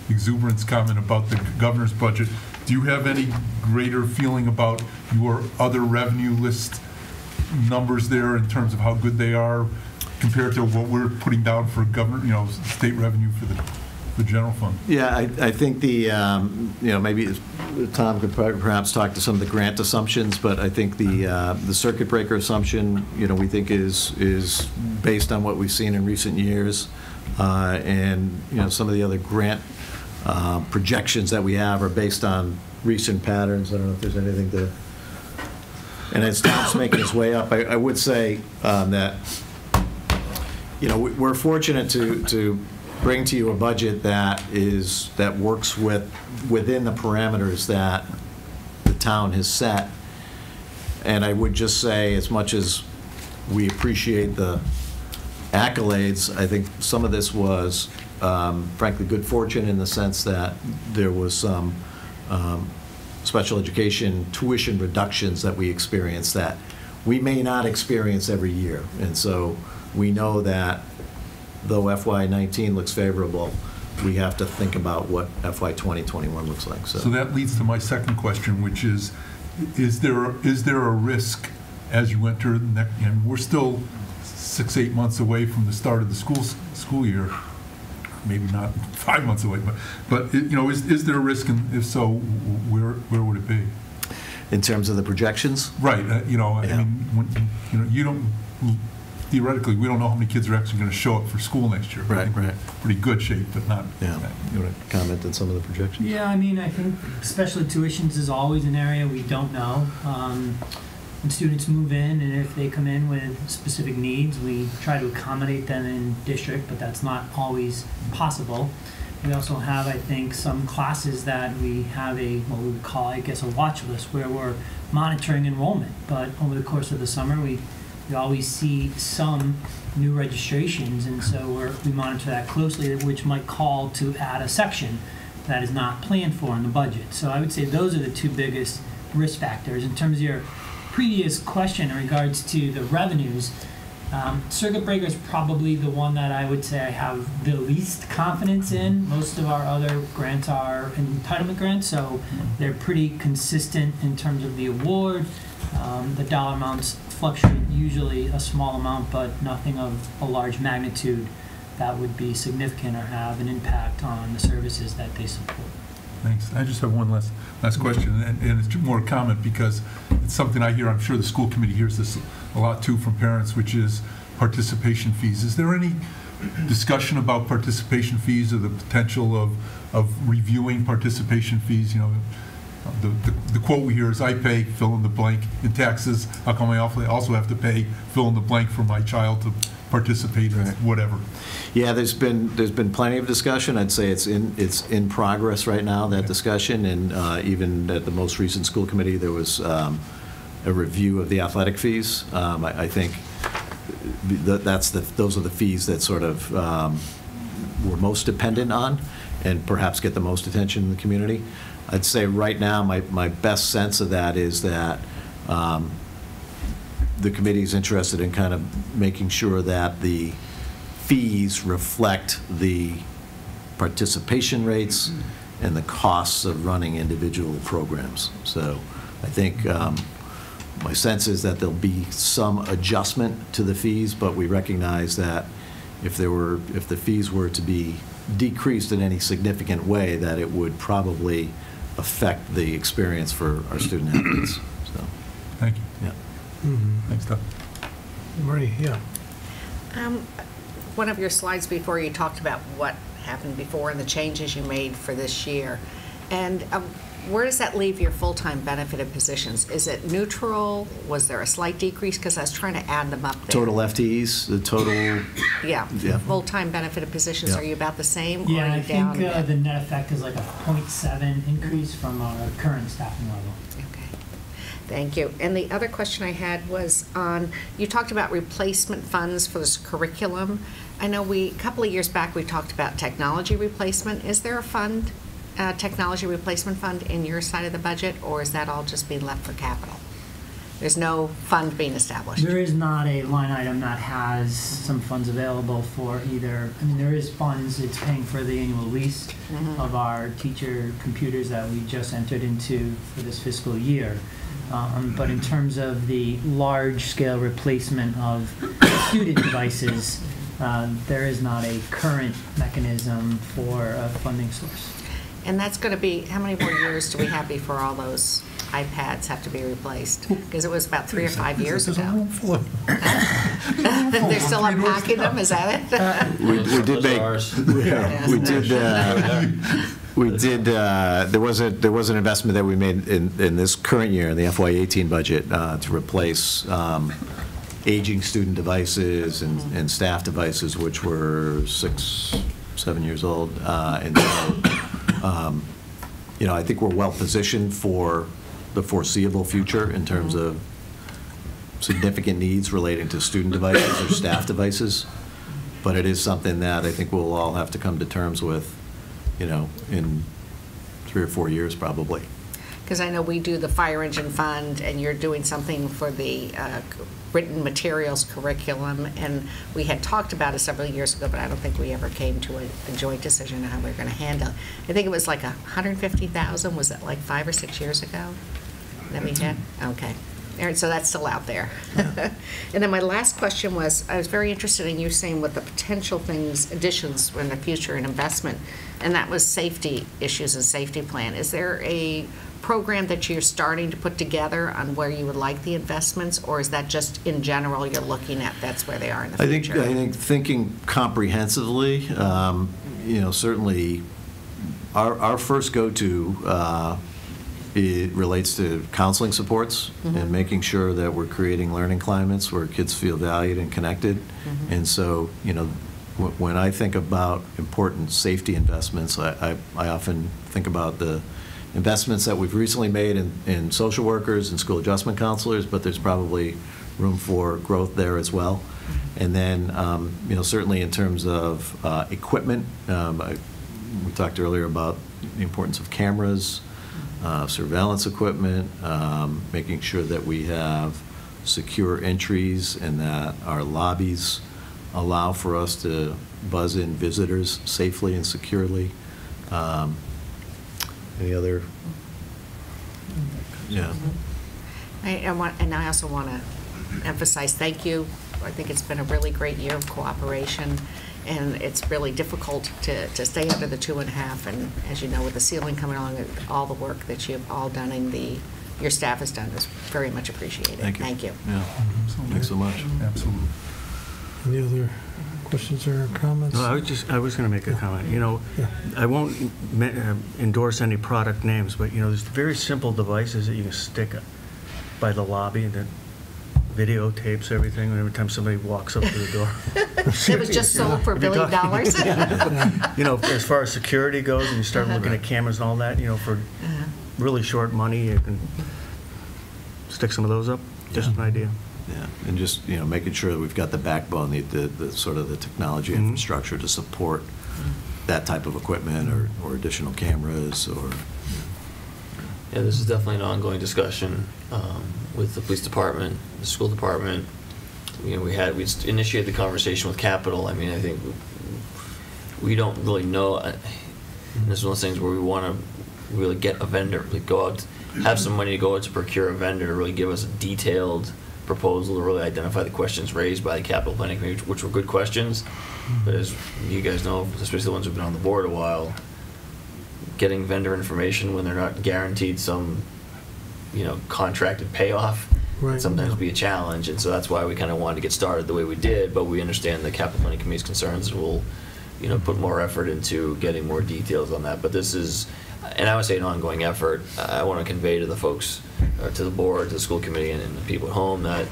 exuberance comment about the governor's budget, do you have any greater feeling about your other revenue list numbers there in terms of how good they are compared to what we're putting down for state revenue for the general fund? Yeah, I think maybe Tom could perhaps talk to some of the grant assumptions, but I think the circuit breaker assumption, we think is based on what we've seen in recent years, and some of the other grant projections that we have are based on recent patterns. I don't know if there's anything to. And as Tom's making his way up, I would say that we're fortunate to bring to you a budget that works within the parameters that the town has set. And I would just say, as much as we appreciate the accolades, I think some of this was frankly good fortune, in the sense that there was some special education tuition reductions that we experienced that we may not experience every year. And so we know that though FY19 looks favorable, we have to think about what FY 2021 looks like. So that leads to my second question, which is there a risk as you enter the next, and we're still 6-8 months away from the start of the school year, maybe not 5 months away, but is there a risk, and if so, where would it be? In terms of the projections? Right. I mean, you don't, theoretically, we don't know how many kids are actually going to show up for school next year. Right. Pretty good shape, but not. Yeah. You want to comment on some of the projections? Yeah, I mean, I think special tuitions is always an area we don't know. When students move in, and if they come in with specific needs, we try to accommodate them in district, but that's not always possible. We also have, I think, some classes that we have what we would call, I guess, a watch list, where we're monitoring enrollment. But over the course of the summer, we always see some new registrations, and so we monitor that closely, which might call to add a section that is not planned for in the budget. So I would say those are the two biggest risk factors. In terms of your previous question in regards to the revenues, circuit breaker is probably the one that I would say I have the least confidence in. Most of our other grants are entitlement grants, so they're pretty consistent in terms of the award. The dollar amounts fluctuate, usually a small amount, but nothing of a large magnitude that would be significant or have an impact on the services that they support. Thanks. I just have one last question, and it's more a comment because it's something I hear. I'm sure the school committee hears this a lot too from parents, which is participation fees. Is there any discussion about participation fees or the potential of reviewing participation fees? The quote we hear is, "I pay fill in the blank in taxes. How come I also have to pay fill in the blank for my child to participate in whatever?" Yeah, there's been plenty of discussion. I'd say it's in progress right now, that discussion, and even at the most recent school committee, there was a review of the athletic fees. I think those are the fees that sort of we're most dependent on, and perhaps get the most attention in the community. I'd say right now, my best sense of that is that the committee's interested in kind of making sure that the fees reflect the participation rates and the costs of running individual programs. So I think my sense is that there'll be some adjustment to the fees, but we recognize that if the fees were to be decreased in any significant way, that it would probably affect the experience for our student athletes. So, Thank you. yeah. Thanks, Doug. Marie, yeah. One of your slides before, you talked about what happened before and the changes you made for this year. And where does that leave your full-time benefited positions? Is it neutral? Was there a slight decrease? Because I was trying to add them up there. Total FTEs, the total. Yeah. Yeah. Full-time benefited positions, Yeah. are you about the same? Yeah, or are I you down think a bit? the net effect is like a 0.7 increase from our current staffing level. Okay, thank you. And the other question I had was on, you talked about replacement funds for this curriculum. I know a couple of years back, we talked about technology replacement. Is there a fund, technology replacement fund in your side of the budget, or is that all just being left for capital? There's no fund being established? There is not a line item that has some funds available for either, I mean, there is funds, it's paying for the annual lease of our teacher computers that we just entered into for this fiscal year. But in terms of the large-scale replacement of student devices, there is not a current mechanism for a funding source. And that's going to be, how many more years do we have before all those iPads have to be replaced? Because it was about 3 or 5 years ago. They're still unpacking them, is that it? We did make, there was an investment that we made in this current year, in the FY18 budget, to replace aging student devices and staff devices, which were 6, 7 years old. And so, I think we're well positioned for the foreseeable future in terms of significant needs relating to student devices or staff devices. But it is something that I think we'll all have to come to terms with, in 3 or 4 years probably. Because I know we do the fire engine fund, and you're doing something for the written materials curriculum, and we had talked about it several years ago, but I don't think we ever came to a joint decision on how we were going to handle it. I think it was like $150,000. Was it like 5 or 6 years ago that we had? Okay. All right, so that's still out there. And then my last question was, I was very interested in you saying what the potential things, additions in the future and investment, and that was safety issues and safety plan. Is there a program that you're starting to put together on where you would like the investments, or is that just in general you're looking at that's where they are in the future? I think thinking comprehensively, certainly our first go-to it relates to counseling supports and making sure that we're creating learning climates where kids feel valued and connected. And so, when I think about important safety investments, I often think about the investments that we've recently made in social workers and school adjustment counselors, but there's probably room for growth there as well. And then, certainly in terms of equipment, we talked earlier about the importance of cameras, surveillance equipment, making sure that we have secure entries and that our lobbies allow for us to buzz in visitors safely and securely. Any other? Yeah. I also want to emphasize thank you. I think it's been a really great year of cooperation, and it's really difficult to stay under the 2.5. And as you know, with the ceiling coming along, all the work that you've all done and your staff has done is very much appreciated. Thank you. Thank you. Yeah. Thanks so much. Absolutely. Any other questions or comments? No, I was going to make a comment. I won't endorse any product names, but there's very simple devices that you can stick by the lobby that videotapes everything. And every time somebody walks up to the door, it was just sold for $1 billion. As far as security goes, and you start looking at cameras and all that, for really short money, you can stick some of those up. Just an idea. Yeah, and just making sure that we've got the backbone, the sort of the technology infrastructure to support that type of equipment or additional cameras or. Yeah, this is definitely an ongoing discussion. with the police department, the school department. You know, we initiated the conversation with Capital. I mean, I think we don't really know. And this is one of those things where we want to really get a vendor, like go out, have some money to go out to procure a vendor to really give us a detailed proposal to really identify the questions raised by the Capital Planning Committee, which were good questions. But as you guys know, especially the ones who've been on the board a while, getting vendor information when they're not guaranteed some, you know, contracted payoff can sometimes be a challenge. And so that's why we kind of wanted to get started the way we did. But we understand the Capital Planning Committee's concerns, and we'll, you know, put more effort into getting more details on that. But this is, and I would say, an ongoing effort. I want to convey to the folks, or to the board, to the school committee, and the people at home, that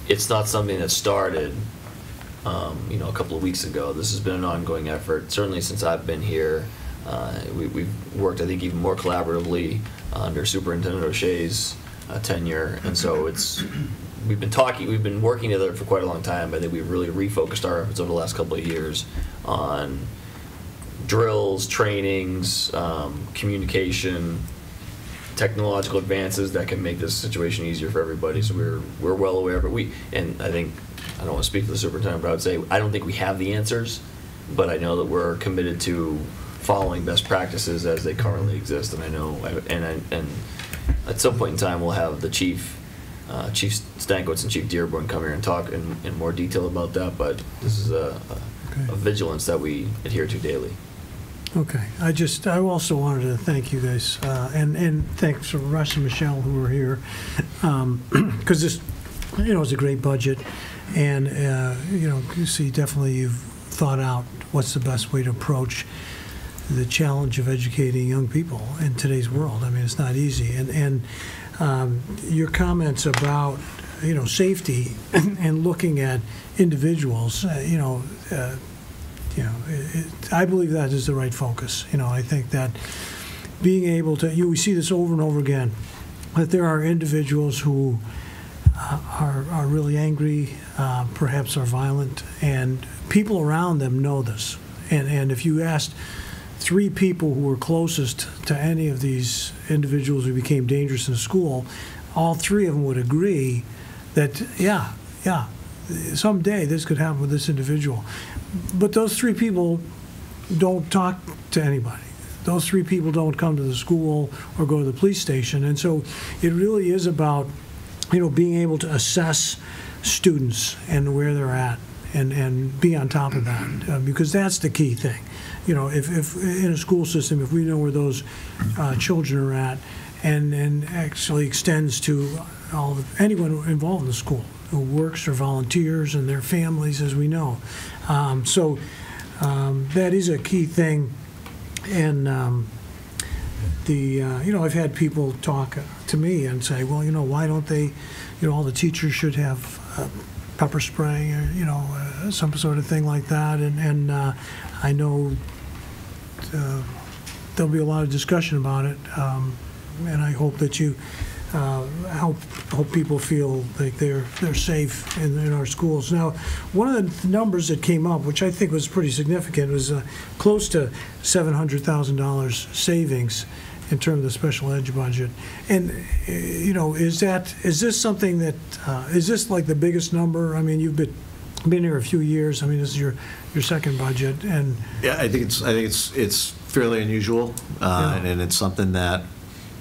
it's not something that started, you know, a couple of weeks ago. This has been an ongoing effort, certainly since I've been here. We've worked, I think, even more collaboratively under Superintendent O'Shea's tenure, and so we've been working together for quite a long time. I think we've really refocused our efforts over the last couple of years on drills, trainings, communication, technological advances that can make this situation easier for everybody. So we're well aware, but and I think, I don't want to speak for the superintendent, but I would say I don't think we have the answers, but I know that we're committed to following best practices as they currently exist. And I know, and at some point in time, we'll have the Chief Stankiewicz and Chief Dearborn come here and talk in more detail about that, but this is a vigilance that we adhere to daily. Okay. I also wanted to thank you guys, and thanks to Russ and Michelle who were here, because this, you know, is a great budget, and you know, you see, definitely you've thought out what's the best way to approach the challenge of educating young people in today's world. I mean, it's not easy, and your comments about, you know, safety and looking at individuals, you know, I believe that is the right focus. You know, I think that being able to, we see this over and over again, that there are individuals who are really angry, perhaps are violent, and people around them know this. And if you asked 3 people who were closest to any of these individuals who became dangerous in school, all 3 of them would agree that, yeah, someday this could happen with this individual. But those 3 people don't talk to anybody. Those 3 people don't come to the school or go to the police station. And so it really is about, you know, being able to assess students and where they're at and be on top of that, because that's the key thing. You know, if in a school system, if we know where those children are at, and actually extends to anyone involved in the school who works or volunteers and their families, as we know. So that is a key thing. And you know, I've had people talk to me and say, well, you know, why don't they, you know, all the teachers should have pepper spray, or, you know, some sort of thing like that. And I know there'll be a lot of discussion about it, and I hope that you help people feel like they're safe in our schools. Now, one of the numbers that came up, which I think was pretty significant, was close to $700,000 savings in terms of the special ed budget. And you know, is this something that is this like the biggest number? I mean, you've been here a few years. I mean, this is your second budget, and yeah, I think it's fairly unusual, and it's something that,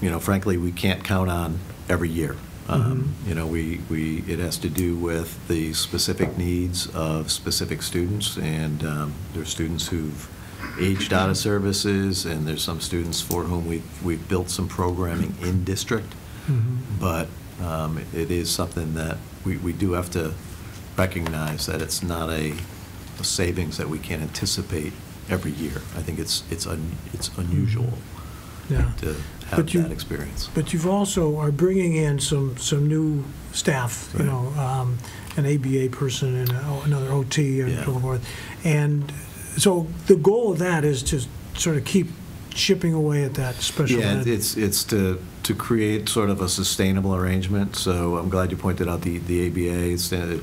you know, frankly, we can't count on every year. You know, it has to do with the specific needs of specific students, and there's students who've aged out of services, and there's some students for whom we've built some programming in district. But it is something that we do have to recognize that it's not a savings that we can anticipate every year. I think it's unusual to have that experience. But you've also are bringing in some new staff, you know, an ABA person and another OT and so forth. And so the goal of that is to sort of keep chipping away at that special ed. It's to create sort of a sustainable arrangement. So I'm glad you pointed out the ABA.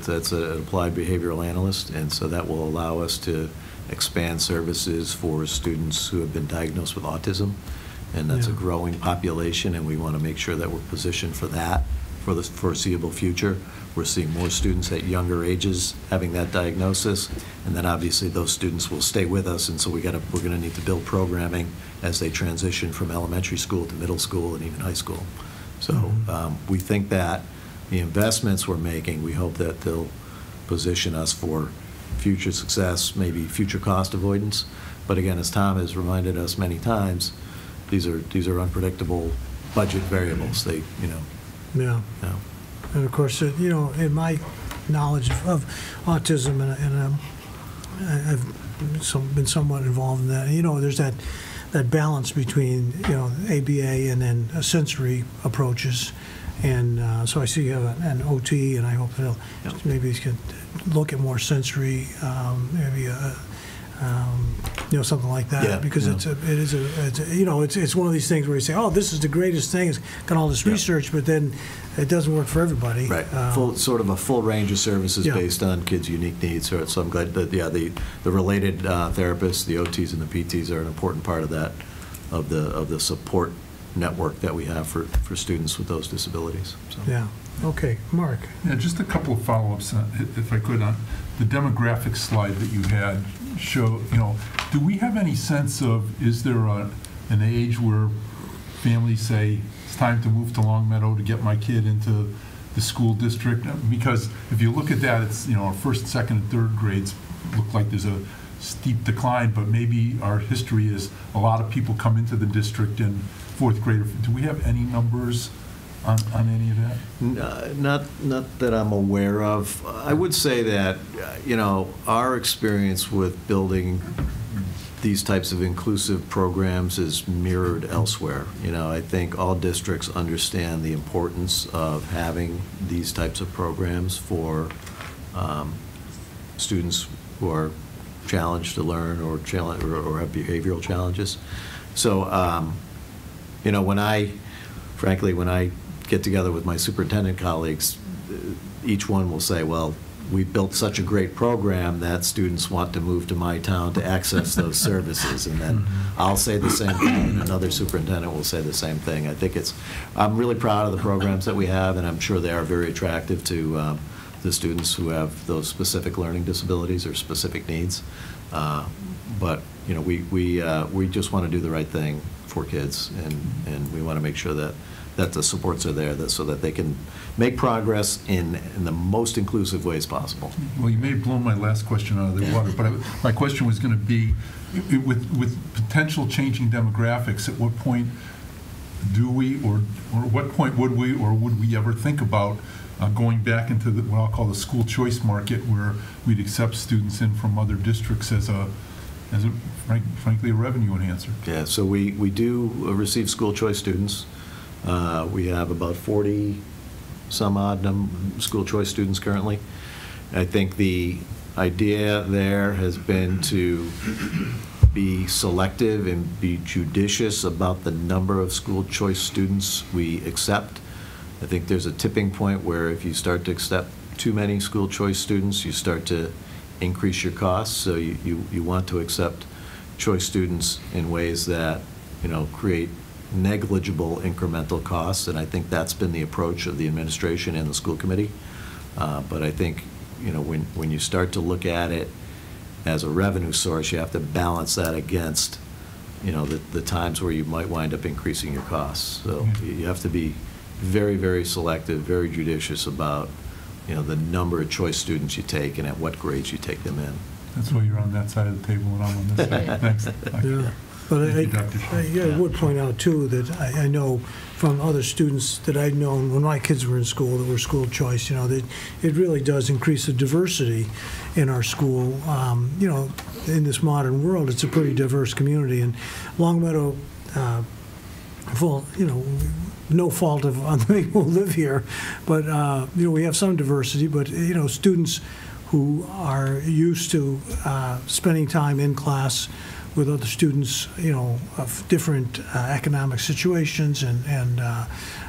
That's an applied behavioral analyst, and so that will allow us to expand services for students who have been diagnosed with autism, and that's a growing population, and we want to make sure that we're positioned for that for the foreseeable future. We're seeing more students at younger ages having that diagnosis, and then obviously those students will stay with us, and so we're going to need to build programming as they transition from elementary school to middle school and even high school. So we think that the investments we're making, we hope that they'll position us for future success, maybe future cost avoidance. But again, as Tom has reminded us many times, these are unpredictable budget variables. They, Yeah. And of course, in my knowledge of autism, and I've been somewhat involved in that, there's that balance between, ABA and then sensory approaches. And so I see you have an OT, and I hope that maybe he can look at more sensory, maybe something like that, because it's one of these things where you say, oh, this is the greatest thing, it's got all this research, but then it doesn't work for everybody. Right, sort of a full range of services based on kids' unique needs. So I'm glad that the related therapists, the OTs and the PTs are an important part of that, of the support network that we have for students with those disabilities. So. Yeah. Okay, Mark. Yeah, just a couple of follow-ups, if I could, on the demographic slide that you had. Do we have any sense of, is there an age where families say, it's time to move to Longmeadow to get my kid into the school district? Because if you look at that, it's, our first, second, and third grades look like there's a steep decline, but maybe our history is a lot of people come into the district in fourth grade. Do we have any numbers on any of that? Not that I'm aware of. I would say that, our experience with building these types of inclusive programs is mirrored elsewhere. I think all districts understand the importance of having these types of programs for students who are challenged to learn or have behavioral challenges. So, when I get together with my superintendent colleagues, each one will say, well, we built such a great program that students want to move to my town to access those services. And then I'll say the same thing, and another superintendent will say the same thing. I'm really proud of the programs that we have, and I'm sure they are very attractive to the students who have those specific learning disabilities or specific needs. But we just want to do the right thing for kids, and we want to make sure that the supports are there so that they can make progress in the most inclusive ways possible. Well, you may have blown my last question out of the water, but my question was going to be, with potential changing demographics, at what point do we, or what point would we ever think about going back into what I'll call the school choice market, where we'd accept students in from other districts as frankly a revenue enhancer? Yeah, so we do receive school choice students. We have about 40 some odd school choice students currently. I think the idea there has been to be selective and be judicious about the number of school choice students we accept. I think there's a tipping point where if you start to accept too many school choice students, you start to increase your costs. So you want to accept choice students in ways that create negligible incremental costs, and I think that's been the approach of the administration and the school committee. But I think when you start to look at it as a revenue source, you have to balance that against the times where you might wind up increasing your costs. So you have to be very, very selective, very judicious about the number of choice students you take and at what grades you take them in. That's why you're on that side of the table and I'm on this side. Thanks. Yeah. But I would point out, too, that I know from other students that I've known when my kids were in school that were school choice, that it really does increase the diversity in our school. In this modern world, it's a pretty diverse community. And Longmeadow, no fault of on the people who live here, but, we have some diversity. But, students who are used to spending time in class with other students, of different economic situations and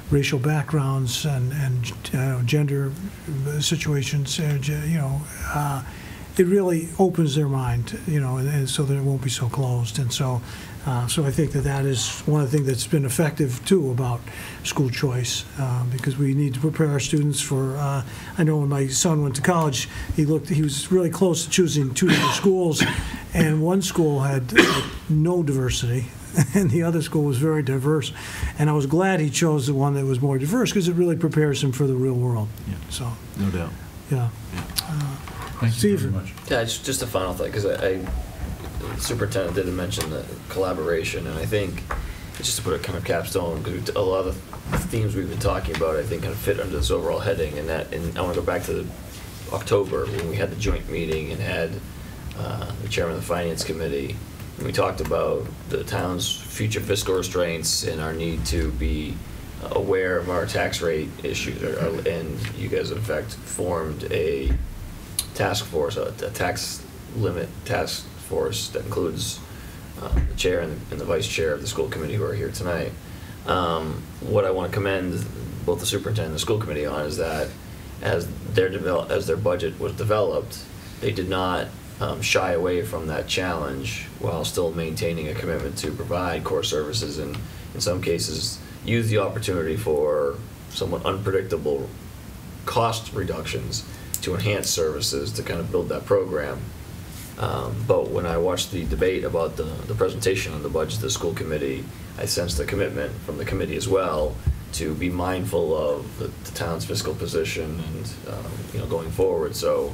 racial backgrounds and gender situations, it really opens their mind, and so that it won't be so closed. And so So I think that is one of the things that's been effective, too, about school choice, because we need to prepare our students for, I know when my son went to college, he was really close to choosing 2 different schools, and one school had no diversity, and the other school was very diverse. And I was glad he chose the one that was more diverse, because it really prepares him for the real world. Yeah. So, No doubt. yeah. Thank you very Steve? much. Yeah, just a final thing, because the superintendent did mention the collaboration, and I think, just to put a kind of capstone, because a lot of the themes we've been talking about, I think, kind of fit under this overall heading, and I want to go back to October, when we had the joint meeting and had the chairman of the finance committee, and we talked about the town's future fiscal restraints and our need to be aware of our tax rate issues, and you guys, in fact, formed a task force, a tax limit task force that includes the chair and the vice chair of the school committee who are here tonight. What I want to commend both the superintendent and the school committee on is that as their budget was developed, they did not shy away from that challenge while still maintaining a commitment to provide core services, and in some cases use the opportunity for somewhat unpredictable cost reductions to enhance services to kind of build that program. But when I watched the debate about the presentation on the budget to the school committee, I sensed a commitment from the committee as well to be mindful of the town's fiscal position and going forward. So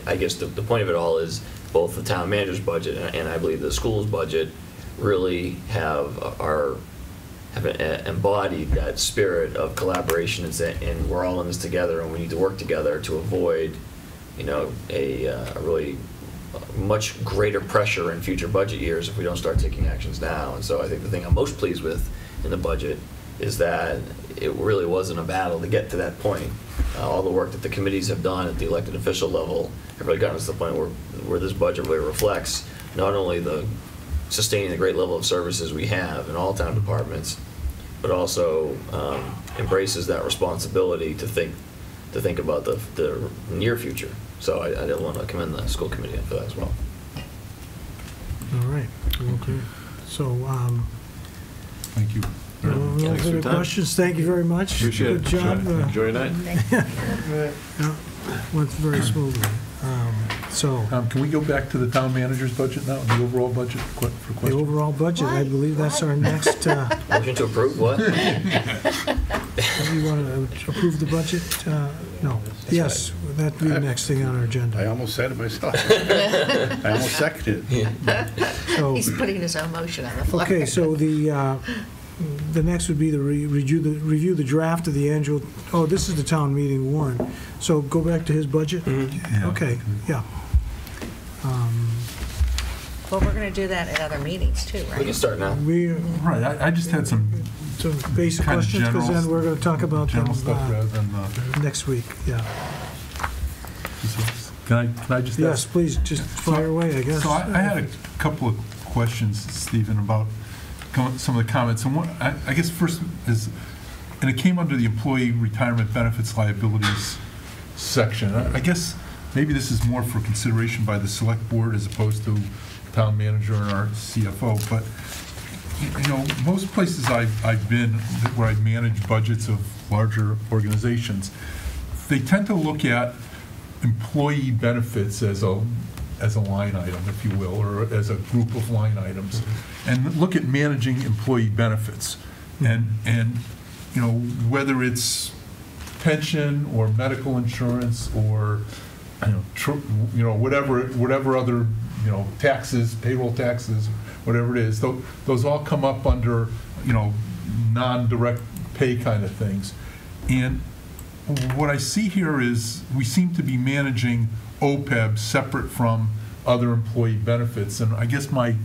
I guess the point of it all is both the town manager's budget and I believe the school's budget really have embodied that spirit of collaboration and we're all in this together and we need to work together to avoid a really much greater pressure in future budget years if we don't start taking actions now. And so I think the thing I'm most pleased with in the budget is that it really wasn't a battle to get to that point. All the work that the committees have done at the elected official level have really gotten us to the point where this budget really reflects not only the sustaining the great level of services we have in all town departments, but also embraces that responsibility to think about the near future. So I did want to commend the school committee for that as well. All right. Okay. So, thank you. no further questions. Thank you very much. Appreciate it. Good job. Enjoy your night. Yeah, went very smoothly. Can we go back to the town manager's budget now, the overall budget for The questions? overall budget, I believe that's our next, Motion to approve what? do you want to approve the budget? No. Yes, that'd be the next thing on our I agenda. almost said it myself. I almost seconded it. So, He's putting his own motion on the floor. okay, so the next would be the review the draft of the annual, this is the town meeting warrant. So go back to his budget? Yeah. Okay, yeah. Well, we're going to do that at other meetings too, We right? can start now. Right, I just had some Basic kind of questions, because then we're going to talk about them general stuff rather than, next week, yeah. can I just ask? Yes, please, just fire away, I guess. So I had a couple of questions, Stephen, about some of the comments. And I guess first is, and it came under the employee retirement benefits liabilities section. I guess maybe this is more for consideration by the select board as opposed to town manager and our CFO. But, most places I've been where I manage budgets of larger organizations, they tend to look at employee benefits as a line item, if you will, or as a group of line items, and look at managing employee benefits, and whether it's pension or medical insurance or whatever other taxes, payroll taxes, whatever it is, those all come up under non-direct pay kind of things. And what I see here is we seem to be managing OPEB separate from other employee benefits, and I guess my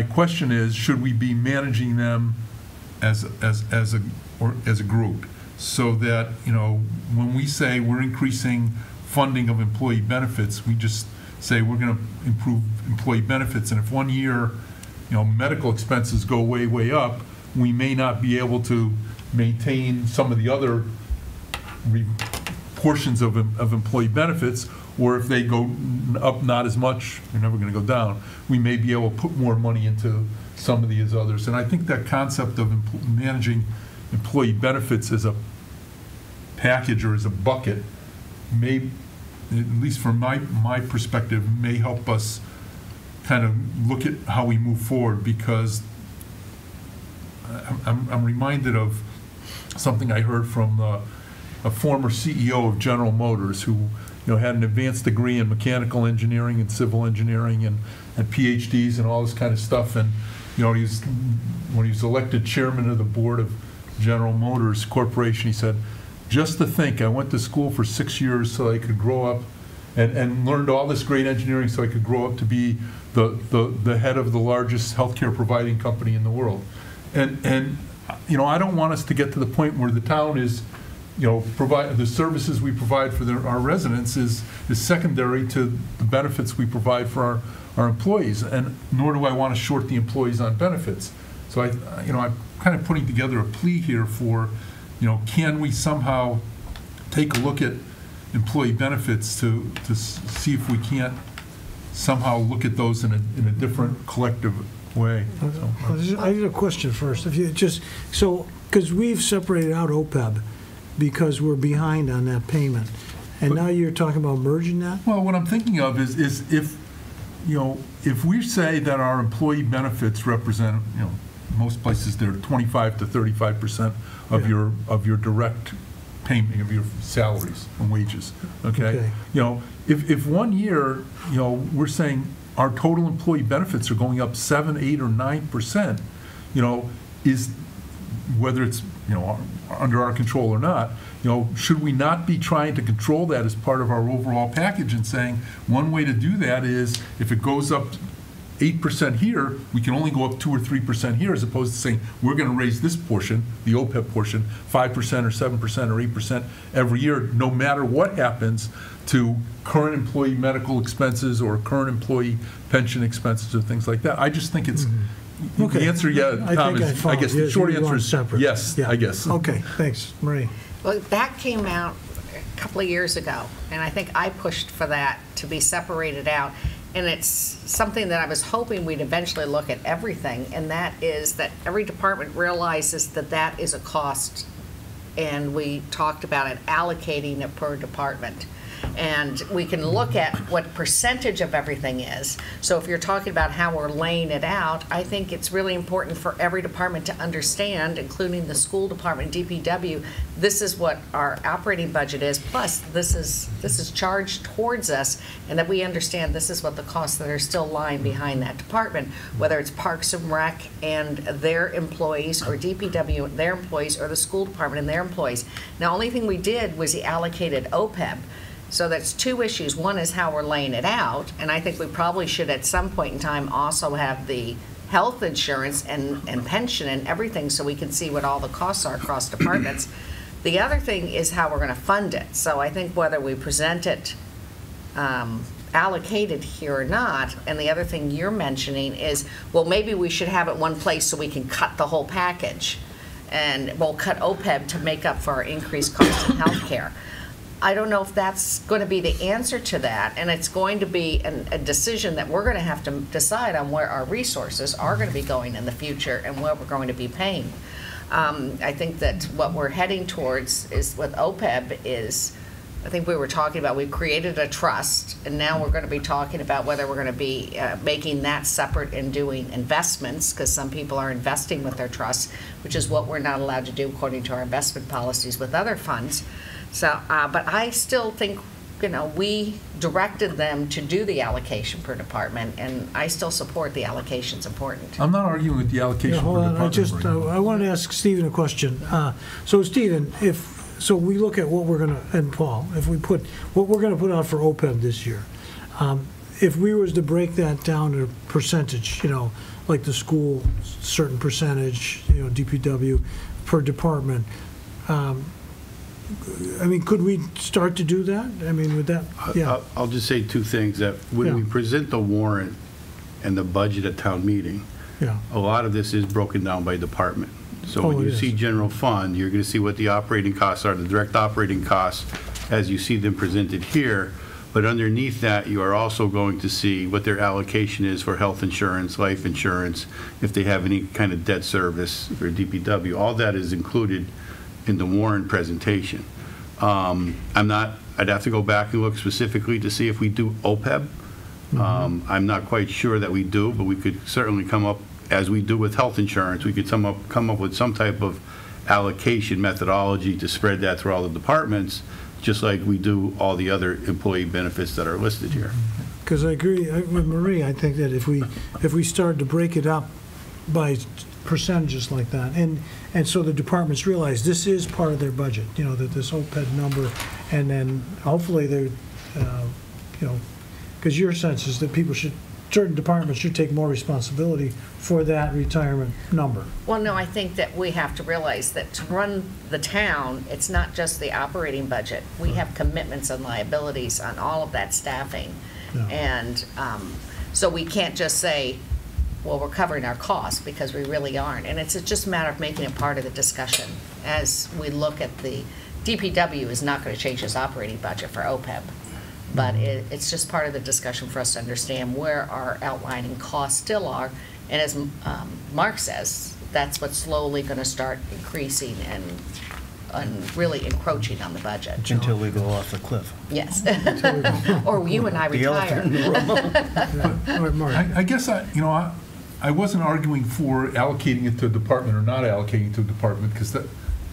question is, should we be managing them as a group, so that when we say we're increasing funding of employee benefits, we just say we're going to improve employee benefits, and if one year medical expenses go way up, we may not be able to maintain some of the other portions of employee benefits, or if they go up not as much, they're never going to go down, we may be able to put more money into some of these others. And I think that concept of managing employee benefits as a package or as a bucket may, at least from my perspective, may help us kind of look at how we move forward, because I'm reminded of something I heard from a former CEO of General Motors who had an advanced degree in mechanical engineering and civil engineering and PhDs and all this kind of stuff. And when he was elected chairman of the board of General Motors Corporation, he said, just to think, I went to school for 6 years so I could grow up and learned all this great engineering so I could grow up to be the head of the largest healthcare providing company in the world. And I don't want us to get to the point where the town is, provide the services we provide for our residents is secondary to the benefits we provide for our employees, and nor do I want to short the employees on benefits. So I'm kind of putting together a plea here for, can we somehow take a look at employee benefits to see if we can't somehow look at those in a different collective way. I have a question first. If you just because we've separated out OPEB because we're behind on that payment, and now you're talking about merging that. Well, what I'm thinking of is if we say that our employee benefits represent, most places they're 25 to 35% of your direct payment of your salaries and wages. Okay. If 1 year, we're saying our total employee benefits are going up 7, 8, or 9%, is whether it's under our control or not, should we not be trying to control that as part of our overall package and saying one way to do that is if it goes up 8% here, we can only go up 2 or 3% here, as opposed to saying we're going to raise this portion, the OPEB portion, 5% or 7% or 8% every year, no matter what happens to current employee medical expenses or current employee pension expenses or things like that. I just think it's the answer. Yeah, Tom, I guess the short answer is separate. Yes. I guess. Okay. Thanks, Marie. Well, that came out a couple of years ago, and I think I pushed for that to be separated out. And it's something that I was hoping we'd eventually look at everything, and that is that every department realizes that that is a cost, and we talked about it, allocating it per department. And we can look at what percentage of everything is. So if you're talking about how we're laying it out, I think it's really important for every department to understand, including the school department, DPW, this is what our operating budget is, plus this is charged towards us, and that we understand this is what the costs that are still lying behind that department, whether it's Parks and Rec and their employees, or DPW and their employees, or the school department and their employees. Now, the only thing we did was he allocated OPEB. So that's two issues. One is how we're laying it out, and I think we probably should at some point in time also have the health insurance and pension and everything so we can see what all the costs are across departments. The other thing is how we're going to fund it. So I think whether we present it allocated here or not, and the other thing you're mentioning is, well, maybe we should have it one place so we can cut the whole package, and we'll cut OPEB to make up for our increased costs in health care. I don't know if that's going to be the answer to that, and it's going to be a decision that we're going to have to decide on where our resources are going to be going in the future and what we're going to be paying. I think that what we're heading towards is with OPEB is, I think we were talking about, we've created a trust, and now we're going to be talking about whether we're going to be making that separate and doing investments, because some people are investing with their trusts, which is what we're not allowed to do according to our investment policies with other funds. So, but I still think, we directed them to do the allocation per department, and I still support the allocation's important. I'm not arguing with the allocation per department. I wanted to ask Stephen a question. So, Stephen, so we look at what we're going to, and Paul, if we put what we're going to put out for OPEB this year, if we was to break that down to percentage, like the school, certain percentage, DPW per department. Could we start to do that? Would that? Yeah. I'll just say two things. That when we present the warrant and the budget at town meeting, a lot of this is broken down by department. So when you see general fund, you're going to see what the operating costs are, the direct operating costs as you see them presented here. But underneath that, you are also going to see what their allocation is for health insurance, life insurance, if they have any kind of debt service for DPW. All that is included in the warrant presentation. I'd have to go back and look specifically to see if we do OPEB. I'm not quite sure that we do, but we could certainly come up, as we do with health insurance, we could come up with some type of allocation methodology to spread that through all the departments, just like we do all the other employee benefits that are listed here. Because I agree with Marie. I think that if we started to break it up by percentages like that, and so the departments realize this is part of their budget, you know, that this OPEB number, and then hopefully they're, you know, because your sense is that certain departments should take more responsibility for that retirement number. Well, no, I think that we have to realize that to run the town, it's not just the operating budget. We have commitments and liabilities on all of that staffing. Yeah. And so we can't just say, well, we're covering our costs, because we really aren't. And it's just a matter of making it part of the discussion as we look at the DPW is not going to change its operating budget for OPEB. But it's just part of the discussion for us to understand where our outlining costs still are. And as Mark says, that's what's slowly going to start increasing and really encroaching on the budget. Until we go off the cliff. Yes. Or you and I The retire. elephant in the room. I guess I wasn't arguing for allocating it to a department or not allocating it to a department, because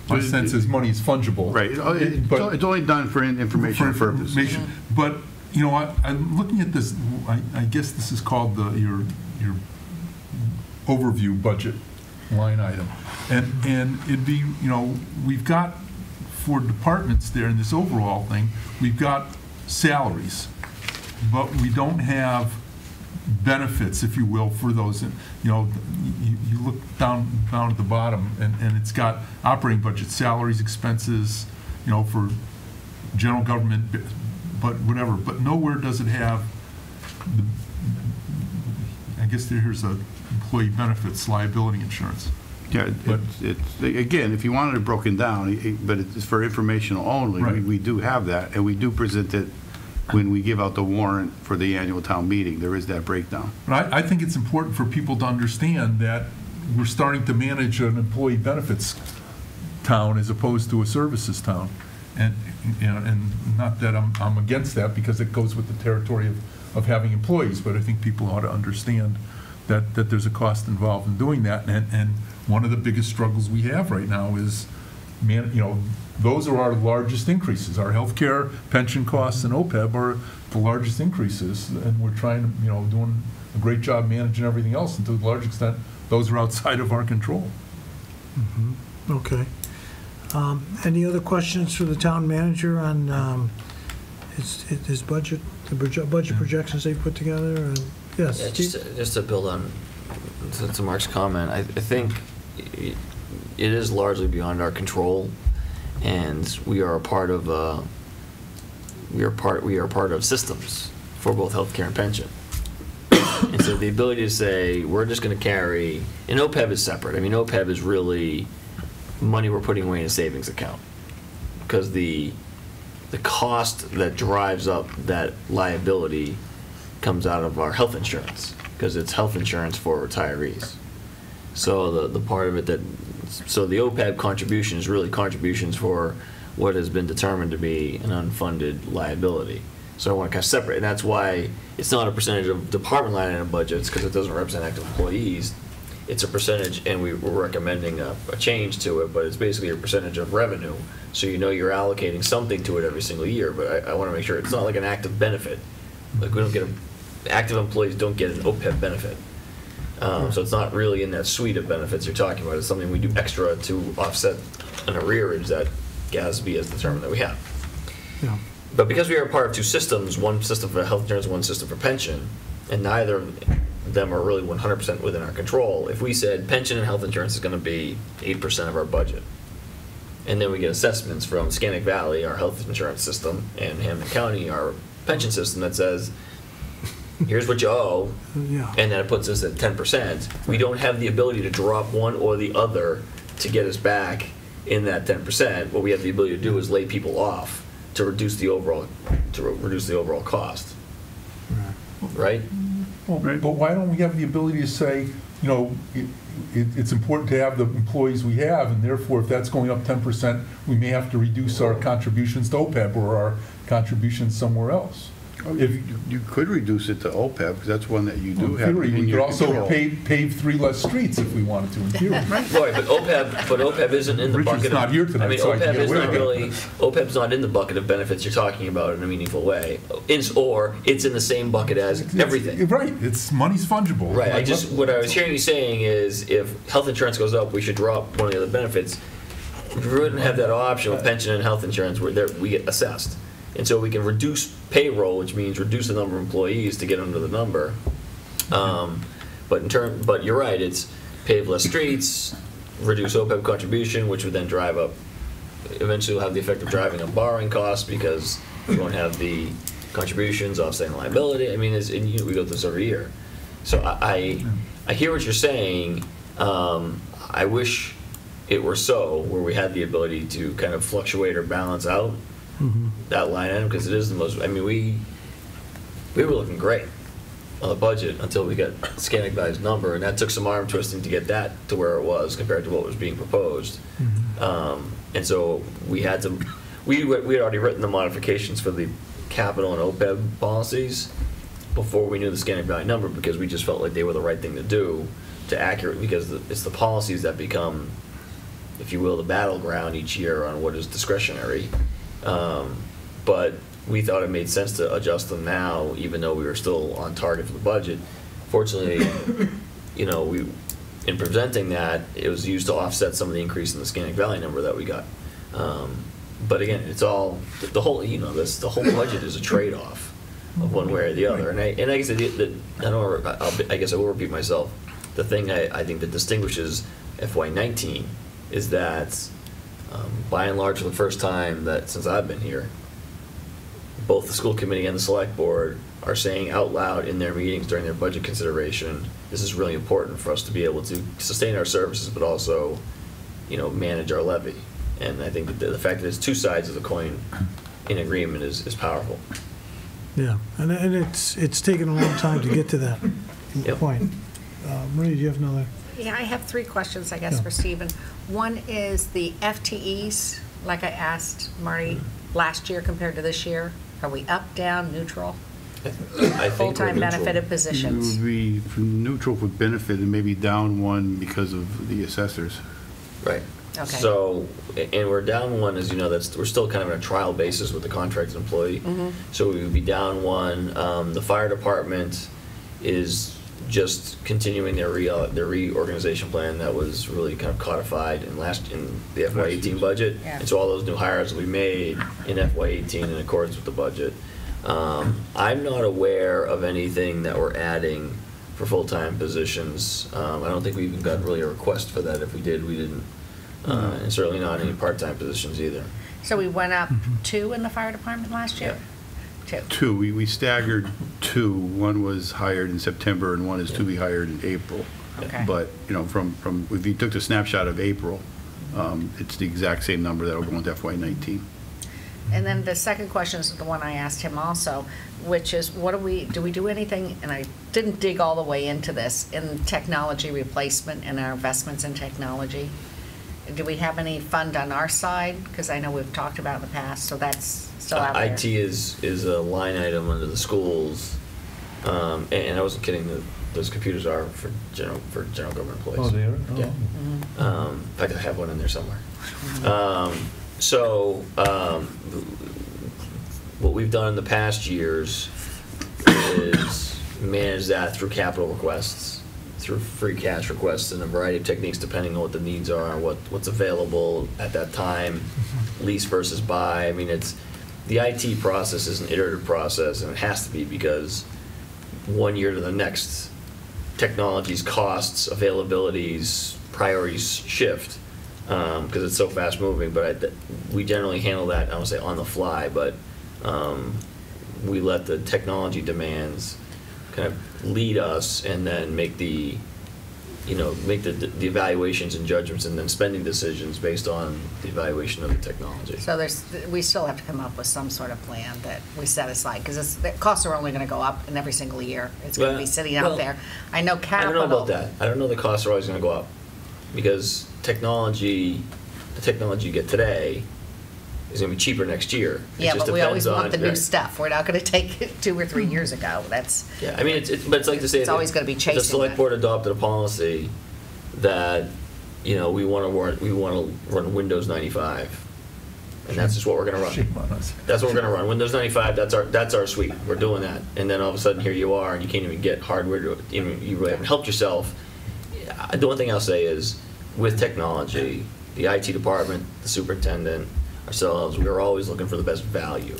my sense is money is fungible. Right. It's only done for information purposes. But, you know, I'm looking at this, I guess this is called your overview budget line item. And it'd be, you know, we've got, for departments there in this overall thing, we've got salaries, but we don't have benefits, if you will, for those. You know, you look down at the bottom, and it's got operating budget, salaries, expenses, you know, for general government, but whatever. But nowhere does it have I guess here's a employee benefits liability insurance. Yeah, it's again, if you wanted it broken down, but it's for informational only, right. we do have that, and we do present it when we give out the warrant for the annual town meeting. There is that breakdown. But I think it's important for people to understand that we're starting to manage an employee benefits town as opposed to a services town. And not that I'm against that, because it goes with the territory of having employees, but I think people ought to understand that there's a cost involved in doing that. And one of the biggest struggles we have right now is, those are our largest increases. Our healthcare, pension costs, and OPEB are the largest increases, and we're trying to, doing a great job managing everything else, and to a large extent, those are outside of our control. Mm-hmm. Okay. Any other questions for the town manager on his budget, the budget projections they put together? Yes. Yeah, just to build on to Mark's comment, I think it is largely beyond our control, and we are a part of systems for both healthcare and pension. And so the ability to say we're just going to carry, and OPEB is separate. I mean, OPEB is really money we're putting away in a savings account, because the cost that drives up that liability comes out of our health insurance, because it's health insurance for retirees. So the part of it so the OPEB contribution is really contributions for what has been determined to be an unfunded liability. So I want to kind of separate, and that's why it's not a percentage of department line item budgets, because it doesn't represent active employees. It's a percentage, and we're recommending a change to it, but it's basically a percentage of revenue. So you're allocating something to it every single year, but I want to make sure it's not like an active benefit. Like we don't get active employees don't get an OPEB benefit. So it's not really in that suite of benefits you're talking about. It's something we do extra to offset an arrearage that GASB has determined that we have. Yeah. But because we are part of two systems, one system for health insurance, one system for pension, and neither of them are really 100% within our control, if we said pension and health insurance is going to be 8% of our budget, and then we get assessments from Scannick Valley, our health insurance system, and Hampton County, our pension system, that says, here's what you owe, yeah. And then it puts us at 10%. We don't have the ability to drop one or the other to get us back in that 10%. What we have the ability to do is lay people off to reduce the overall cost, right? Well, but why don't we have the ability to say, you know, it's important to have the employees we have, and therefore, if that's going up 10%, we may have to reduce our contributions to OPEB or our contributions somewhere else. You could reduce it to OPEB, because that's one that you do In have theory, in we could your also control. pave 3 less streets if we wanted to, in theory. Right, but OPEB isn't in the Richard's bucket. not here tonight, I mean, so I can OPEB get is away not with it. really. OPEB's not in the bucket of benefits you're talking about in a meaningful way. Or it's in the same bucket as everything. Right, money's fungible. Right. What I was hearing you saying is, if health insurance goes up, we should drop one of the other benefits. We wouldn't have that option with pension and health insurance where we get assessed. And so we can reduce payroll, which means reduce the number of employees to get under the number. But you're right, it's pave less streets, reduce OPEB contribution, which would then drive up, eventually will have the effect of driving up borrowing costs because we won't have the contributions offsetting liability. I mean, we go through this every year. So I hear what you're saying. I wish it were so, where we had the ability to kind of fluctuate or balance out that line item, because it is the most. I mean, we were looking great on the budget until we got Scannick Valley's number, and that took some arm twisting to get that to where it was compared to what was being proposed. And so we had to. We had already written the modifications for the capital and OPEB policies before we knew the Scannick Valley number, because we just felt like they were the right thing to do because it's the policies that become, if you will, the battleground each year on what is discretionary. But we thought it made sense to adjust them now, even though we were still on target for the budget. Fortunately, you know, in presenting that, it was used to offset some of the increase in the Scannick Valley number that we got. But again, it's all the whole. You know, the whole budget is a trade-off of one way or the other. And I guess I guess I will repeat myself. The thing I think that distinguishes FY19 is that, by and large, for the first time that since I've been here, both the school committee and the select board are saying out loud in their meetings during their budget consideration, this is really important for us to be able to sustain our services, but also, you know, manage our levy. And I think that the fact that it's two sides of the coin in agreement is powerful. Yeah, and it's taken a long time to get to that point. Maria, do you have another? Yeah, I have 3 questions, I guess, for Stephen. One is the FTEs, like I asked Marty last year compared to this year. Are we up, down, neutral? I think Full-time benefited It positions. would be neutral with benefit and maybe down 1 because of the assessors. Right. Okay. So, and we're down 1, as you know, we're still kind of on a trial basis with the contracted employee. So we would be down 1. The fire department is just continuing their reorganization plan that was really kind of codified in the FY18 budget. Yeah. And so all those new hires will be made in FY18 in accordance with the budget. I'm not aware of anything that we're adding for full-time positions. I don't think we even got really a request for that. If we did, we didn't. And certainly not any part-time positions either. So we went up 2 in the fire department last year? 2. We staggered 2. 1 was hired in September and 1 is to be hired in April. Okay. But, you know, from if you took the snapshot of April, it's the exact same number that will go into FY19. And then the second question is the one I asked him also, which is do we do anything, and I didn't dig all the way into this, in technology replacement and our investments in technology? Do we have any fund on our side? Because I know we've talked about in the past, so that's still out there. IT is a line item under the schools, and I wasn't kidding. Those computers are for general government employees. Oh, they are? Oh. Yeah. In fact, I have one in there somewhere. What we've done in the past years is manage that through capital requests, through free cash requests, and a variety of techniques depending on what the needs are and what's available at that time, lease versus buy. I mean, the IT process is an iterative process, and it has to be, because one year to the next, technologies, costs, availabilities, priorities shift, because it's so fast moving. But we generally handle that, I don't say on the fly, but we let the technology demands kind of lead us, and then make the make the evaluations and judgments and then spending decisions based on the evaluation of the technology. So we still have to come up with some sort of plan that we set aside, because the costs are only going to go up in every single year. It's going to be sitting out there. I know capital. I don't know about that. I don't know the costs are always going to go up, because the technology you get today is going to be cheaper next year. Yeah, but we always want the new stuff. We're not going to take it 2 or 3 years ago. That's. Yeah, I mean, it's like to say it's always going to be chasing. The select board adopted a policy that, we want to run Windows 95, and that's just what we're going to run. Shame on us. That's what we're going to run. Windows 95. That's our suite. We're doing that, and then all of a sudden here you are, and you can't even get hardware to. You really haven't helped yourself. The one thing I'll say is, with technology, the IT department, the superintendent, ourselves, we are always looking for the best value.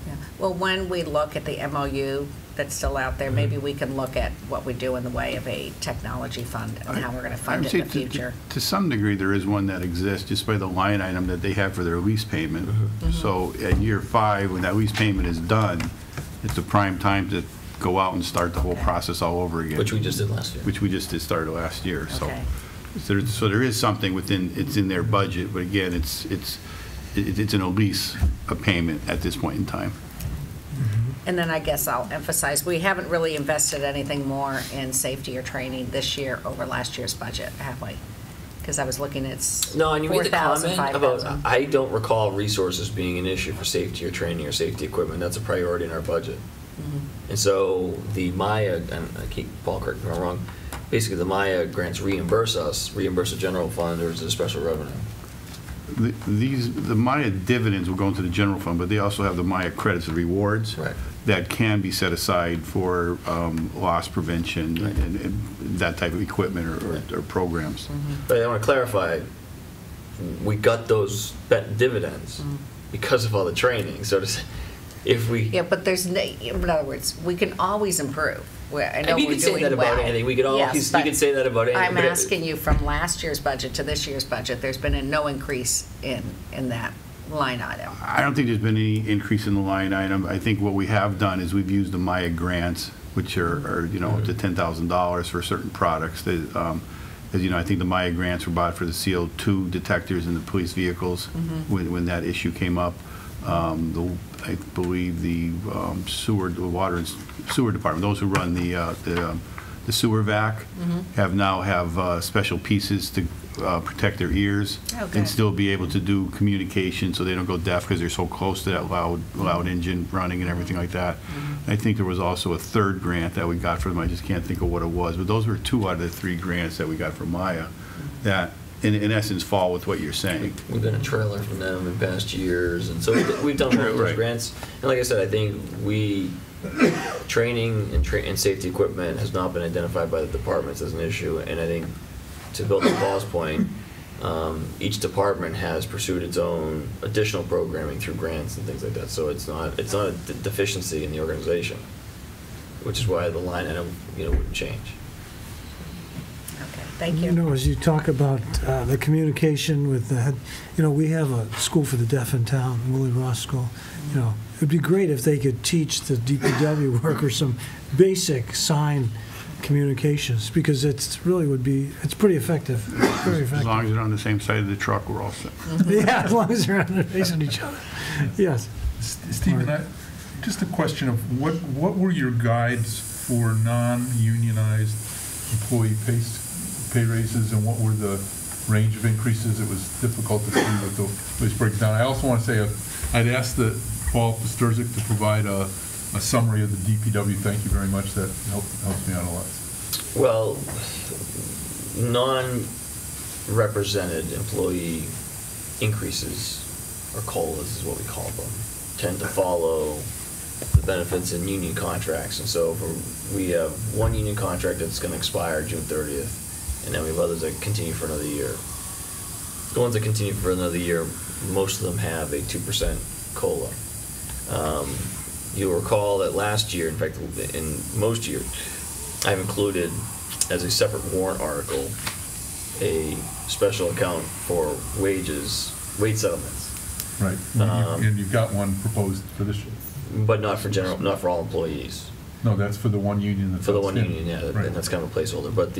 Yeah. Well, when we look at the MOU that's still out there, maybe we can look at what we do in the way of a technology fund and how we're going to fund it in the future. To some degree, there is one that exists just by the line item that they have for their lease payment. So in year 5, when that lease payment is done, it's a prime time to go out and start the whole process all over again. Which we just did last year. Which we just did start last year. Okay. So there is something it's in their budget, but again, it's an lease, a payment at this point in time. And then I guess I'll emphasize, we haven't really invested anything more in safety or training this year over last year's budget, have we? Because I was looking at No, and you made the 4,000, comment 5,000. about, I don't recall resources being an issue for safety or training or safety equipment. That's a priority in our budget. And so the Maya, and Paul, correct me if I'm wrong, basically the Maya grants reimburse the general fund, or is it a special revenue? The Maya dividends will go into the general fund, but they also have the Maya credits and rewards that can be set aside for loss prevention and that type of equipment or programs. But I want to clarify, we got those dividends because of all the training. So to say, if we... Yeah, but in other words, we can always improve. I know you we're can say doing that about well. anything. We could always, you could say that about anything. I'm asking you, from last year's budget to this year's budget, there's been no increase in that line item. I don't think there's been any increase in the line item. I think what we have done is we've used the Maya grants, which are up to $10,000 for certain products. As you know, I think the Maya grants were bought for the CO2 detectors in the police vehicles when that issue came up. I believe the water and sewer department, those who run the sewer vac, have special pieces to protect their ears and still be able to do communication, so they don't go deaf because they're so close to that loud engine running and everything like that. I think there was also a third grant that we got for them. I just can't think of what it was, but those were 2 out of the 3 grants that we got from Maya that in essence fall with what you're saying. We've been a trailer from them in past years, and so we've done one of those grants. And like I said, I think training and safety equipment has not been identified by the departments as an issue. And I think, to build on Paul's point, each department has pursued its own additional programming through grants and things like that. So it's not a deficiency in the organization, which is why the line item wouldn't change. Thank you. As you talk about the communication with the head, we have a school for the deaf in town, Willie Ross School. It would be great if they could teach the DPW workers some basic sign communications, because it's pretty effective. Very effective. As long as they're on the same side of the truck, we're all set. Yeah, as long as they're facing each other. Yes. Stephen, just a question of what were your guides for non-unionized employee pay raises, and what were the range of increases? It was difficult to see what those breaks down. I also want to say I'd asked Paul Pasturzik to provide a summary of the DPW. Thank you very much. That helps me out a lot. Well, non-represented employee increases, or COLAs is what we call them, tend to follow the benefits in union contracts. And so we have one union contract that's going to expire June 30th, and then we have others that continue for another year. The ones that continue for another year, most of them have a 2% COLA. You'll recall that last year, in fact, in most years, I've included as a separate warrant article a special account for wage settlements. Right, and you've got one proposed for this year. But not for all employees. No, that's for the one union. For the one union, yeah, and that's kind of a placeholder. But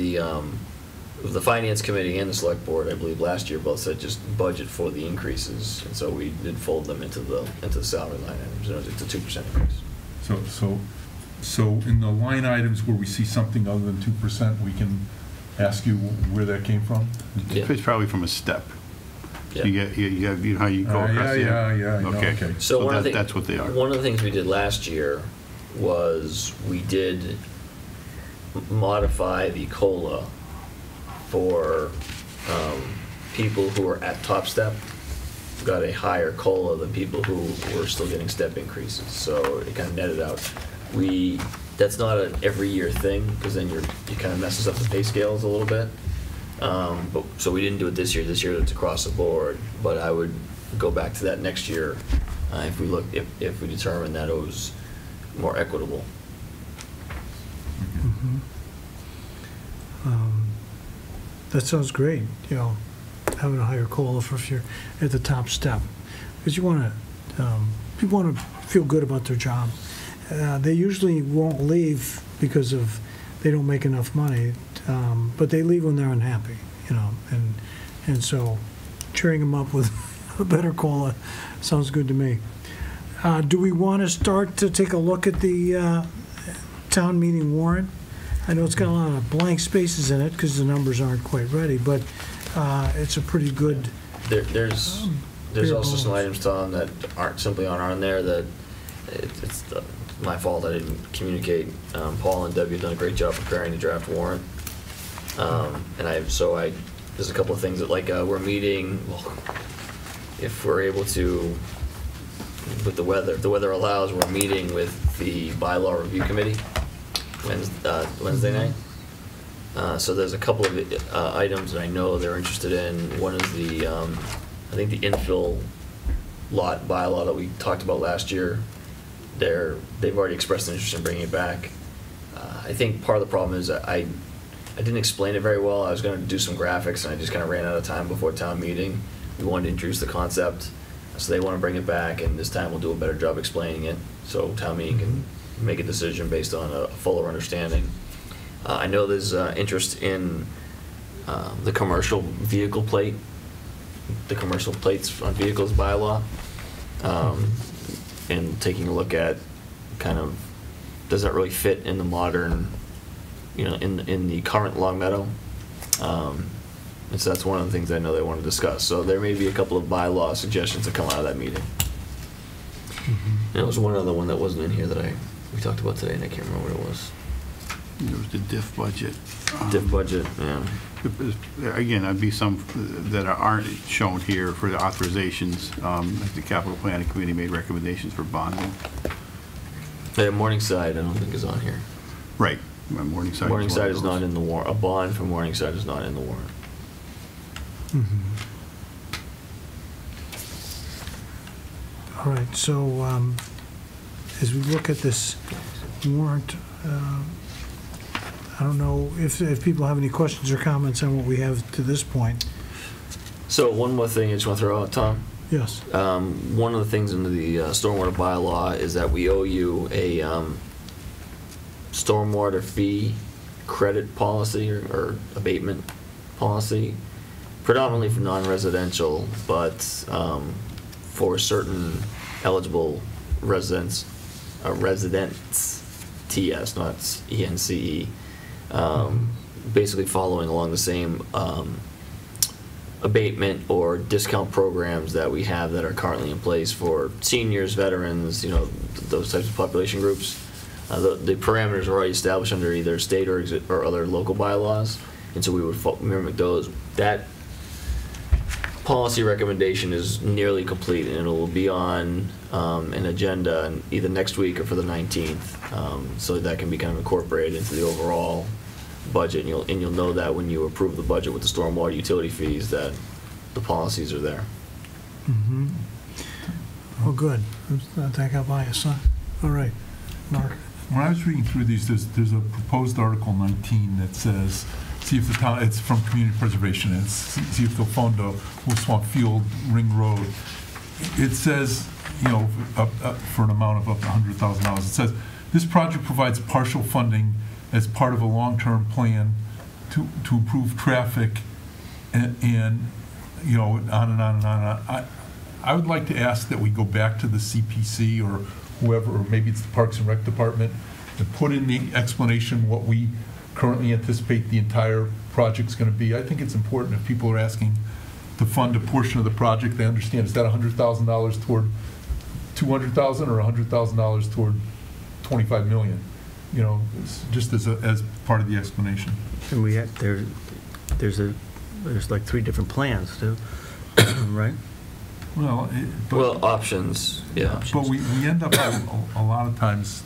the finance committee and the select board, I believe last year, both said just budget for the increases, and so we did fold them into the salary line items. You know, it's a 2% increase. So in the line items where we see something other than 2%, we can ask you where that came from? Yeah. It's probably from a step. Yeah. You know how you go across the... Yeah. Okay. So That's what they are. One of the things we did last year was we did modify the COLA for people who are at top step, got a higher COLA than people who were still getting step increases. So it kind of netted out. That's not an every year thing, because then you kind of messes up the pay scales a little bit. So we didn't do it this year. This year it's across the board. But I would go back to that next year if we determine that it was more equitable. That sounds great, you know, having a higher COLA for if you're at the top step. Because you want to, people want to feel good about their job. They usually won't leave because they don't make enough money, but they leave when they're unhappy, you know, and so cheering them up with a better COLA sounds good to me. Do we want to start to take a look at the town meeting warrant? I know it's got a lot of blank spaces in it because the numbers aren't quite ready, but it's a pretty good... There's also some items, Tom, that aren't on there that it's my fault I didn't communicate. Paul and Debbie have done a great job preparing the draft warrant. There's a couple of things that, like, we're meeting, well, if we're able to, with the weather, if the weather allows, we're meeting with the bylaw review committee Wednesday night. So there's a couple of items that I know they're interested in. One is the, I think the infill lot bylaw that we talked about last year. They've already expressed an interest in bringing it back. I think part of the problem is that I didn't explain it very well. I was going to do some graphics, and I just kind of ran out of time before town meeting. We wanted to introduce the concept, so they want to bring it back, and this time we'll do a better job explaining it, so town meeting can make a decision based on a fuller understanding. I know there's interest in the commercial vehicle plate, the commercial plates on vehicles bylaw, and taking a look at kind of, does that really fit in the modern, you know, in the current Long Meadow? And so that's one of the things I know they want to discuss. So there may be a couple of bylaw suggestions that come out of that meeting. And there was one other one that wasn't in here that we talked about today, and I can't remember what it was. There was the diff budget. Diff budget, yeah. Again, I'd be some that aren't shown here for the authorizations. The capital planning committee made recommendations for bonding. Morningside, I don't think is on here. Right. Morningside. Morningside is not in the warrant. A bond for Morningside is not in the warrant. All right, so as we look at this warrant, I don't know if people have any questions or comments on what we have to this point. So one more thing I just want to throw out, Tom. Yes. One of the things in the stormwater bylaw is that we owe you a stormwater fee credit policy or abatement policy, predominantly for non-residential, but for certain eligible residents, TS, not ENCE, basically following along the same abatement or discount programs that we have that are currently in place for seniors, veterans, you know, those types of population groups. The parameters are already established under either state or other local bylaws, and so we would mimic those. That policy recommendation is nearly complete, and it will be on an agenda either next week or for the 19th, so that can be kind of incorporated into the overall budget, and you'll know that when you approve the budget with the stormwater utility fees that the policies are there. Oh, good. That got by us, huh? All right, Mark. When I was reading through these, there's a proposed Article 19 that says, see if the town, it's from community preservation, and see if they'll fund a Wolf Swamp Field Ring Road. It says, you know, up for an amount of up to $100,000. It says, this project provides partial funding as part of a long-term plan to improve traffic and, you know, on and on and on. I would like to ask that we go back to the CPC or whoever, or maybe it's the Parks and Rec Department, and put in the explanation what we currently anticipate the entire project's going to be. I think it's important if people are asking to fund a portion of the project, they understand, is that $100,000 toward $200,000 or $100,000 toward $25 million? You know, just as part of the explanation. And we had, there's like 3 different plans too, right? Well, options, yeah. But we end up a lot of times,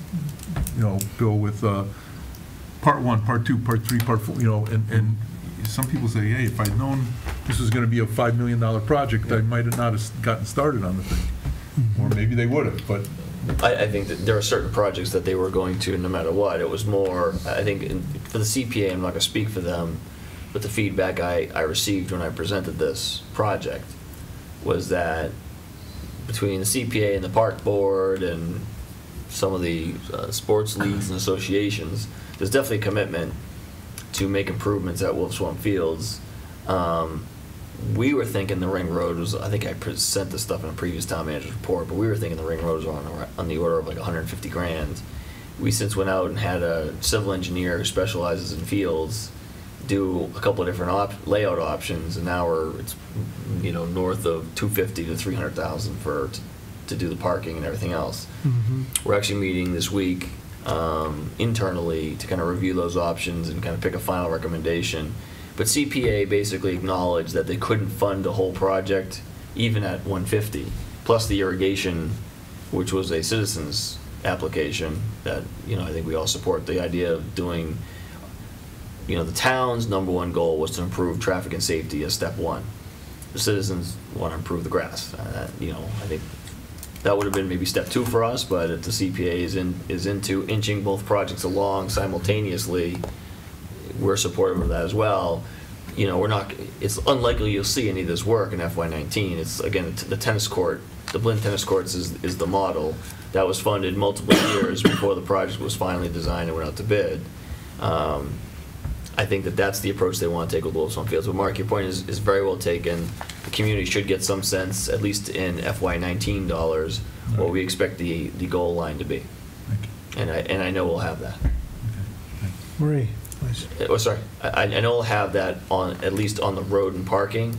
you know, Bill, with part 1, part 2, part 3, part 4, you know, and some people say, hey, if I'd known this was going to be a $5 million project, I might have not have gotten started on the thing. Or maybe they would have, but. I think that there are certain projects that they were going to, no matter what. It was more, I think, for the CPA, I'm not going to speak for them, but the feedback I received when I presented this project was that between the CPA and the park board and some of the sports leagues and associations, there's definitely a commitment to make improvements at Wolf Swamp Fields. We were thinking the ring road was, I think I sent this stuff in a previous town manager's report, but we were thinking the ring road was on the order of like 150 grand. We since went out and had a civil engineer who specializes in fields do a couple of different layout options, and now it's, you know, north of 250 to 300,000 to do the parking and everything else. We're actually meeting this week internally to kind of review those options and kind of pick a final recommendation. But CPA basically acknowledged that they couldn't fund a whole project even at 150, plus the irrigation, which was a citizen's application that, you know, I think we all support the idea of doing. You know, the town's #1 goal was to improve traffic and safety as step 1. The citizens want to improve the grass. You know, I think that would have been maybe step 2 for us, but if the CPA is into inching both projects along simultaneously, we're supportive of that as well. You know, it's unlikely you'll see any of this work in FY19. It's, again, the tennis court, the Blinn Tennis Courts is the model. That was funded multiple years before the project was finally designed and went out to bid. I think that's the approach they want to take with Wolf Swamp Fields. But Mark, your point is very well taken. The community should get some sense, at least in FY19 dollars, what we expect the goal line to be. And I know we'll have that. Marie, please. Oh, sorry. I know we'll have that at least on the road and parking.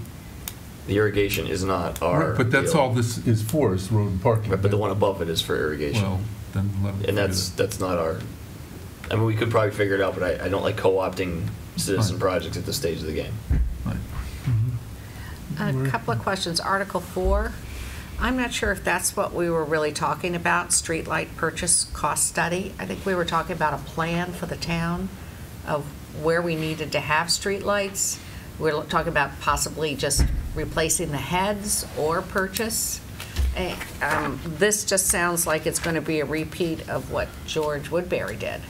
The irrigation is not our Right, but that's deal. all this is for, is road and parking. Right, but the one above it is for irrigation. Well, then let them and that's not our. I mean, we could probably figure it out, but I don't like co-opting citizen projects at this stage of the game. A couple of questions. Article 4, I'm not sure if that's what we were really talking about, streetlight purchase cost study. I think we were talking about a plan for the town of where we needed to have streetlights. We're talking about possibly just replacing the heads or purchase. This just sounds like it's going to be a repeat of what George Woodbury did.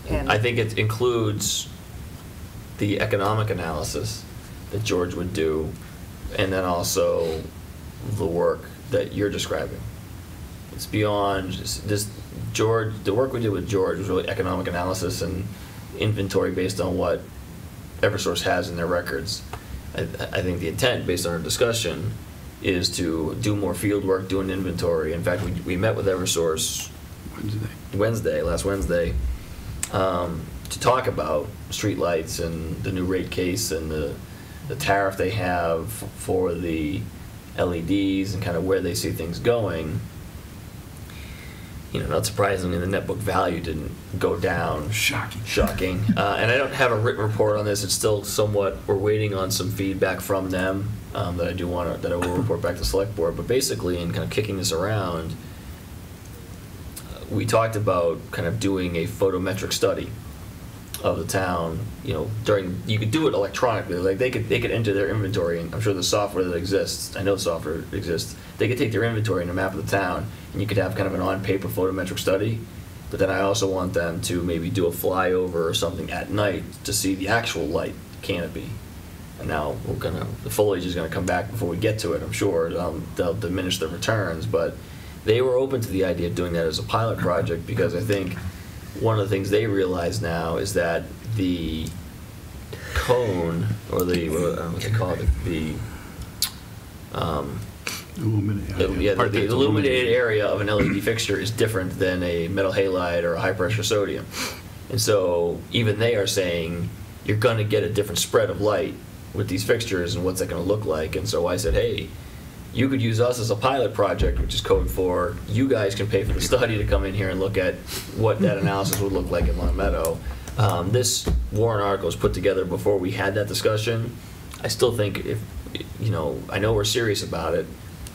And I think it includes the economic analysis that George would do, and then also the work that you're describing. It's beyond just George. The work we did with George was really economic analysis and inventory based on what Eversource has in their records. I think the intent, based on our discussion, is to do more field work, do an inventory. In fact, we met with Eversource last Wednesday, to talk about streetlights and the new rate case and the tariff they have for the LEDs and kind of where they see things going. You know, not surprisingly, the net book value didn't go down. Shocking. And I don't have a written report on this. It's still somewhat, we're waiting on some feedback from them that I will report back to the select board. But basically, in kind of kicking this around, we talked about kind of doing a photometric study of the town. You know, you could do it electronically. Like they could enter their inventory, and I'm sure the software that exists. I know the software exists. They could take their inventory and a map of the town, and you could have kind of an on-paper photometric study. But then I also want them to maybe do a flyover or something at night to see the actual light canopy. And now the foliage is gonna come back before we get to it. I'm sure they'll diminish the returns, but they were open to the idea of doing that as a pilot project because I think one of the things they realize now is that the cone, or the, what they call it, the the illuminated area of an LED fixture is different than a metal halide or a high-pressure sodium. And so even they are saying you're going to get a different spread of light with these fixtures, and what's that going to look like? And so I said, hey, you could use us as a pilot project, which is code for you guys can pay for the study to come in here and look at what that analysis would look like in Long Meadow. This warrant article was put together before we had that discussion. I still think if, I know we're serious about it,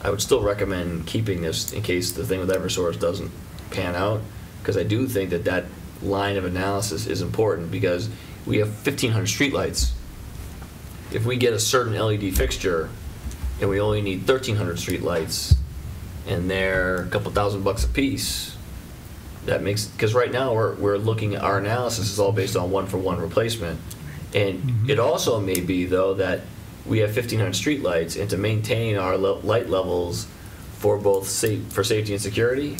I would still recommend keeping this in case the thing with Eversource doesn't pan out, because I do think that that line of analysis is important, because we have 1,500 streetlights. If we get a certain LED fixture and we only need 1,300 streetlights and they're a couple $1,000 a piece, that makes, because right now we're looking at our analysis is all based on one-for-one replacement. And it also may be, though, that we have 1,500 streetlights, and to maintain our light levels for both for safety and security,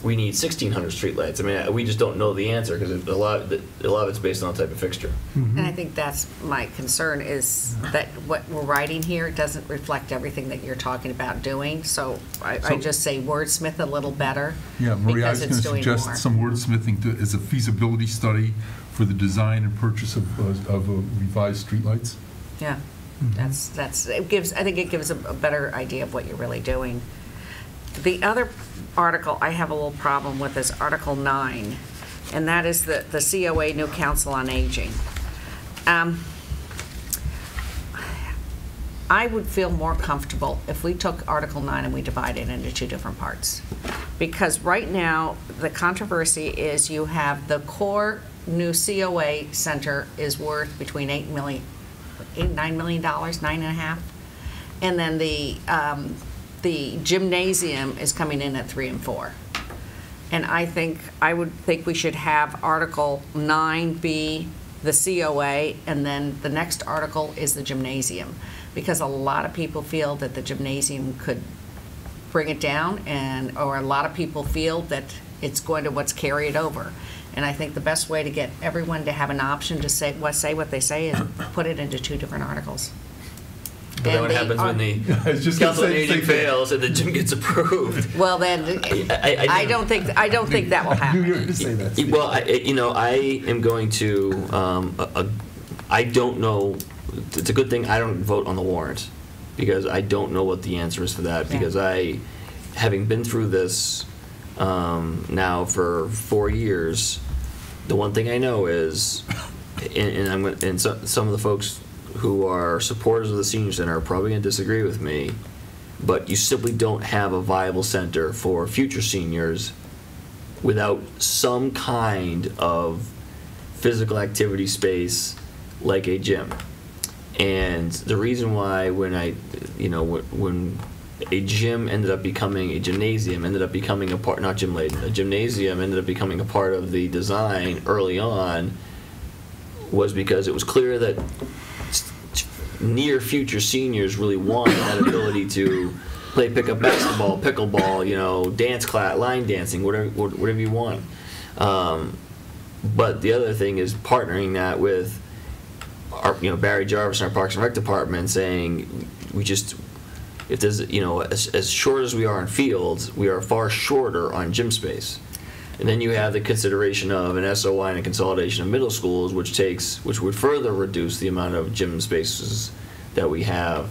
we need 1,600 streetlights. I mean, we just don't know the answer, because a lot of it's based on the type of fixture. And I think that's my concern, is that what we're writing here doesn't reflect everything that you're talking about doing. So I just say wordsmith a little better. Yeah, Maria, I was going to suggest more. some wordsmithing as a feasibility study for the design and purchase of revised streetlights. Yeah, that's it gives. I think it gives a better idea of what you're really doing. The other article I have a little problem with is Article 9, and that is the COA New Council on Aging. I would feel more comfortable if we took Article 9 and we divided it into two different parts. Because right now, the controversy is you have the core new COA center is worth between $9 million, $9.5, and then the gymnasium is coming in at 3 and 4. And I would think we should have Article 9 be the COA, and then the next article is the gymnasium, because a lot of people feel that the gymnasium could bring it down, or a lot of people feel that it's going to carry it over. And I think the best way to get everyone to have an option to say what they say is put it into two different articles. But then what happens when the council on aging fails and the gym gets approved? Well, then I don't think that will happen. You're going to say that. Well, I am going to. I don't know. It's a good thing I don't vote on the warrant, because I don't know what the answer is for that. Because having been through this now for 4 years, the one thing I know is, and some of the folks who are supporters of the senior center are probably going to disagree with me, but you simply don't have a viable center for future seniors without some kind of physical activity space like a gym. And the reason why when a gym ended up becoming a gymnasium, ended up becoming a part, not Jim Layden, a gymnasium ended up becoming a part of the design early on, was because it was clear that near future seniors really want that ability to play pickup basketball, pickleball, dance class, line dancing, whatever you want. But the other thing is partnering that with our, Barry Jarvis and our Parks and Rec department, saying if there's, as short as we are in fields, we are far shorter on gym space. And then you have the consideration of an SOI and a consolidation of middle schools, which would further reduce the amount of gym spaces that we have.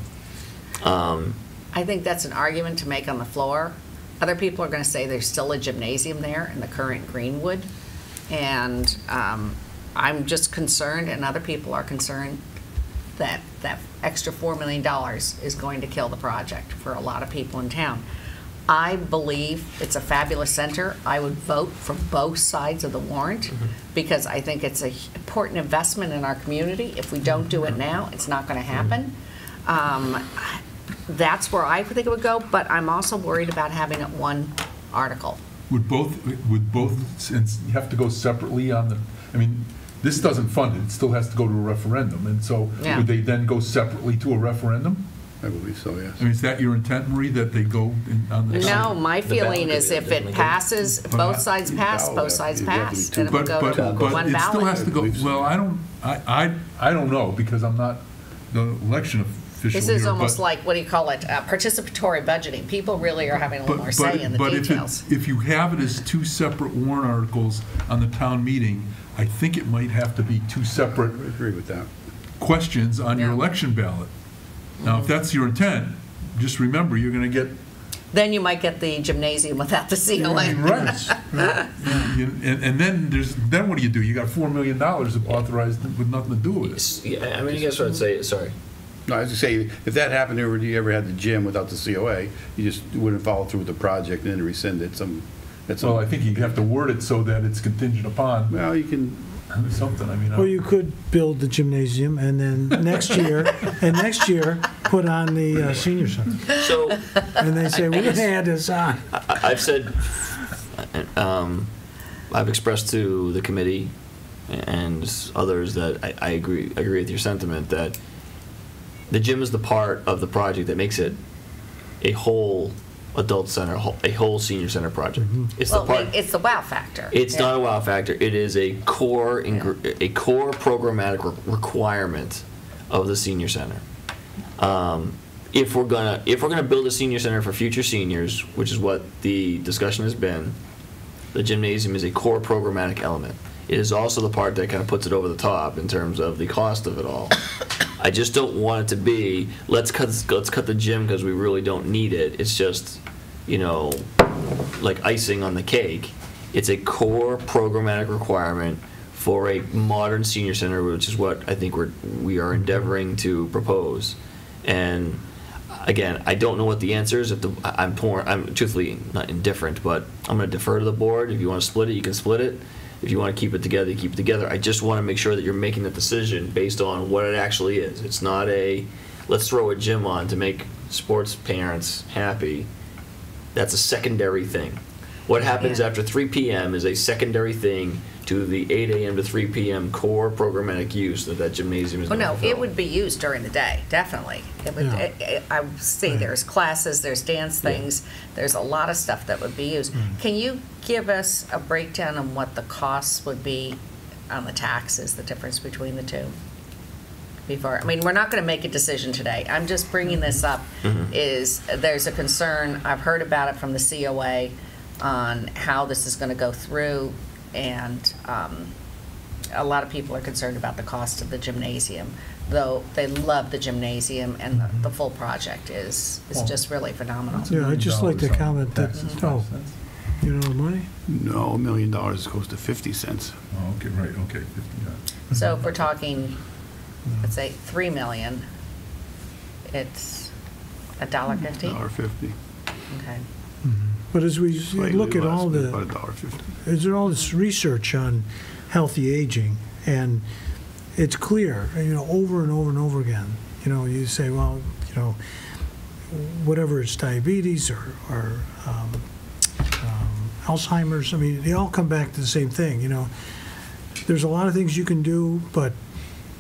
I think that's an argument to make on the floor. Other people are going to say there's still a gymnasium there in the current Greenwood. And I'm just concerned, and other people are concerned, that that extra $4 million is going to kill the project for a lot of people in town. I believe it's a fabulous center. I would vote for both sides of the warrant, because I think it's an important investment in our community. If we don't do it now, it's not going to happen. That's where I think it would go, but I'm also worried about having it one article. Would both, since you have to go separately on the, this doesn't fund it, it still has to go to a referendum, and so would they then go separately to a referendum? I believe so, yes. I mean, is that your intent, Marie, that they go on the? No, my feeling is if it passes, both sides pass, both sides pass, then it will go to one But it still has ballot. to go, well, I don't know, because I'm not the election official This is here, almost but- like, what do you call it, participatory budgeting. People really are having a little more say in the details. If you have it as two separate warrant articles on the town meeting, I think it might have to be two separate I agree with that. questions on your Yeah. election ballot. Now, if that's your intent, just remember, you're gonna get. Then you might get the gymnasium without the COA. Right. And then what do? You got $4 million authorized with nothing to do with it. Yeah, I mean, I guess what I'd say, sorry. No, I was just saying, if that happened, or you ever had the gym without the COA, you just wouldn't follow through with the project and then rescind it. Well, I think you have to word it so that it's contingent upon Well, you can, something, I mean. Or you could build the gymnasium and then next year, put on the senior center. So, And they say, we're going to add this on. I've said, I've expressed to the committee and others that I agree with your sentiment that the gym is the part of the project that makes it a whole adult center, a whole senior center project. It's the Well, part. it's the wow factor. It's Yeah. not a wow factor. It is a core programmatic requirement of the senior center. If we're gonna build a senior center for future seniors, which is what the discussion has been, the gymnasium is a core programmatic element. It is also the part that kind of puts it over the top in terms of the cost of it all. I just don't want it to be let's cut the gym because we really don't need it. It's just, like icing on the cake. It's a core programmatic requirement for a modern senior center, which is what I think we are endeavoring to propose. And again, I don't know what the answer is. I'm truthfully not indifferent, but I'm going to defer to the board. If you want to split it, you can split it. If you want to keep it together, you keep it together. I just want to make sure that you're making the decision based on what it actually is. It's not let's throw a gym on to make sports parents happy. That's a secondary thing. What happens after 3 p.m. is a secondary thing to the 8 a.m. to 3 p.m. core programmatic use that gymnasium is Well, going to no, fill. it would be used during the day, definitely. It would. I would say there's classes, there's dance things, there's a lot of stuff that would be used. Can you give us a breakdown on what the costs would be on the taxes, the difference between the two? I mean, we're not going to make a decision today. I'm just bringing this up. Is there's a concern, I've heard about it from the COA on how this is going to go through, and a lot of people are concerned about the cost of the gymnasium, though they love the gymnasium, and the full project is just really phenomenal. Yeah, I'd just like to comment that, you know the money? no, $1 million goes to 50 cents. Oh, okay, right, okay. So if we're talking, let's say, 3 million, it's $1.50? $1.50. Okay. But as we Slightly look at less, all but the, about $1.50. is there all this research on healthy aging, and it's clear, over and over and over again, you say, well, whatever it's diabetes or Alzheimer's, I mean, they all come back to the same thing, There's a lot of things you can do, but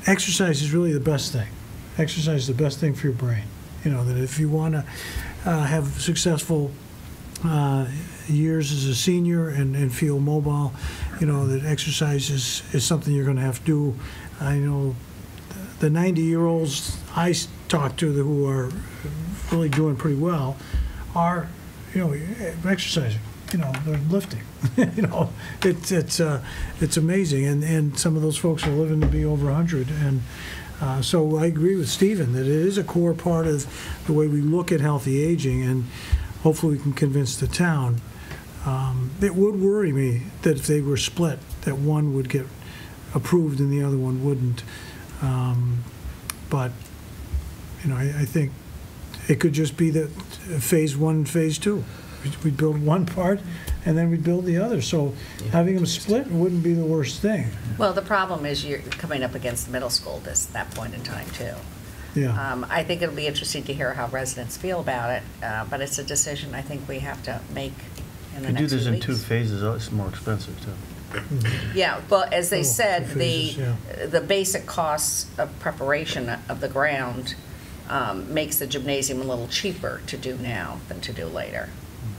exercise is really the best thing. Exercise is the best thing for your brain. That if you want to have successful years as a senior and feel mobile, that exercise is something you're going to have to do. I know the 90-year-olds I talk to who are really doing pretty well are, exercising. They're lifting. It's amazing, and some of those folks are living to be over 100. And so I agree with Stephen that it is a core part of the way we look at healthy aging, and hopefully we can convince the town. It would worry me that if they were split, that one would get approved and the other one wouldn't. But I think it could just be that phase 1 and phase 2. We'd build one part, and then we'd build the other. So having them split wouldn't be the worst thing. Well, the problem is you're coming up against the middle school that point in time, too. Yeah. I think it'll be interesting to hear how residents feel about it, but it's a decision I think we have to make in the If you next do this few in weeks. 2 phases, it's more expensive, too. Yeah, well, as they said, phases, the basic costs of preparation of the ground makes the gymnasium a little cheaper to do now than to do later.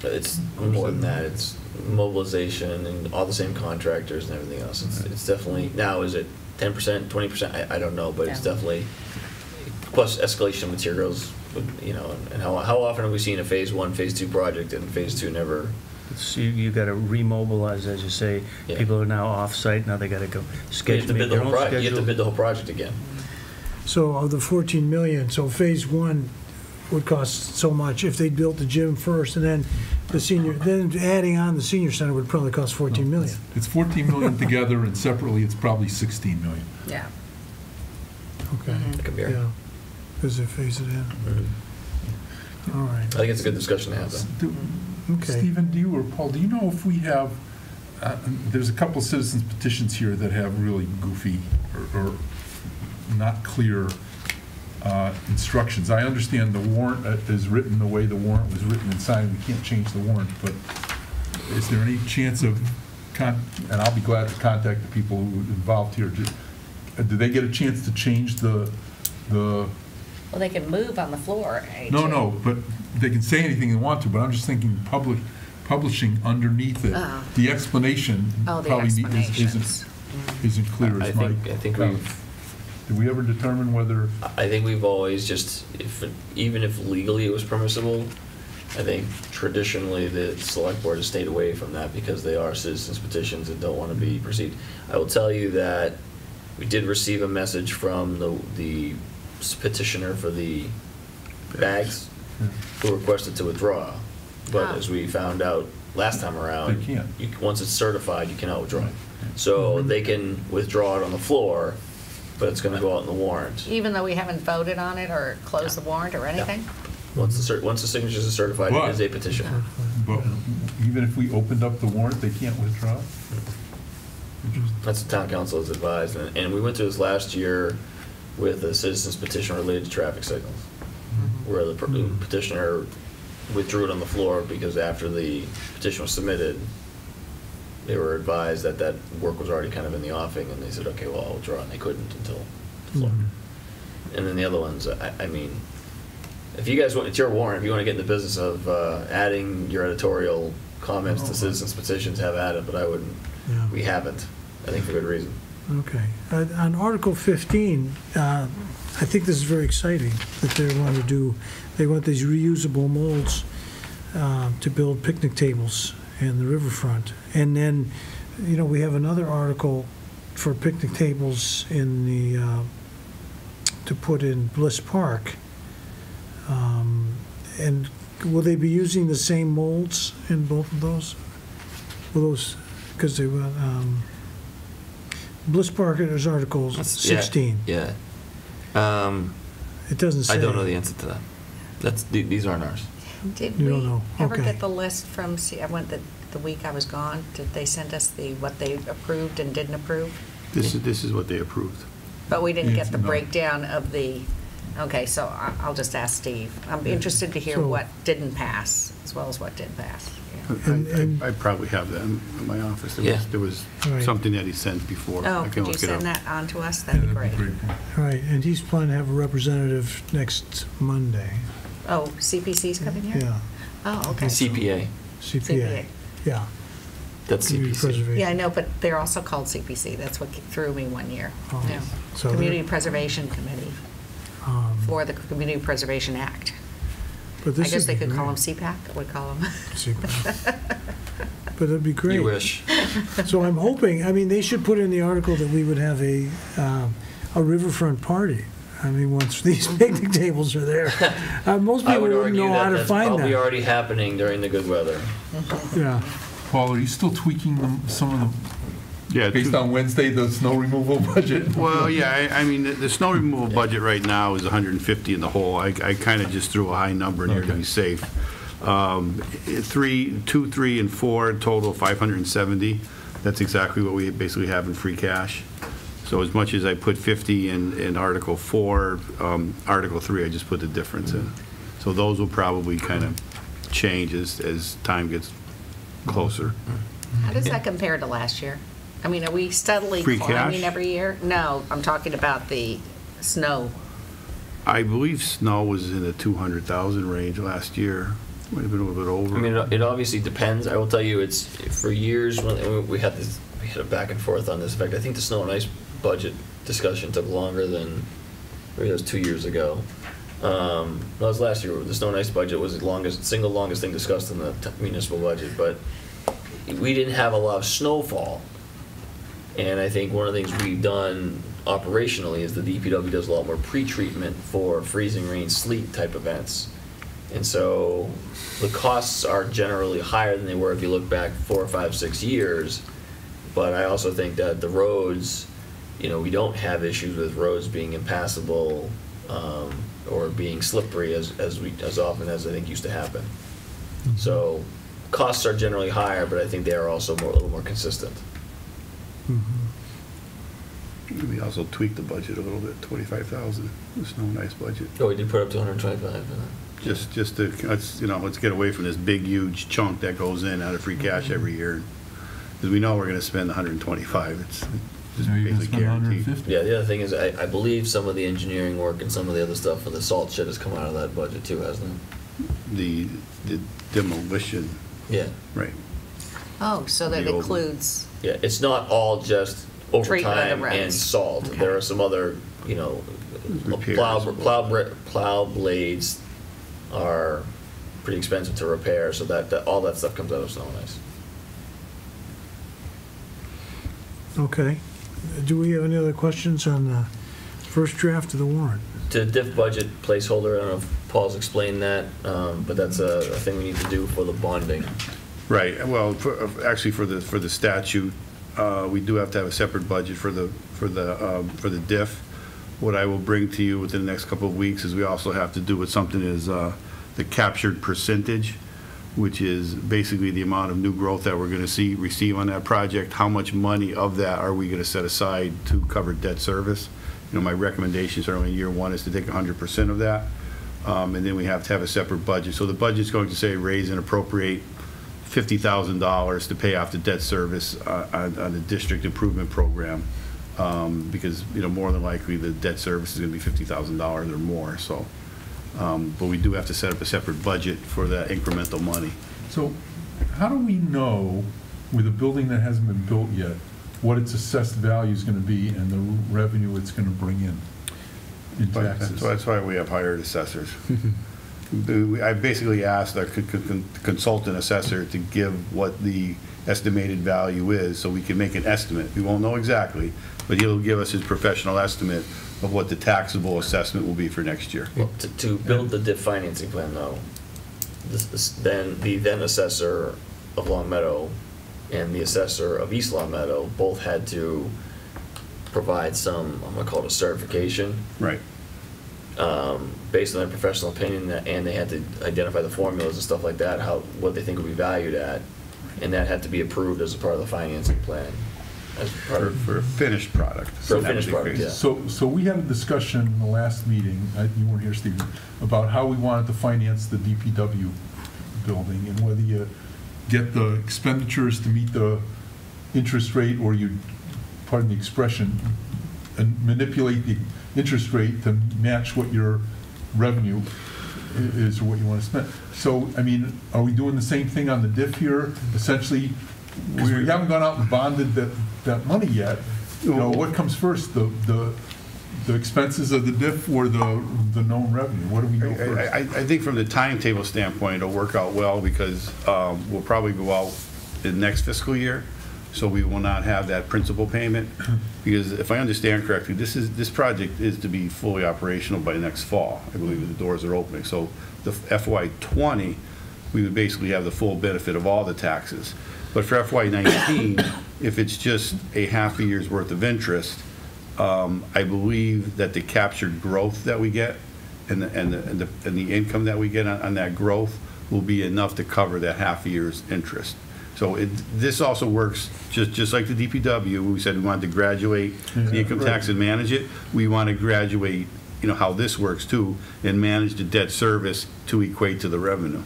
It's more than that. It's mobilization and all the same contractors and everything else. It's definitely, now is it 10%, 20%? I don't know, but it's Yeah. definitely, plus escalation of materials, you know, and how often have we seen a phase 1, phase 2 project and phase 2 never? You got to remobilize, as you say. Yeah. People are now off-site, now they got to go You have schedule, to make bid the their whole own project. You have to schedule. bid the whole project again. So of the 14 million, so phase 1 would cost so much if they built the gym first, and then the senior, then adding on the senior center would probably cost 14 million. It's 14 million together, and separately, it's probably 16 million. Yeah. Okay. It could be right. Yeah, because they phase it in. Mhm. All right. I think it's a good discussion to have, though. Okay. Stephen, do you or Paul, do you know if we have, there's a couple citizens petitions here that have really goofy or not clear instructions. I understand the warrant is written the way the warrant was written and signed. We can't change the warrant, but is there any chance of, and I'll be glad to contact the people who were involved here, do they get a chance to change the Well, they can move on the floor. No, but they can say anything they want to, but I'm just thinking publishing underneath it, Oh. the explanation Oh, the probably explanations. isn't clear as Mike. I think we've, Did we ever determine whether, I think we've always just, even if legally it was permissible, I think traditionally the select board has stayed away from that because they are citizens petitions and don't want to be perceived. I will tell you that we did receive a message from the petitioner for the bags who requested to withdraw. But Ah. as we found out last time around, They can't. once it's certified, you cannot withdraw it. So they can withdraw it on the floor, but it's going to go out in the warrant. Even though we haven't voted on it or closed the warrant or anything? Once the signatures are certified, it is a petition. but even if we opened up the warrant, they can't withdraw? That's what town council has advised, and we went through this last year with a citizen's petition related to traffic signals, where the petitioner withdrew it on the floor because after the petition was submitted, they were advised that that work was already kind of in the offing, and they said, okay, well, I'll withdraw, and they couldn't until the floor. And then the other ones, I mean, if you guys want, it's your warrant, if you want to get in the business of adding your editorial comments to citizens petitions, have at it, but I wouldn't, Yeah. we haven't, I think for good reason. Okay. On Article 15, I think this is very exciting that they want these reusable molds to build picnic tables in the riverfront. And then, you know, we have another article for picnic tables in to put in Bliss Park. And will they be using the same molds in both of those? Will those, because they will, Bliss Park is Article 16. Yeah. It doesn't say. I don't know the answer to that. These aren't ours. Did You we don't know. ever Okay. get the list from, I went the week I was gone, did they send us what they approved and didn't approve? This is what they approved. But we didn't get Yes, the no. breakdown of the, okay, so I'll just ask Steve. I'm interested to hear So- what didn't pass, as well as what did pass. Yeah. And- I probably have that in my office. Yeah. There was Right. something that he sent before. Oh, I can could you look it up. send that on to us? Yeah, That'd be great. All right, and he's planning to have a representative next Monday. Oh, CPC's coming here? Yeah, Oh, okay. CPA. CPA. Yeah. That's Community CPC. preservation. Yeah, I know, but they're also called CPC. That's what threw me one year. Oh. Yeah. So Community they're- Preservation Committee for the Community Preservation Act. But I this guess would they be could call them great. CPAC, I would call them. But it'd be great. You wish. So I'm hoping, I mean, they should put in the article that we would have a riverfront party. I mean, once these picnic tables are there. Most I people would wouldn't argue know how that to that's find probably that. already happening during the good weather. Yeah. Paul, are you still tweaking some of them, Yeah, based on Wednesday, the snow removal budget? Well, yeah, I mean, the snow removal budget right now is 150 in the hole. I kind of just threw a high number in there to Okay. be safe. 2, 3, and 4, total 570. That's exactly what we basically have in free cash. So as much as I put 50 in Article 4, Article 3, I just put the difference in. So those will probably kind of change as time gets closer. How does that compare to last year? I mean, are we steadily Free climbing cash? every year? No, I'm talking about the snow I believe snow was in the 200,000 range last year. Might have been a little bit over. I mean, it obviously depends. I will tell you, it's for years when we had a back and forth on this. In fact, I think the snow and ice budget discussion took longer than maybe it was 2 years ago. No, it was last year. The snow and ice budget was the single longest thing discussed in the municipal budget, but we didn't have a lot of snowfall. And I think one of the things we've done operationally is the DPW does a lot more pre-treatment for freezing rain, sleet type events. And so the costs are generally higher than they were if you look back 4, 5, 6 years. But I also think that the roads, we don't have issues with roads being impassable or being slippery as often as I think used to happen. Mm-hmm. So costs are generally higher, but I think they are also a little more consistent. Mm-hmm. We also tweaked the budget a little bit, 25,000, the snow and ice budget. Oh, we did put up to 125. Just to, let's get away from this big, huge chunk that goes in out of free cash every year. Because we know we're going to spend 125. It's just basically guaranteed. Yeah, the other thing is I believe some of the engineering work and some of the other stuff for the salt shed has come out of that budget too, hasn't it? The demolition. Yeah. Right. Oh, so that includes... Yeah, it's not all just overtime and salt. Okay. There are some other, plow blades are pretty expensive to repair, so that all that stuff comes out of snow and ice. Okay. Do we have any other questions on the first draft of the warrant? The diff budget placeholder, I don't know if Paul's explained that, but that's a thing we need to do for the bonding. Right. Well, actually, for the statute, we do have to have a separate budget for the diff. What I will bring to you within the next couple of weeks is we also have to do with something is the captured percentage, which is basically the amount of new growth that we're going to receive on that project. How much money of that are we going to set aside to cover debt service? My recommendations are in year one is to take 100% of that, and then we have to have a separate budget. So the budget's going to say raise and appropriate $50,000 to pay off the debt service on the district improvement program, because more than likely the debt service is going to be $50,000 or more. So, but we do have to set up a separate budget for that incremental money. So, how do we know with a building that hasn't been built yet what its assessed value is going to be and the revenue it's going to bring in taxes? So that's why we have hired assessors. I basically asked our consultant assessor to give what the estimated value is so we can make an estimate. We won't know exactly, but he'll give us his professional estimate of what the taxable assessment will be for next year. Well, to build the DIF financing plan, though, then the then assessor of Long Meadow and the assessor of East Long Meadow both had to provide some, I'm going to call it a certification. Right. Based on their professional opinion, and they had to identify the formulas and stuff like that, what they think would be valued at, and that had to be approved as a part of the financing plan. As part for a finished product. For a finished product, yeah. So we had a discussion in the last meeting, you weren't here, Stephen, about how we wanted to finance the DPW building and whether you get the expenditures to meet the interest rate or you, pardon the expression, and manipulate the interest rate to match what your revenue is or what you want to spend. So, I mean, are we doing the same thing on the diff here? Essentially, because we haven't gone out and bonded that money yet. What comes first, the expenses of the diff or the known revenue? What do we know first? I think from the timetable standpoint, it'll work out well because we'll probably go out in next fiscal year. So we will not have that principal payment, because if I understand correctly, this project is to be fully operational by next fall. I believe the doors are opening. So the FY20, we would basically have the full benefit of all the taxes. But for FY19, if it's just a half a year's worth of interest, I believe that the captured growth that we get and the income that we get on that growth will be enough to cover that half a year's interest. So this also works just like the DPW. We said we wanted to graduate the income tax and manage it. We want to graduate, how this works too, and manage the debt service to equate to the revenue.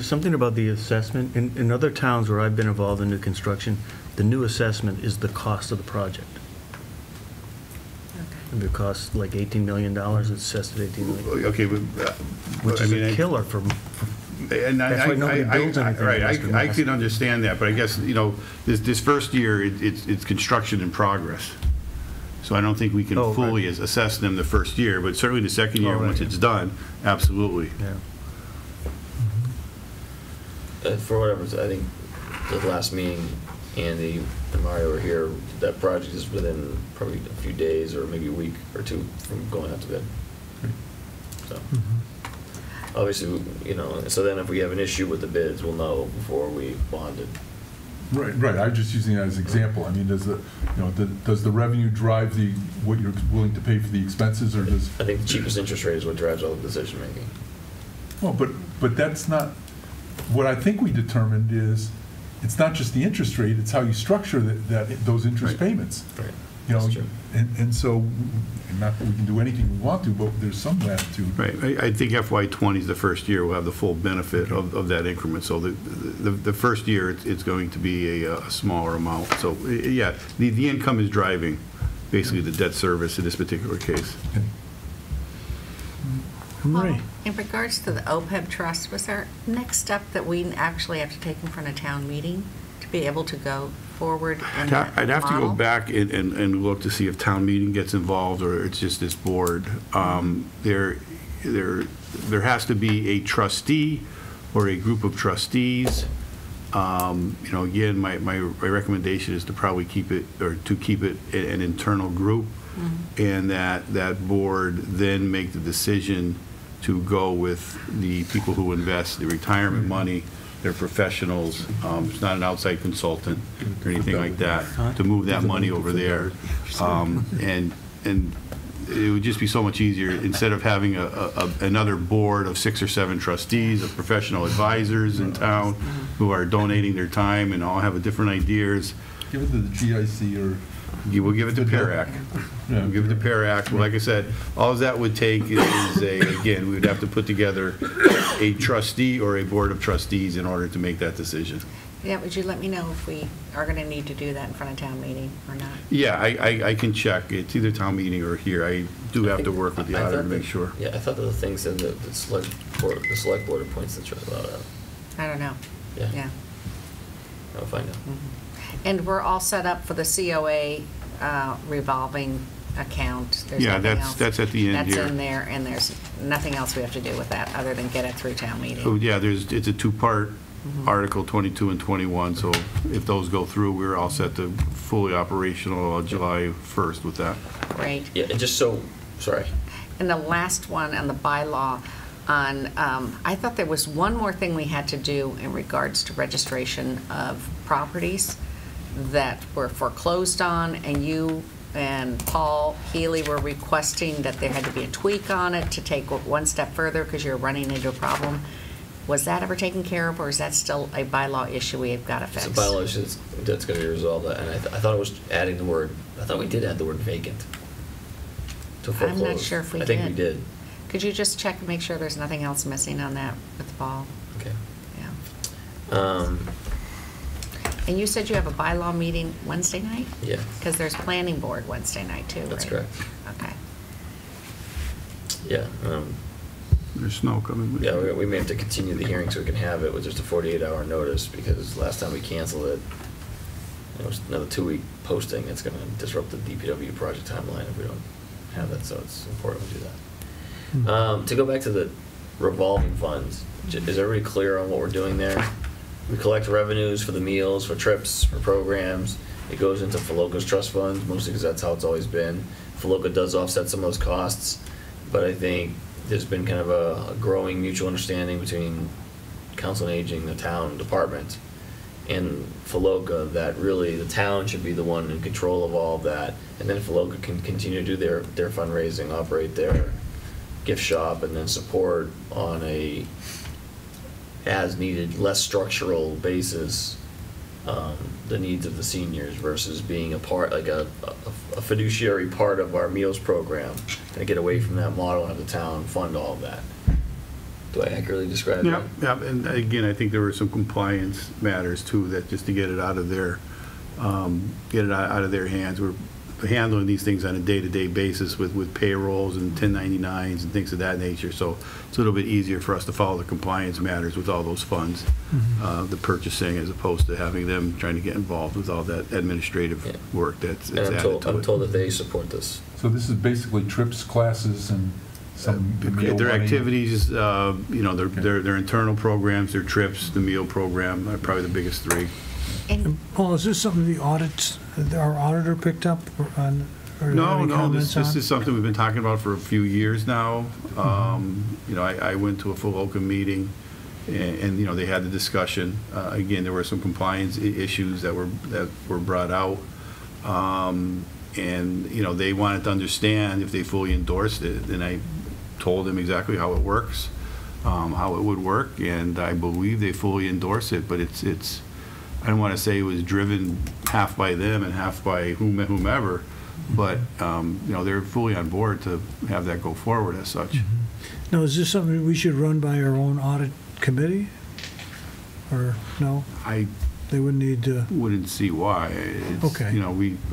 Something about the assessment. In other towns where I've been involved in new construction, the new assessment is the cost of the project. Okay. If it costs like $18 million, it's assessed at $18 million. Okay, but, Which is a killer for, and that's why nobody builds anything in Right, Western I Mass. can understand that, but I guess, this first year, it's construction in progress. So I don't think we can Oh, right. fully assess them the first year, but certainly the second year, Oh, right, once yeah. it's done, absolutely. Yeah. For whatever, I think the last meeting, Andy and Mario were here, that project is within probably a few days or maybe a week or two from going out to bid. So, obviously, so then if we have an issue with the bids, we'll know before we bonded. Right, I'm just using that as an example. I mean, does the revenue drive what you're willing to pay for the expenses, or does? I think the cheapest interest rate is what drives all the decision making. Well, but that's not, what I think we determined is, it's not just the interest rate, it's how you structure those interest payments. Right. That's true. And so, not that we can do anything we want to, but there's some latitude. Right, I think FY20 is the first year we'll have the full benefit of that increment. So the first year, it's going to be a smaller amount. So, yeah, the income is driving basically the debt service in this particular case. Marie? In regards to the OPEB trust, was there next step that we actually have to take in front of town meeting to be able to go forward in that I'd have to go model? back and look to see if town meeting gets involved or it's just this board. There has to be a trustee or a group of trustees. Again, my recommendation is to probably keep it an internal group, and that board then make the decision to go with the people who invest the retirement money. They're professionals. It's not an outside consultant or anything like that, to move that money over there. And it would just be so much easier, instead of having another board of 6 or 7 trustees, of professional advisors in town who are donating their time and all have different ideas. Give it to the GIC or... We'll give it to PARAC. We'll give it to PARAC. Well, like I said, all that would take is again, we would have to put together a trustee or a board of trustees in order to make that decision. Yeah, would you let me know if we are going to need to do that in front of town meeting or not? Yeah, I can check. It's either town meeting or here. I do have to work with the auditor to make sure. Yeah, I thought that the thing said that the select board appoints the trust. I don't know. Yeah. I'll find out. And we're all set up for the COA revolving account. There's Yeah, nothing else. that's at the end here. That's in there, and there's nothing else we have to do with that other than get it through town meeting. Oh, yeah, it's a 2-part Article 22 and 21, so if those go through, we're all set to fully operational July 1st with that. Great. Yeah, and just sorry. And the last one on the bylaw on, I thought there was one more thing we had to do in regards to registration of properties that were foreclosed on, and you and Paul Healy were requesting that there had to be a tweak on it to take one step further because you're running into a problem. Was that ever taken care of, or is that still a bylaw issue we've got to fix? It's a bylaw issue that's going to be resolved, and I thought it was adding the word, I thought we did add the word vacant to foreclose. I'm not sure if we did. I think we did. Could you just check and make sure there's nothing else missing on that with Paul? Okay. Yeah. And you said you have a bylaw meeting Wednesday night? Yeah. Because there's planning board Wednesday night too, right? That's correct. Okay. Yeah. There's snow coming. Yeah, we may have to continue the hearing so we can have it with just a 48-hour notice, because last time we canceled it, it was another 2-week posting. It's going to disrupt the DPW project timeline if we don't have that, so it's important we do that. To go back to the revolving funds, is everybody clear on what we're doing there? We collect revenues for the meals, for trips, for programs. It goes into Filoca's trust fund, mostly because that's how it's always been. Filoca does offset some of those costs, but I think there's been kind of a growing mutual understanding between Council on Aging, the town department, and Filoca that really the town should be the one in control of all of that, and then Filoca can continue to do their fundraising, operate their gift shop, and then support on a as-needed, less structural basis the needs of the seniors versus being a part, like a fiduciary part of our meals program, and get away from that model and have the town fund all of that. Do I accurately describe that? Yeah, and again, I think there were some compliance matters too, that just to get it out of their hands. handling these things on a day-to-day basis with payrolls and 1099s and things of that nature. So it's a little bit easier for us to follow the compliance matters with all those funds, the purchasing, as opposed to having them trying to get involved with all that administrative work that's And added to it. I'm told that they support this. So this is basically trips, classes, and some meal Their money. activities, their internal programs, their trips, the meal program are probably the biggest three. And Paul, is this something the audits, our auditor picked up on? Or No, any no, comments this on? is something we've been talking about for a few years now. I went to a full OCA meeting, and they had the discussion. Again, there were some compliance issues that were brought out. And they wanted to understand if they fully endorsed it, and I told them exactly how it works, how it would work, and I believe they fully endorse it, but it's I don't want to say it was driven half by them and half by whomever, but they're fully on board to have that go forward as such. Now, is this something we should run by our own audit committee? Or no? They wouldn't need to? Wouldn't see why. It's, Okay.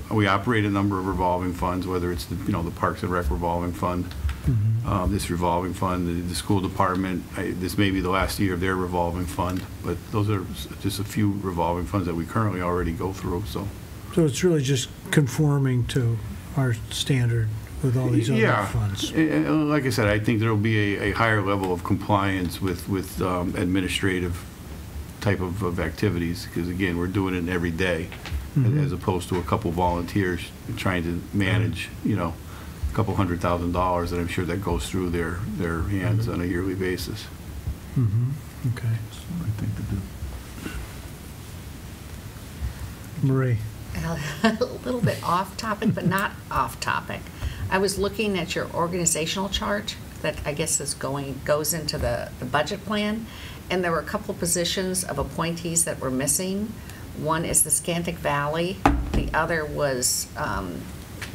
We operate a number of revolving funds, whether it's the Parks and Rec revolving fund, this revolving fund, the school department. This may be the last year of their revolving fund, but those are just a few revolving funds that we currently already go through. So So it's really just conforming to our standard with all these other funds? And like I said, I think there'll be a higher level of compliance with administrative type of activities, because again, we're doing it every day, as opposed to a couple volunteers trying to manage, a couple $100,000 that I'm sure that goes through their hands on a yearly basis. Okay. That's what I think to do. Marie? a little bit off topic, but not off topic. I was looking at your organizational chart that I guess goes into the budget plan, and there were a couple positions of appointees that were missing. One is the Scantic Valley. The other was, a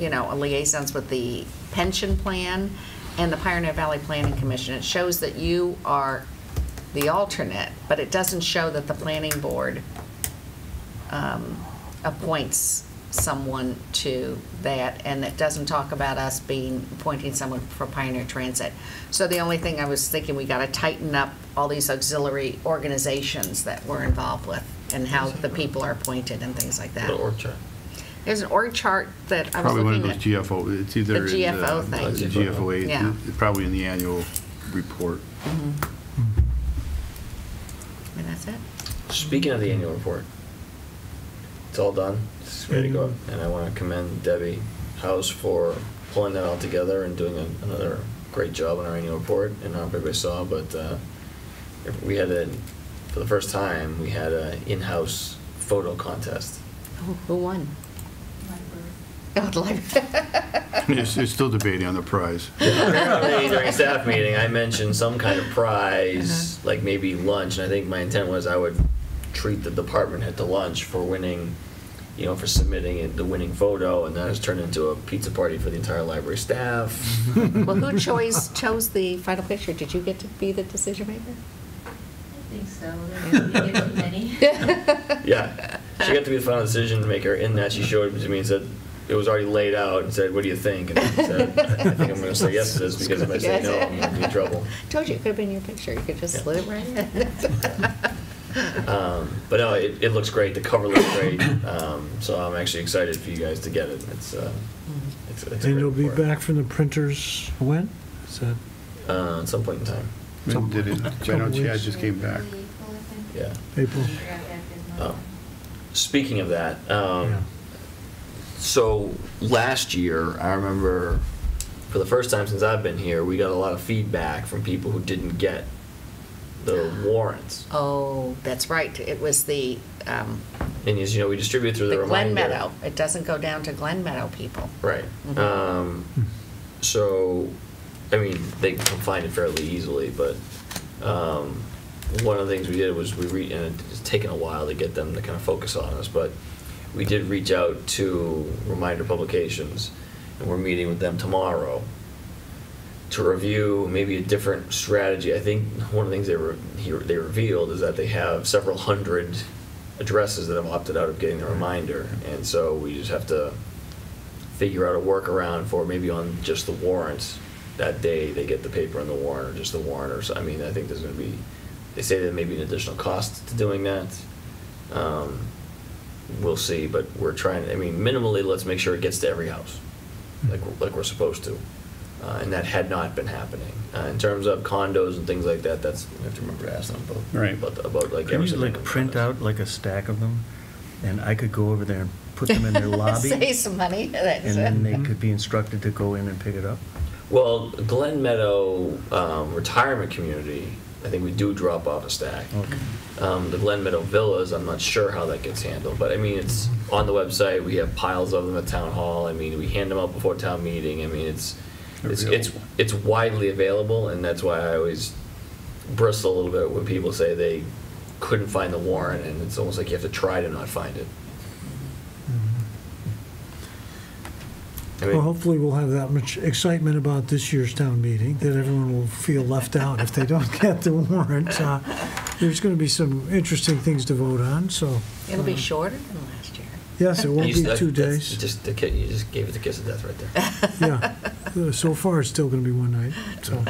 liaisons with the pension plan and the Pioneer Valley Planning Commission. It shows that you are the alternate, but it doesn't show that the planning board appoints someone to that, and it doesn't talk about us appointing someone for Pioneer Transit. So the only thing I was thinking, we got to tighten up all these auxiliary organizations that we're involved with and how the people are appointed and things like that. The org chart. There's an org chart that I was Probably one of looking those at. GFO, it's either The GFO thing. the GFOA, Yeah. probably in the annual report. And that's it. Speaking of the annual report, it's all done. It's ready to go. And I want to commend Debbie House for pulling that all together and doing another great job on our annual report. And I don't know if everybody saw, but we had for the first time, we had an in-house photo contest. Oh, who won? Oh, the library. They're still debating on the prize. Apparently, during a staff meeting, I mentioned some kind of prize, like maybe lunch, and I think my intent was I would treat the department head to lunch for winning, for submitting the winning photo, and that has turned into a pizza party for the entire library staff. Well, who chose the final picture? Did you get to be the decision maker? I think so. There are too many. Yeah, she got to be the final decision maker in that she showed it to me and said, it was already laid out, and said, what do you think? And I said, I think I'm going to say yes to this, because if I say no, I'm going to be in trouble. Told you it could have been your picture. You could just slid it right in. But no, it looks great. The cover looks great. So I'm actually excited for you guys to get it. It's And it'll be back from the printers when? Is that? At some point in time. When did it? Right on Chad just came back. Yeah. April. Oh. Speaking of that, so last year, I remember for the first time since I've been here, we got a lot of feedback from people who didn't get the warrants. Oh, that's right. It was the And as you know, we distribute through the Glen reminder. Meadow. It doesn't go down to Glen Meadow people. Right. So, they can find it fairly easily, but one of the things we did was and it's taken a while to get them to kind of focus on us, but we did reach out to Reminder Publications, and we're meeting with them tomorrow to review maybe a different strategy. I think one of the things they revealed is that they have several hundred addresses that have opted out of getting the reminder, and so we just have to figure out a workaround for maybe on just the warrants that day they get the paper on the warrant, or just the warrant, or so. I mean, I think there's going to be. They say there may be an additional cost to doing that. We'll see, but we're trying. I mean, minimally, let's make sure it gets to every house, like we're supposed to, and that had not been happening. In terms of condos and things like that, that's we have to remember to ask them about. Right. About like Can every you single like print out like a stack of them, and I could go over there and put them in their lobby, Save some money. That's and then they could be instructed to go in and pick it up? Well, Glen Meadow retirement community, I think we do drop off a stack. Okay. The Glen Meadow Villas, I'm not sure how that gets handled, but I mean, it's on the website. We have piles of them at town hall. I mean, we hand them out before town meeting. I mean, it's widely available, and that's why I always bristle a little bit when people say they couldn't find the warrant, and it's almost like you have to try to not find it. I mean, Well, hopefully we'll have that much excitement about this year's town meeting that everyone will feel left out if they don't get the warrant. There's going to be some interesting things to vote on, so. It'll be shorter than last year. Yes, it won't be 2 days. You just gave it the kiss of death right there. Yeah, so far it's still going to be one night, so.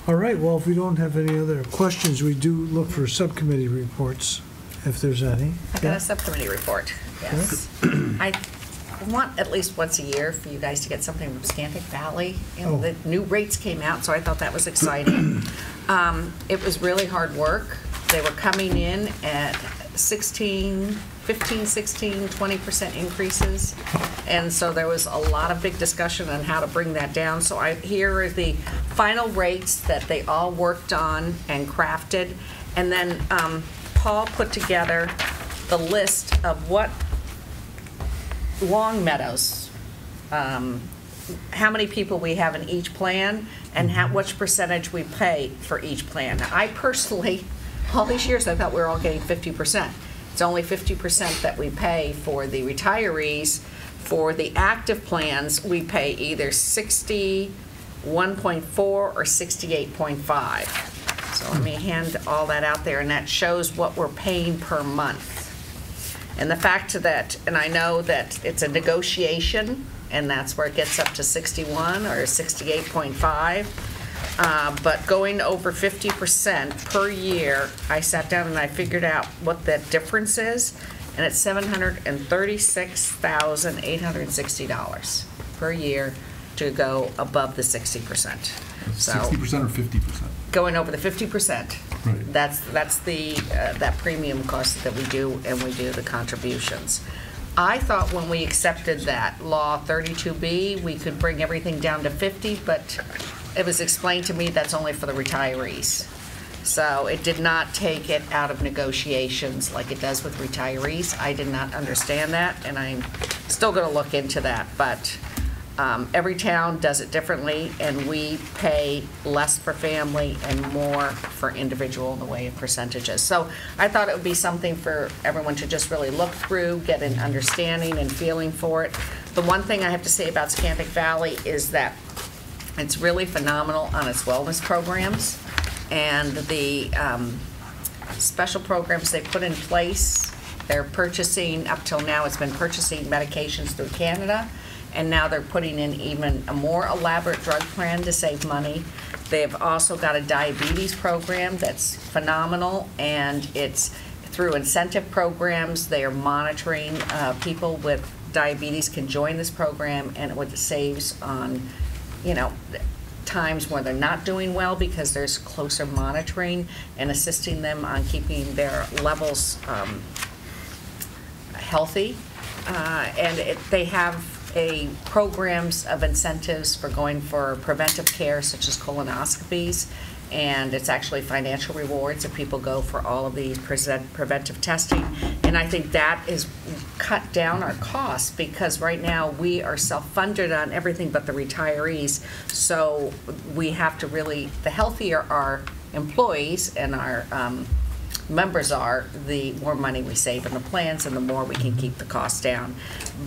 All right, well, if we don't have any other questions, we do look for subcommittee reports, if there's any. I got a subcommittee report, yes. I want at least once a year for you guys to get something from Scantic Valley. The new rates came out, so I thought that was exciting. It was really hard work. They were coming in at 15, 16, 20% increases. And so there was a lot of big discussion on how to bring that down. So here are the final rates that they all worked on and crafted. And then Paul put together the list of what Long Meadows, how many people we have in each plan, and which percentage we pay for each plan. Now, I personally, all these years, I thought we were all getting 50%. It's only 50% that we pay for the retirees. For the active plans, we pay either 61.4 or 68.5. So let me hand all that out there, and that shows what we're paying per month. And the fact that, and I know that it's a negotiation, and that's where it gets up to 61 or 68.5, but going over 50% per year, I sat down and I figured out what that difference is, and it's $736,860 per year to go above the 60%. So 60% or 50%? Going over the 50%. Right. That's the that premium cost that we do, and we do the contributions. I thought when we accepted that Law 32B, we could bring everything down to 50, but it was explained to me that's only for the retirees. So it did not take it out of negotiations like it does with retirees. I did not understand that, and I'm still going to look into that, but every town does it differently, and we pay less for family and more for individual in the way of percentages. So I thought it would be something for everyone to just really look through, get an understanding and feeling for it. The one thing I have to say about Scantic Valley is that it's really phenomenal on its wellness programs and the special programs they put in place. They're purchasing, up till now, it's been purchasing medications through Canada. And now they're putting in even a more elaborate drug plan to save money. They've also got a diabetes program that's phenomenal, and it's through incentive programs. They are monitoring people with diabetes can join this program, and it saves on, times where they're not doing well, because there's closer monitoring and assisting them on keeping their levels healthy. And they have programs of incentives for going for preventive care, such as colonoscopies, and it's actually financial rewards if people go for all of the preventive testing. And I think that is cut down our costs, because right now we are self-funded on everything but the retirees. So we have to really, the healthier our employees and our members are, the more money we save in the plans and the more we can keep the costs down.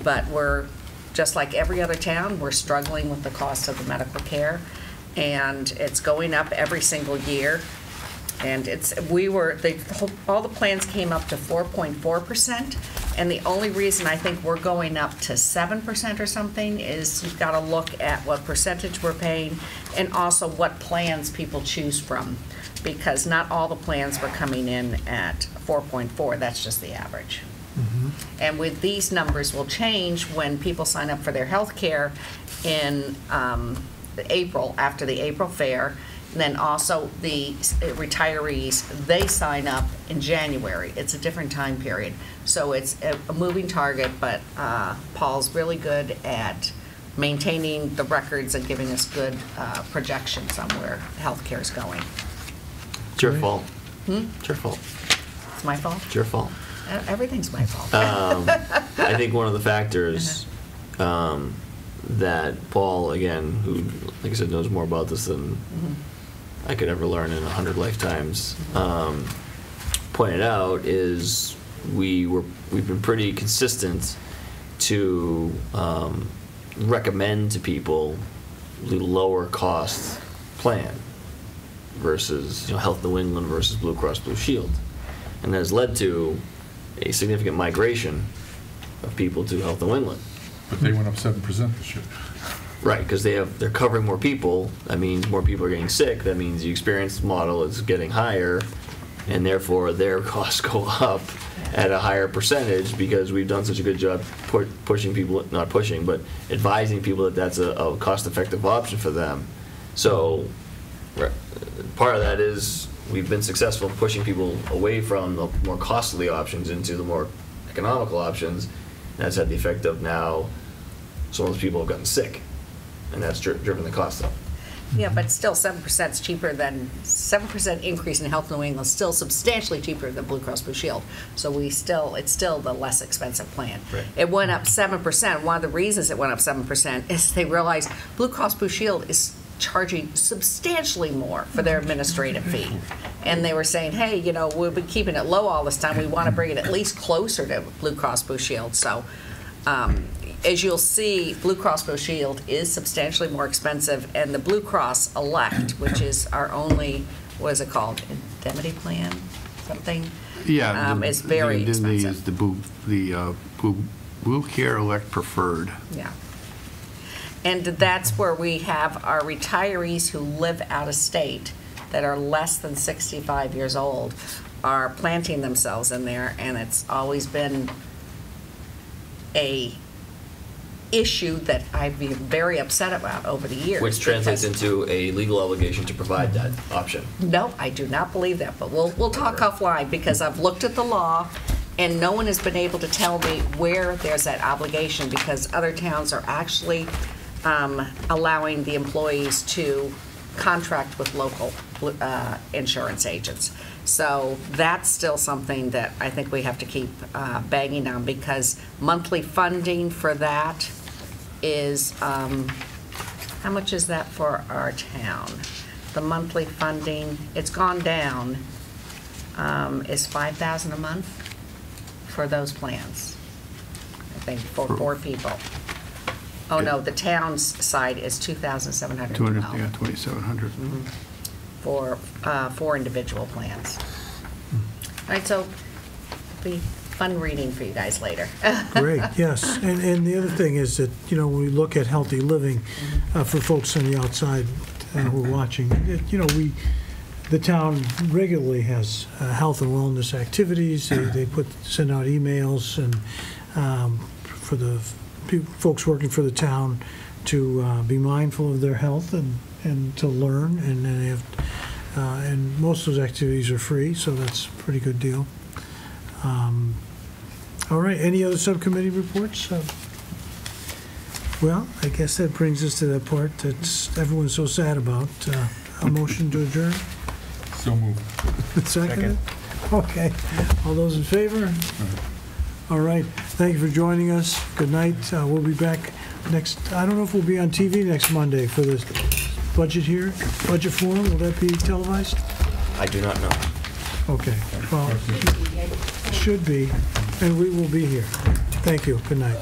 But we're, just like every other town, we're struggling with the cost of the medical care, and it's going up every single year. And all the plans came up to 4.4%, And the only reason I think we're going up to 7% or something is you've got to look at what percentage we're paying and also what plans people choose from. Because not all the plans were coming in at 4.4, that's just the average. And with these numbers will change when people sign up for their health care in April, after the April fair. And then also the retirees, they sign up in January. It's a different time period. So it's a moving target, but Paul's really good at maintaining the records and giving us good projections on where healthcare is going. It's your fault. It's your fault. It's my fault? It's your fault. Everything's my fault. I think one of the factors that Paul, again, who, like I said, knows more about this than I could ever learn in 100 lifetimes, pointed out is we've been pretty consistent to recommend to people the lower cost plan versus Health New England versus Blue Cross Blue Shield, and that has led to a significant migration of people to Health New England. But they went up 7% this year. Right, because they're covering more people. That means more people are getting sick. That means the experience model is getting higher, and therefore their costs go up at a higher percentage because we've done such a good job pushing people, not pushing, but advising people that that's a cost-effective option for them. So part of that is we've been successful pushing people away from the more costly options into the more economical options. And that's had the effect of now some of those people have gotten sick, and that's driven the cost up. Yeah, but still 7% is cheaper than, 7% increase in Health New England is still substantially cheaper than Blue Cross Blue Shield. So it's still the less expensive plan. Right. It went up 7%. One of the reasons it went up 7% is they realized Blue Cross Blue Shield is charging substantially more for their administrative fee. And they were saying, hey, we've been keeping it low all this time. We want to bring it at least closer to Blue Cross Blue Shield. So as you'll see, Blue Cross Blue Shield is substantially more expensive, and the Blue Cross Elect, which is our only, what is it called, indemnity plan, something? Yeah. Is very expensive. The Blue Care Elect Preferred. Yeah. And that's where we have our retirees who live out of state that are less than 65 years old are planting themselves in there, and it's always been a issue that I've been very upset about over the years. Which translates into a legal obligation to provide that option. No, I do not believe that, but we'll talk offline because I've looked at the law and no one has been able to tell me where there's that obligation because other towns are actually allowing the employees to contract with local insurance agents. So that's still something that I think we have to keep banging on because monthly funding for that is, how much is that for our town? The monthly funding, it's gone down, is $5,000 a month for those plans, I think, for 4 people. Oh, no, the town's side is $2,712. 2,700. For 4 individual plans. All right, so it'll be fun reading for you guys later. Great, yes. And the other thing is that, when we look at healthy living, for folks on the outside who are watching, the town regularly has health and wellness activities. They send out emails and for the folks working for the town to be mindful of their health and to learn, and then they have, and most of those activities are free, so that's a pretty good deal. All right, any other subcommittee reports? Well, I guess that brings us to that part that everyone's so sad about. A motion to adjourn? So moved. Second? Okay. All those in favor? All right. Thank you for joining us. Good night. We'll be back next, I don't know if we'll be on TV next Monday for this budget forum. Will that be televised? I do not know. Okay. Well, it should be, and we will be here. Thank you. Good night.